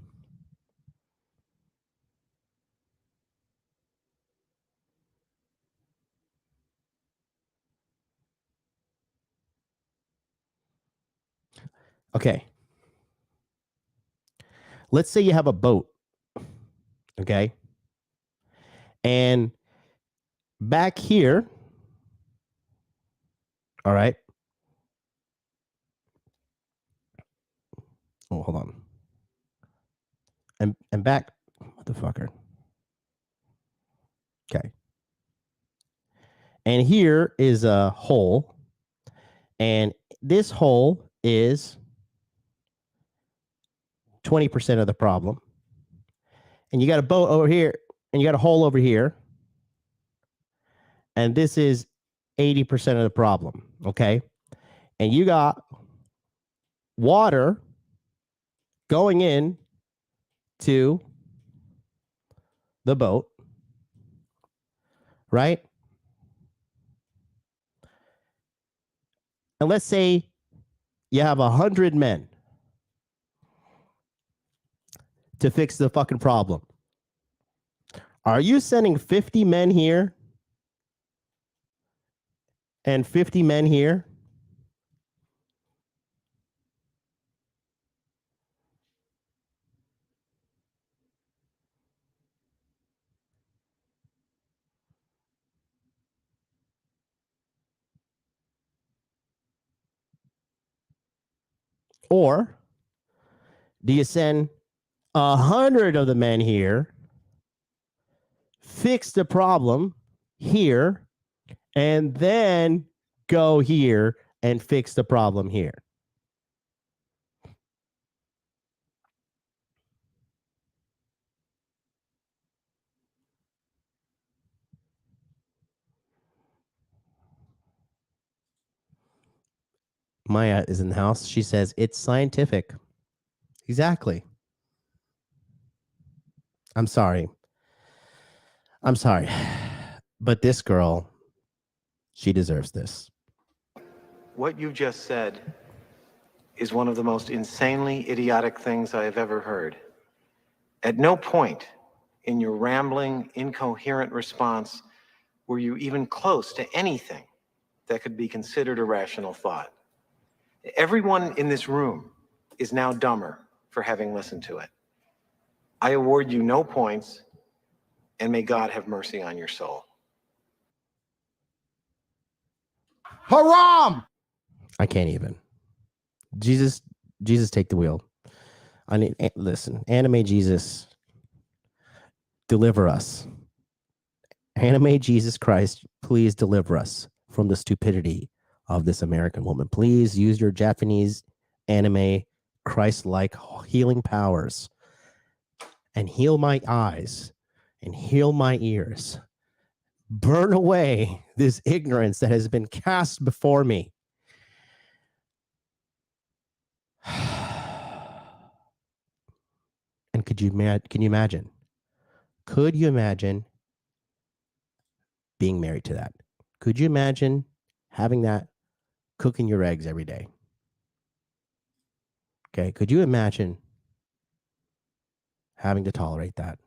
Okay. Let's say you have a boat. Okay. And back here, all right. Oh, hold on. And back, motherfucker. Okay. And here is a hole. And this hole is 20% of the problem. And you got a boat over here, and you got a hole over here. And this is 80% of the problem. Okay. And you got water going in to the boat. right? And let's say you have 100 men to fix the fucking problem. Are you sending 50 men here and 50 men here? Or do you send 100 of the men here, fix the problem here, and then go here and fix the problem here? Maya is in the house. She says it's scientific. Exactly. I'm sorry. But this girl, she deserves this. What you just said is one of the most insanely idiotic things I have ever heard. At no point in your rambling, incoherent response were you even close to anything that could be considered a rational thought. Everyone in this room is now dumber for having listened to it. I award you no points, and may God have mercy on your soul. Haram! I can't even. Jesus, take the wheel. I need, listen, anime Jesus, deliver us. Anime Jesus Christ, please deliver us from the stupidity of this American woman. Please use your Japanese anime Christ-like healing powers and heal my eyes and heal my ears. Burn away this ignorance that has been cast before me. And can you imagine? Could you imagine being married to that? Could you imagine having that, cooking your eggs every day? Okay, could you imagine having to tolerate that?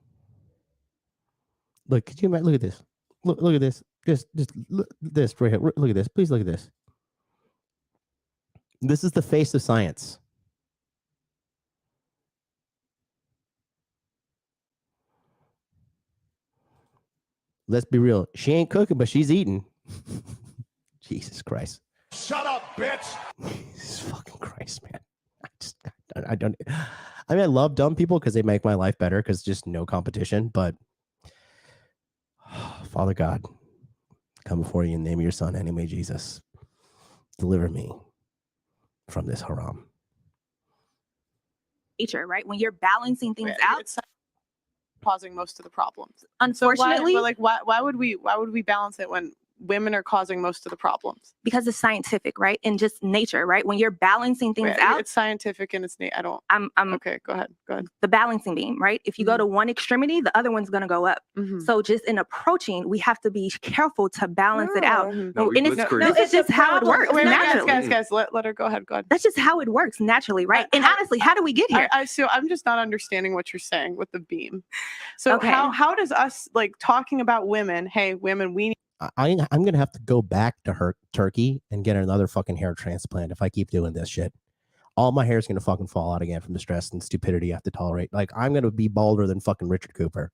Look, could you imagine? Look at this. Look at this. Just look this right here. Look at this. Please look at this. This is the face of science. Let's be real. She ain't cooking, but she's eating. Jesus Christ. Shut up, bitch. Jesus fucking Christ, man. I mean, I love dumb people because they make my life better because just no competition. But Father God, come before you in the name of your son, anyway, Jesus. Deliver me from this haram. Nature, right? When you're balancing things out, It's causing most of the problems. Unfortunately, so why would we balance it when women are causing most of the problems? because it's scientific, right? And just nature, right? When you're balancing things out, It's scientific and it's I'm okay. Go ahead. The balancing beam, right? If you go to one extremity, the other one's going to go up. So just in approaching, we have to be careful to balance it out. No, And let's create- this is just how it works naturally. Guys, let her go ahead. Go ahead. That's just how it works naturally, right? And honestly, how do we get here? So I'm just not understanding what you're saying with the beam. So Okay. how does us like talking about women? Hey, women, we need. I'm going to have to go back to Turkey and get another fucking hair transplant if I keep doing this shit. All my hair is going to fucking fall out again from the stress and stupidity I have to tolerate. Like, I'm going to be balder than fucking Richard Cooper.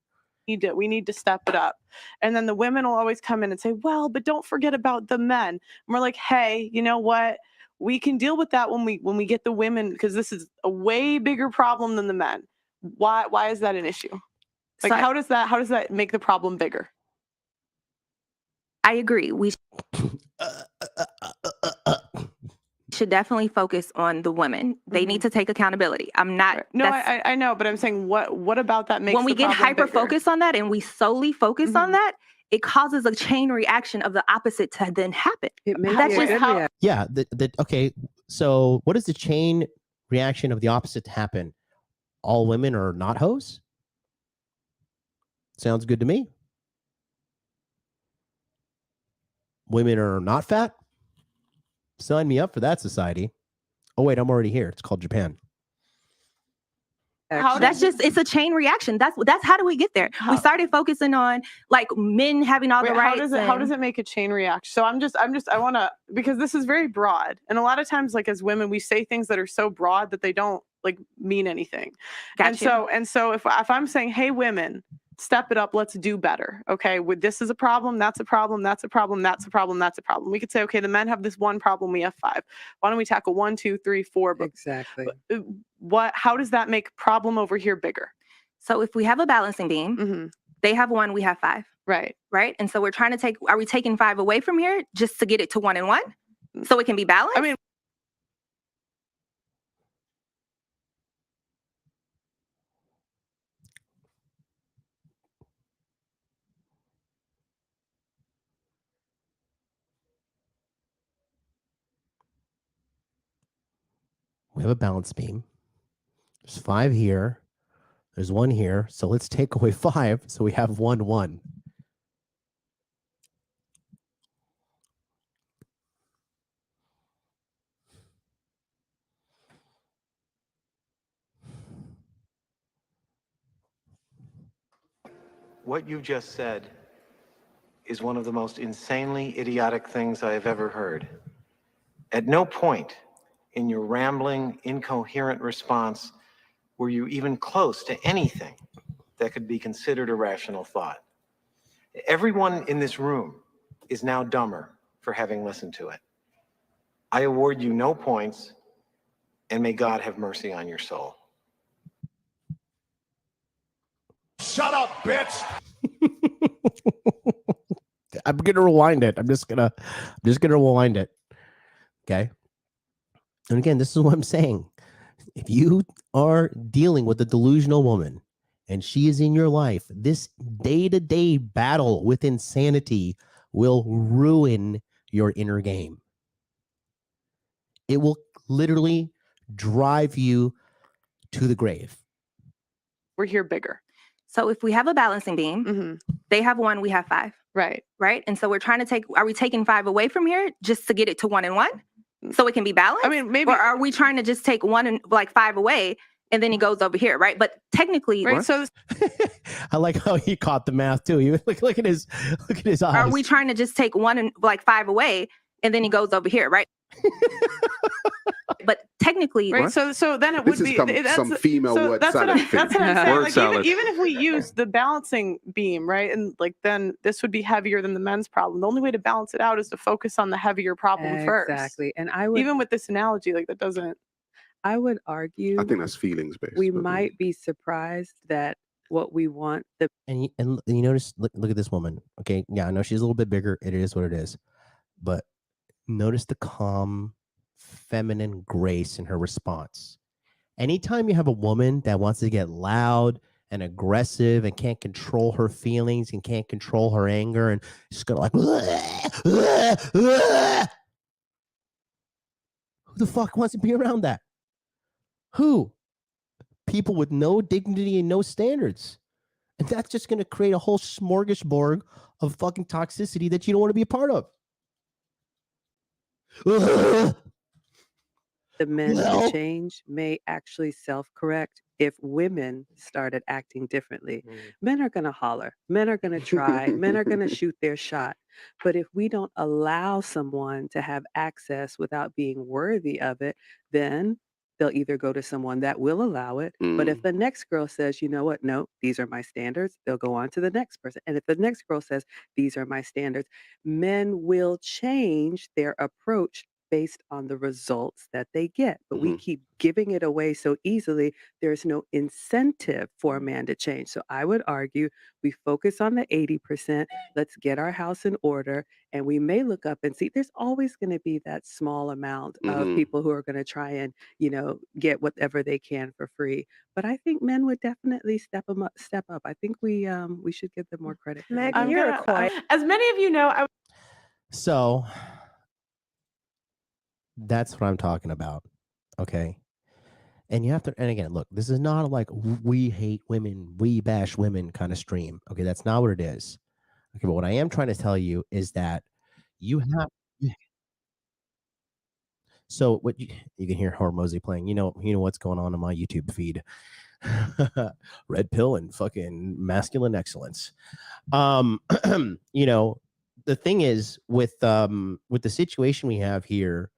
We need to step it up. And then the women will always come in and say, well, but don't forget about the men. And we're like, hey, you know what? We can deal with that when we get the women, because this is a way bigger problem than the men. Why is that an issue? Like, So how does that make the problem bigger? I agree. We should definitely focus on the women. They need to take accountability. I'm not. No, I know, but I'm saying what about that makes when we the get problem hyper bigger? focused on that and we solely focus on that, it causes a chain reaction of the opposite to then happen. That's just how. Yeah. Okay. So what is the chain reaction of the opposite to happen? All women are not hoes? Sounds good to me. women are not fat, sign me up for that society. Oh wait, I'm already here. It's called Japan. That's just, it's a chain reaction. That's how do we get there? We started focusing on like men having all the rights. How does it make a chain reaction? So I want to, because this is very broad. And a lot of times, like as women, we say things that are so broad that they don't like mean anything. Gotcha. And so if I'm saying, hey, women, step it up, let's do better. Okay. This is a problem. That's a problem. That's a problem. That's a problem. That's a problem. We could say, okay, the men have this one problem. We have 5. Why don't we tackle 1, 2, 3, 4? But exactly. How does that make problem over here bigger? So if we have a balancing beam, they have 1, we have 5. Right. Right. And so we're trying to are we taking 5 away from here just to get it to 1 and 1? So it can be balanced? I mean, We have a balance beam. There's 5 here. There's 1 here. So let's take away 5. So we have 1, 1. What you just said is one of the most insanely idiotic things I have ever heard. At no point in your rambling, incoherent response were you even close to anything that could be considered a rational thought. Everyone in this room is now dumber for having listened to it. I award you no points, and may God have mercy on your soul. Shut up, bitch. I'm gonna rewind it. I'm just gonna rewind it. Okay. And again, this is what I'm saying. If you are dealing with a delusional woman and she is in your life, this day-to-day battle with insanity will ruin your inner game. It will literally drive you to the grave. We're here bigger. So if we have a balancing beam, they have 1, we have 5. Right. Right. And so we're trying to are we taking 5 away from here just to get it to 1 and 1? So it can be balanced? I mean, maybe. Or are we trying to just take 1 and 5 away and then he goes over here, right? But technically, right. So I like how he caught the math too. You look at his eyes. Are we trying to just take 1 and 5 away and then he goes over here, right? But technically, right. So then it would be some female word salad. That's what I'm saying. Word Like, salad. even if we use the balancing beam, right, and like then this would be heavier than the men's problem. The only way to balance it out is to focus on the heavier problem first. Exactly. And I would, even with this analogy, like that doesn't. I would argue. I think that's feelings based. We might be surprised that what we want the And you notice, look at this woman. Okay, yeah, I know she's a little bit bigger. It is what it is, but notice the calm, feminine grace in her response. Anytime you have a woman that wants to get loud and aggressive and can't control her feelings and can't control her anger and just go like, who the fuck wants to be around that? Who? People with no dignity and no standards. And that's just going to create a whole smorgasbord of fucking toxicity that you don't want to be a part of. the men to change may actually self-correct if women started acting differently. Men are going to holler. Men are going to try. Men are going to shoot their shot. But if we don't allow someone to have access without being worthy of it, then they'll either go to someone that will allow it. But if the next girl says, you know what, no, these are my standards, they'll go on to the next person. And if the next girl says, these are my standards, men will change their approach based on the results that they get. But we keep giving it away so easily, there's no incentive for a man to change. So I would argue we focus on the 80%, let's get our house in order, and we may look up and see there's always going to be that small amount of people who are going to try and, you know, get whatever they can for free. But I think men would definitely step up. I think we should give them more credit. Megan, you're quiet. As many of you know, So that's what I'm talking about. Okay. And you have to, and again, look, this is not like we hate women, we bash women kind of stream. Okay. That's not what it is. Okay. But what I am trying to tell you is that You have. So what you can hear Hormozy playing. You know what's going on my YouTube feed. Red pill and fucking masculine excellence. You know, the thing is with the situation we have here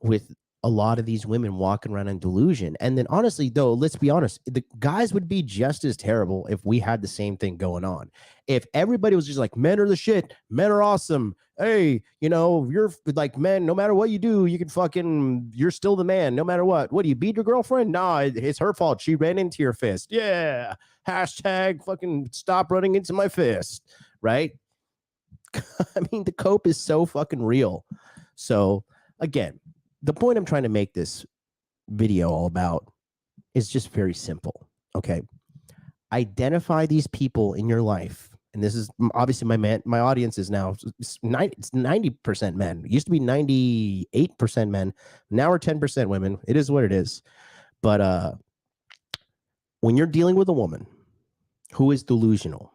with a lot of these women walking around in delusion. And then honestly, though, let's be honest, the guys would be just as terrible if we had the same thing going on. If everybody was just like, men are the shit, men are awesome. Hey, you know, you're like, men, no matter what you do, you can fucking, you're still the man, no matter what. What do you beat your girlfriend? Nah, it's her fault. She ran into your fist. Yeah. Hashtag fucking stop running into my fist. Right. I mean, the cope is so fucking real. So again, the point I'm trying to make this video all about is just very simple. Okay. Identify these people in your life. And this is obviously my audience is now it's 90% men. It used to be 98% men. Now we're 10% women. It is what it is. But when you're dealing with a woman who is delusional,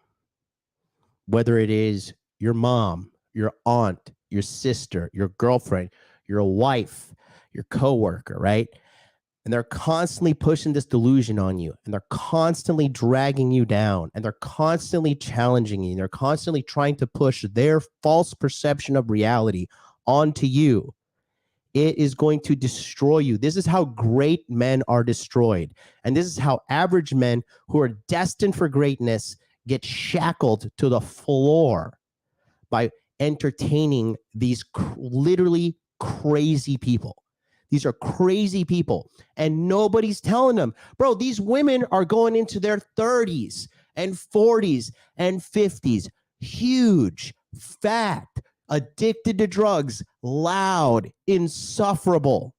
whether it is your mom, your aunt, your sister, your girlfriend, your wife, your coworker, right? And they're constantly pushing this delusion on you, and they're constantly dragging you down, and they're constantly challenging you, and they're constantly trying to push their false perception of reality onto you. It is going to destroy you. This is how great men are destroyed. And this is how average men who are destined for greatness get shackled to the floor by entertaining these literally crazy people. These are crazy people, and nobody's telling them, bro, these women are going into their 30s and 40s and 50s, huge, fat, addicted to drugs, loud, insufferable,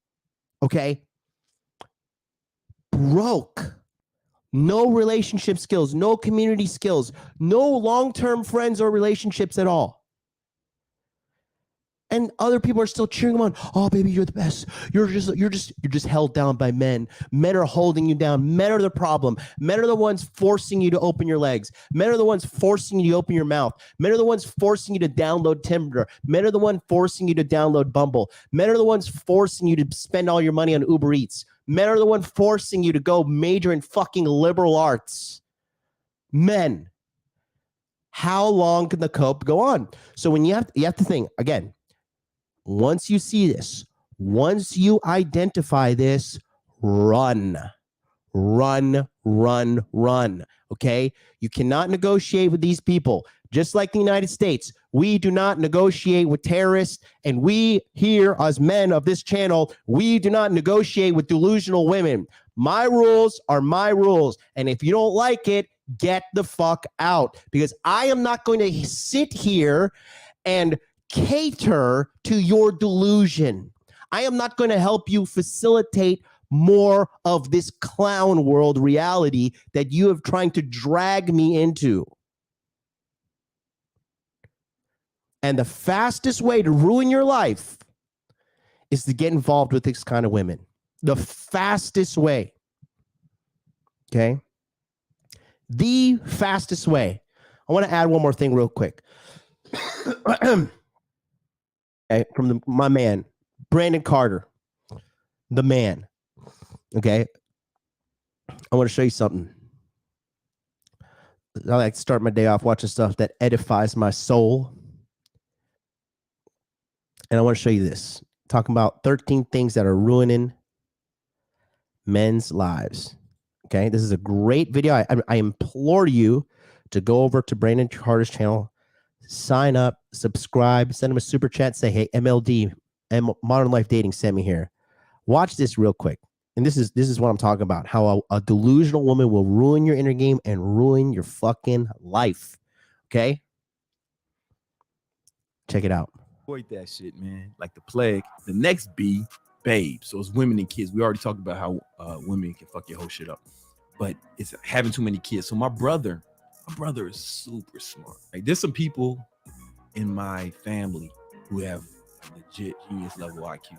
okay? Broke, no relationship skills, no community skills, no long-term friends or relationships at all. And other people are still cheering them on. Oh, baby, you're the best. You're just held down by men. Men are holding you down. Men are the problem. Men are the ones forcing you to open your legs. Men are the ones forcing you to open your mouth. Men are the ones forcing you to download Tinder. Men are the ones forcing you to download Bumble. Men are the ones forcing you to spend all your money on Uber Eats. Men are the ones forcing you to go major in fucking liberal arts. Men. How long can the cope go on? So when you have to think, again, once you see this, once you identify this, run, okay? You cannot negotiate with these people. Just like the United States, we do not negotiate with terrorists, and we here as men of this channel, we do not negotiate with delusional women. My rules are my rules, and if you don't like it, get the fuck out, because I am not going to sit here and cater to your delusion. I am not going to help you facilitate more of this clown world reality that you have trying to drag me into. And the fastest way to ruin your life is to get involved with this kind of women. The fastest way. Okay? The fastest way. I want to add one more thing real quick. Okay, from my man, Brandon Carter, the man. Okay. I want to show you something. I like to start my day off watching stuff that edifies my soul. And I want to show you this. Talking about 13 things that are ruining men's lives. Okay. This is a great video. I implore you to go over to Brandon Carter's channel, sign up, subscribe, send him a super chat, say, hey, MLD, Modern Life Dating sent me here. Watch this real quick. And this is what I'm talking about, how a delusional woman will ruin your inner game and ruin your fucking life. Okay? Check it out. Avoid that shit, man. Like the plague. The next B, babe. So it's women and kids. We already talked about how women can fuck your whole shit up. But it's having too many kids. So my brother is super smart. Like there's some people in my family who have legit genius level IQ.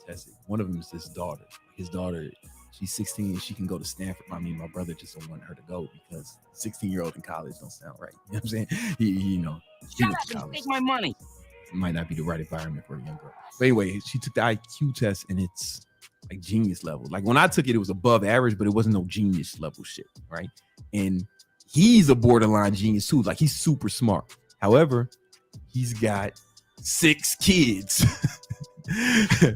Tested. One of them is his daughter. His daughter, she's 16 and she can go to Stanford. I mean, my brother just don't want her to go because 16-year-old in college don't sound right. You know what I'm saying? He Shut up and take my money. might not be the right environment for a young girl. But anyway, she took the IQ test and it's like genius level. Like when I took it, it was above average, but it wasn't no genius level shit, right? And he's a borderline genius too. Like he's super smart. However, he's got 6 kids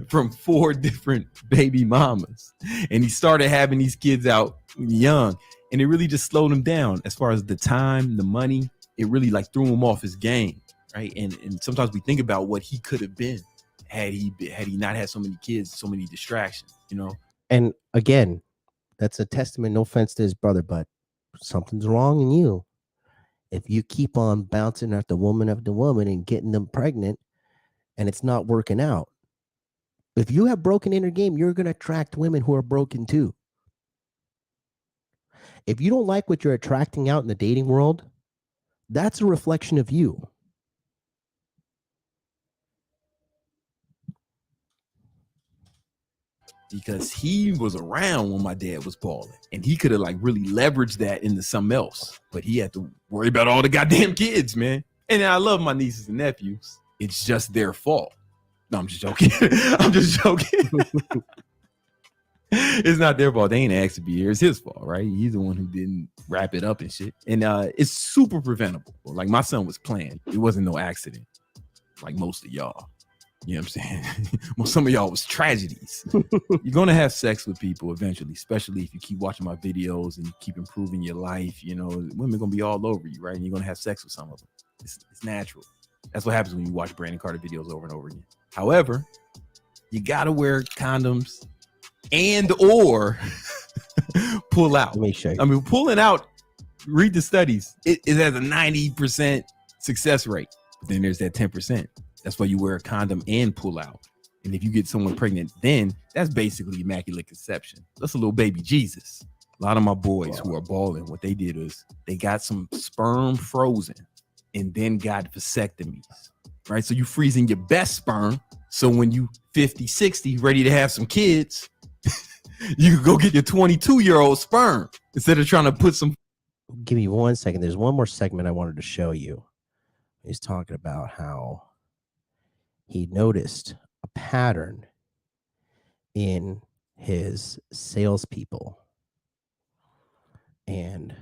from 4 different baby mamas. And he started having these kids out young. And it really just slowed him down as far as the time, the money. It really like threw him off his game, right? And sometimes we think about what he could have been had he not had so many kids, so many distractions, you know? And again, that's a testament, no offense to his brother, but something's wrong in you. If you keep on bouncing after woman and getting them pregnant and it's not working out, if you have broken inner game, you're going to attract women who are broken too. If you don't like what you're attracting out in the dating world, that's a reflection of you. Because he was around when my dad was balling and he could have like really leveraged that into something else, but he had to worry about all the goddamn kids, man. And I love my nieces and nephews. It's just their fault. No, I'm just joking. I'm just joking. It's not their fault. They ain't asked to be here. It's his fault, right? He's the one who didn't wrap it up and shit. And it's super preventable. Like my son was planned. It wasn't no accident like most of y'all. You know what I'm saying? Well, some of y'all was tragedies. You're going to have sex with people eventually, especially if you keep watching my videos and you keep improving your life. You know, women going to be all over you, right? And you're going to have sex with some of them. It's natural. That's what happens when you watch Brandon Carter videos over and over again. However, you got to wear condoms and or pull out. Let me show you. I mean, pulling out, read the studies. It has a 90% success rate. But then there's that 10%. That's why you wear a condom and pull out. And if you get someone pregnant, then that's basically immaculate conception. That's a little baby Jesus. A lot of my boys who are balling, what they did is they got some sperm frozen and then got vasectomies, right? So you freezing your best sperm. So when you 50, 60, ready to have some kids, you can go get your 22-year-old sperm instead of trying to put some. Give me 1 second. There's one more segment I wanted to show you. He's talking about how he noticed a pattern in his salespeople. And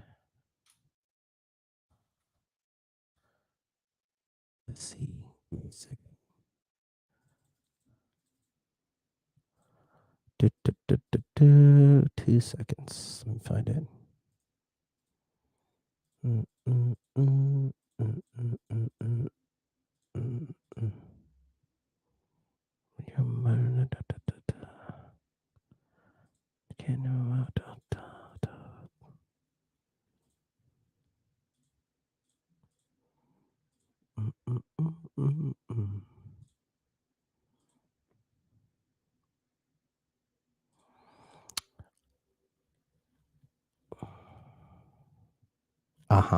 let's see. Give me a second. 2 seconds. Let me find it.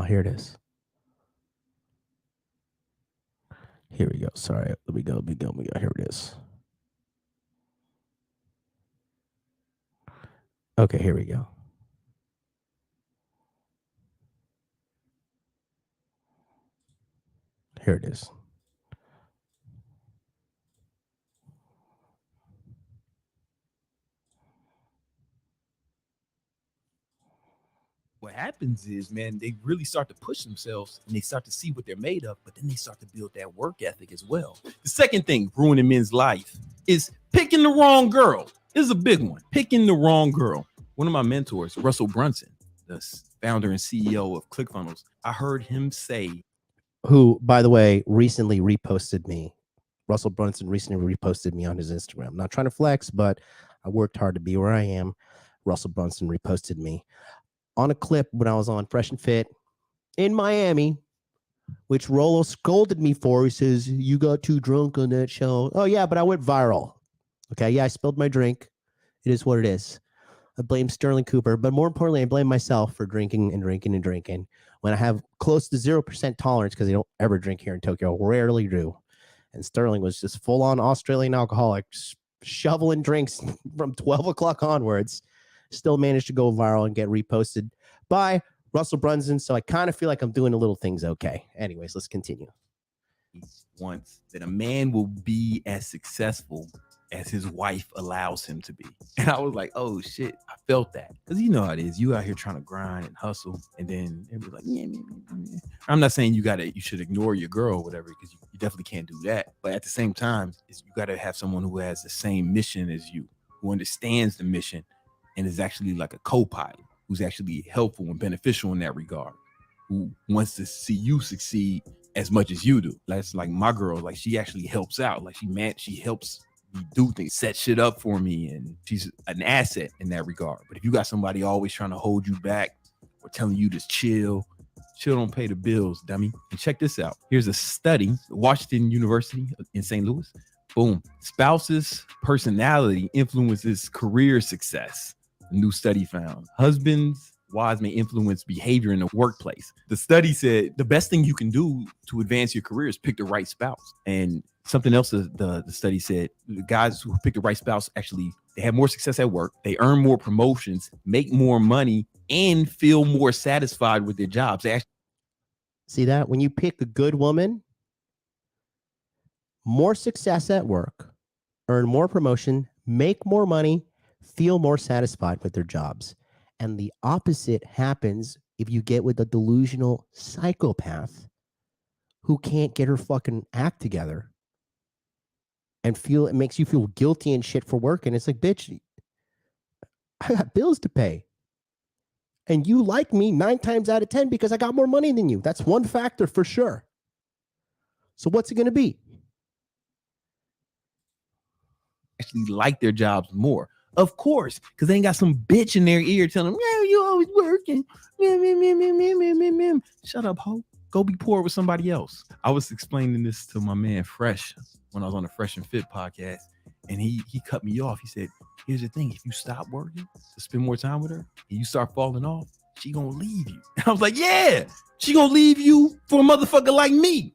Here it is. Here we go. Sorry. Let me go. Here it is. Okay, here we go. Here it is. What happens is, man, they really start to push themselves and they start to see what they're made of, but then they start to build that work ethic as well. The second thing ruining men's life is picking the wrong girl. This is a big one. Picking the wrong girl. One of my mentors, Russell Brunson, the founder and CEO of ClickFunnels, I heard him say, who, by the way, recently reposted me. Russell Brunson recently reposted me on his Instagram. I'm not trying to flex, but I worked hard to be where I am. Russell Brunson reposted me on a clip when I was on Fresh and Fit in Miami, which Rolo scolded me for. He says, you got too drunk on that show. Oh, yeah, but I went viral. Okay, yeah, I spilled my drink. It is what it is. I blame Sterling Cooper, but more importantly, I blame myself for drinking when I have close to 0% tolerance because I don't ever drink here in Tokyo, rarely do. And Sterling was just full-on Australian alcoholic, shoveling drinks from 12 o'clock onwards. Still managed to go viral and get reposted by Russell Brunson. So I kind of feel like I'm doing the little things okay. Anyways, let's continue. once that a man will be as successful as his wife allows him to be. And I was like, oh shit, I felt that. Because you know how it is. You out here trying to grind and hustle, and then it was like, yeah. I'm not saying you should ignore your girl or whatever, because you definitely can't do that. But at the same time, you got to have someone who has the same mission as you, who understands the mission and is actually like a co-pilot, who's actually helpful and beneficial in that regard, who wants to see you succeed as much as you do. That's like my girl. Like, she actually helps out. Like, she helps me do things, set shit up for me, and she's an asset in that regard. But if you got somebody always trying to hold you back or telling you to chill don't pay the bills, dummy. And check this out. Here's a study, Washington University in St. Louis. Boom. Spouse's personality influences career success. A new study found husbands, wives may influence behavior in the workplace. The study said the best thing you can do to advance your career is pick the right spouse. And something else the study said, the guys who pick the right spouse, actually, they have more success at work, they earn more promotions, make more money, and feel more satisfied with their jobs. They actually see that? When you pick a good woman, more success at work, earn more promotion, make more money, feel more satisfied with their jobs. And the opposite happens if you get with a delusional psychopath who can't get her fucking act together and it makes you feel guilty and shit for work. And it's like, bitch, I got bills to pay. And you like me 9 times out of 10 because I got more money than you. That's one factor for sure. So what's it going to be? actually like their jobs more. Of course, because they ain't got some bitch in their ear telling them, yeah, you always working. Shut up, ho. Go be poor with somebody else. I was explaining this to my man Fresh when I was on the Fresh and Fit podcast, and he cut me off. He said, here's the thing. If you stop working to spend more time with her and you start falling off, she gonna leave you. And I was like, yeah, she gonna leave you for a motherfucker like me.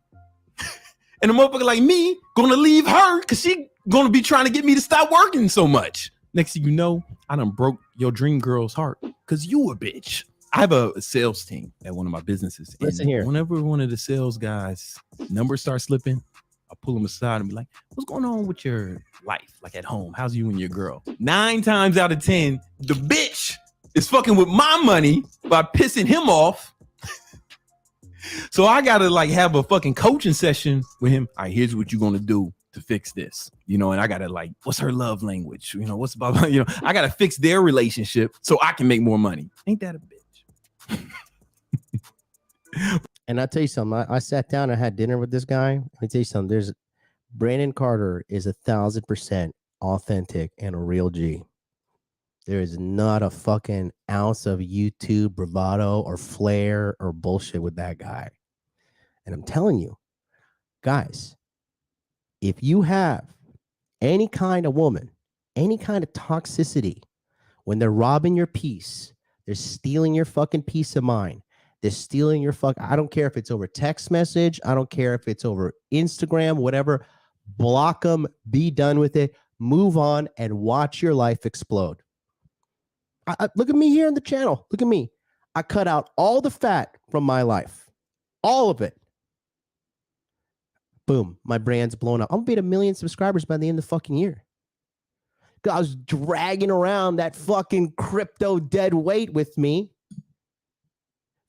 And a motherfucker like me gonna leave her because she gonna be trying to get me to stop working so much. Next thing you know, I done broke your dream girl's heart because you a bitch. I have a sales team at one of my businesses. Listen here. Whenever one of the sales guys' numbers start slipping, I pull them aside and be like, what's going on with your life? Like at home, how's you and your girl? 9 times out of 10, the bitch is fucking with my money by pissing him off. So I gotta like have a fucking coaching session with him. All right, here's what you're gonna do to fix this, and I gotta like, what's her love language? What's about, I gotta fix their relationship so I can make more money. Ain't that a bitch? And I'll tell you something. I sat down, I had dinner with this guy. Let me tell you something. Brandon Carter is 1,000% authentic and a real G. There is not a fucking ounce of YouTube bravado or flair or bullshit with that guy. And I'm telling you, guys, if you have any kind of woman, any kind of toxicity, when they're robbing your peace, they're stealing your fucking peace of mind. They're stealing your I don't care if it's over text message. I don't care if it's over Instagram, whatever. Block them, be done with it, move on, and watch your life explode. Look at me here on the channel. Look at me. I cut out all the fat from my life. All of it. Boom. My brand's blown up. I'm going to be at 1 million subscribers by the end of the fucking year. I was dragging around that fucking crypto dead weight with me.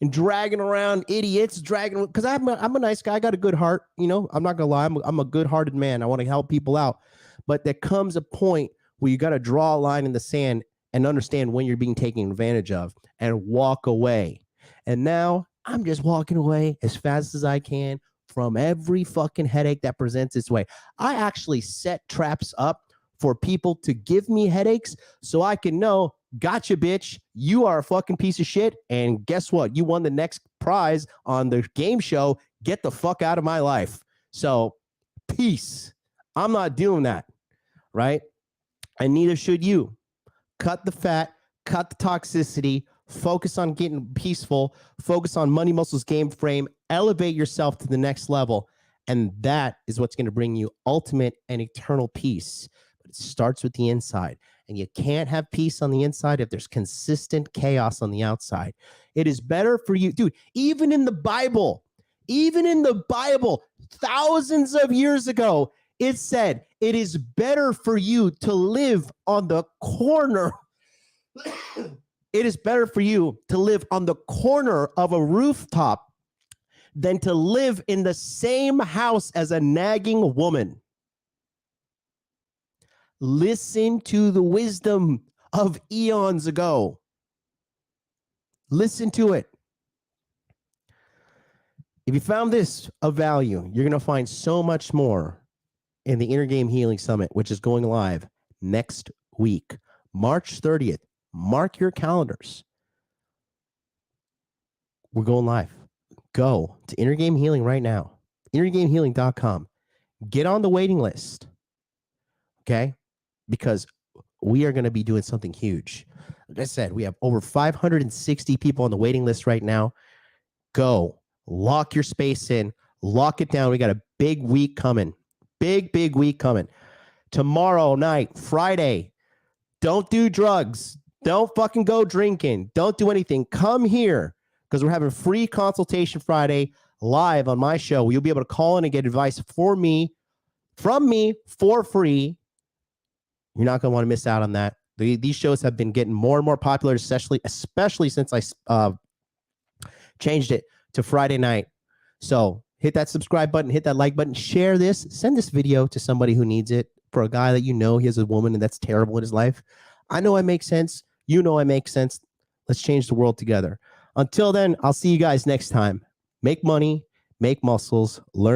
And dragging around idiots, because I'm a nice guy. I got a good heart. I'm not going to lie. I'm a good-hearted man. I want to help people out. But there comes a point where you got to draw a line in the sand and understand when you're being taken advantage of and walk away. And now I'm just walking away as fast as I can from every fucking headache that presents its way. I actually set traps up for people to give me headaches so I can know, gotcha, bitch, you are a fucking piece of shit. And guess what? You won the next prize on the game show. Get the fuck out of my life. So peace. I'm not doing that, right? And neither should you. Cut the fat, cut the toxicity, focus on getting peaceful, focus on money muscles game frame, elevate yourself to the next level. And that is what's going to bring you ultimate and eternal peace. But it starts with the inside. And you can't have peace on the inside if there's consistent chaos on the outside. It is better for you, dude, even in the Bible, Even in the Bible, thousands of years ago, it said it is better for you to live on the corner. It is better for you to live on the corner of a rooftop than to live in the same house as a nagging woman. Listen to the wisdom of eons ago. Listen to it. If you found this of value, you're going to find so much more in the Inner Game Healing Summit, which is going live next week, March 30th. Mark your calendars. We're going live. Go to Inner Game Healing right now, innergamehealing.com. Get on the waiting list, okay? Because we are going to be doing something huge. Like I said, we have over 560 people on the waiting list right now. Go. Lock your space in. Lock it down. We got a big week coming. Big week coming. Tomorrow night, Friday, don't do drugs. Don't fucking go drinking. Don't do anything. Come here because we're having a free consultation Friday live on my show. You'll be able to call in and get advice from me for free. You're not going to want to miss out on that. These shows have been getting more and more popular, especially since I changed it to Friday night. So hit that subscribe button, hit that like button, share this, send this video to somebody who needs it. For a guy that you know he has a woman and that's terrible in his life. I know I make sense. You know I make sense. Let's change the world together. Until then, I'll see you guys next time. Make money, make muscles, learn.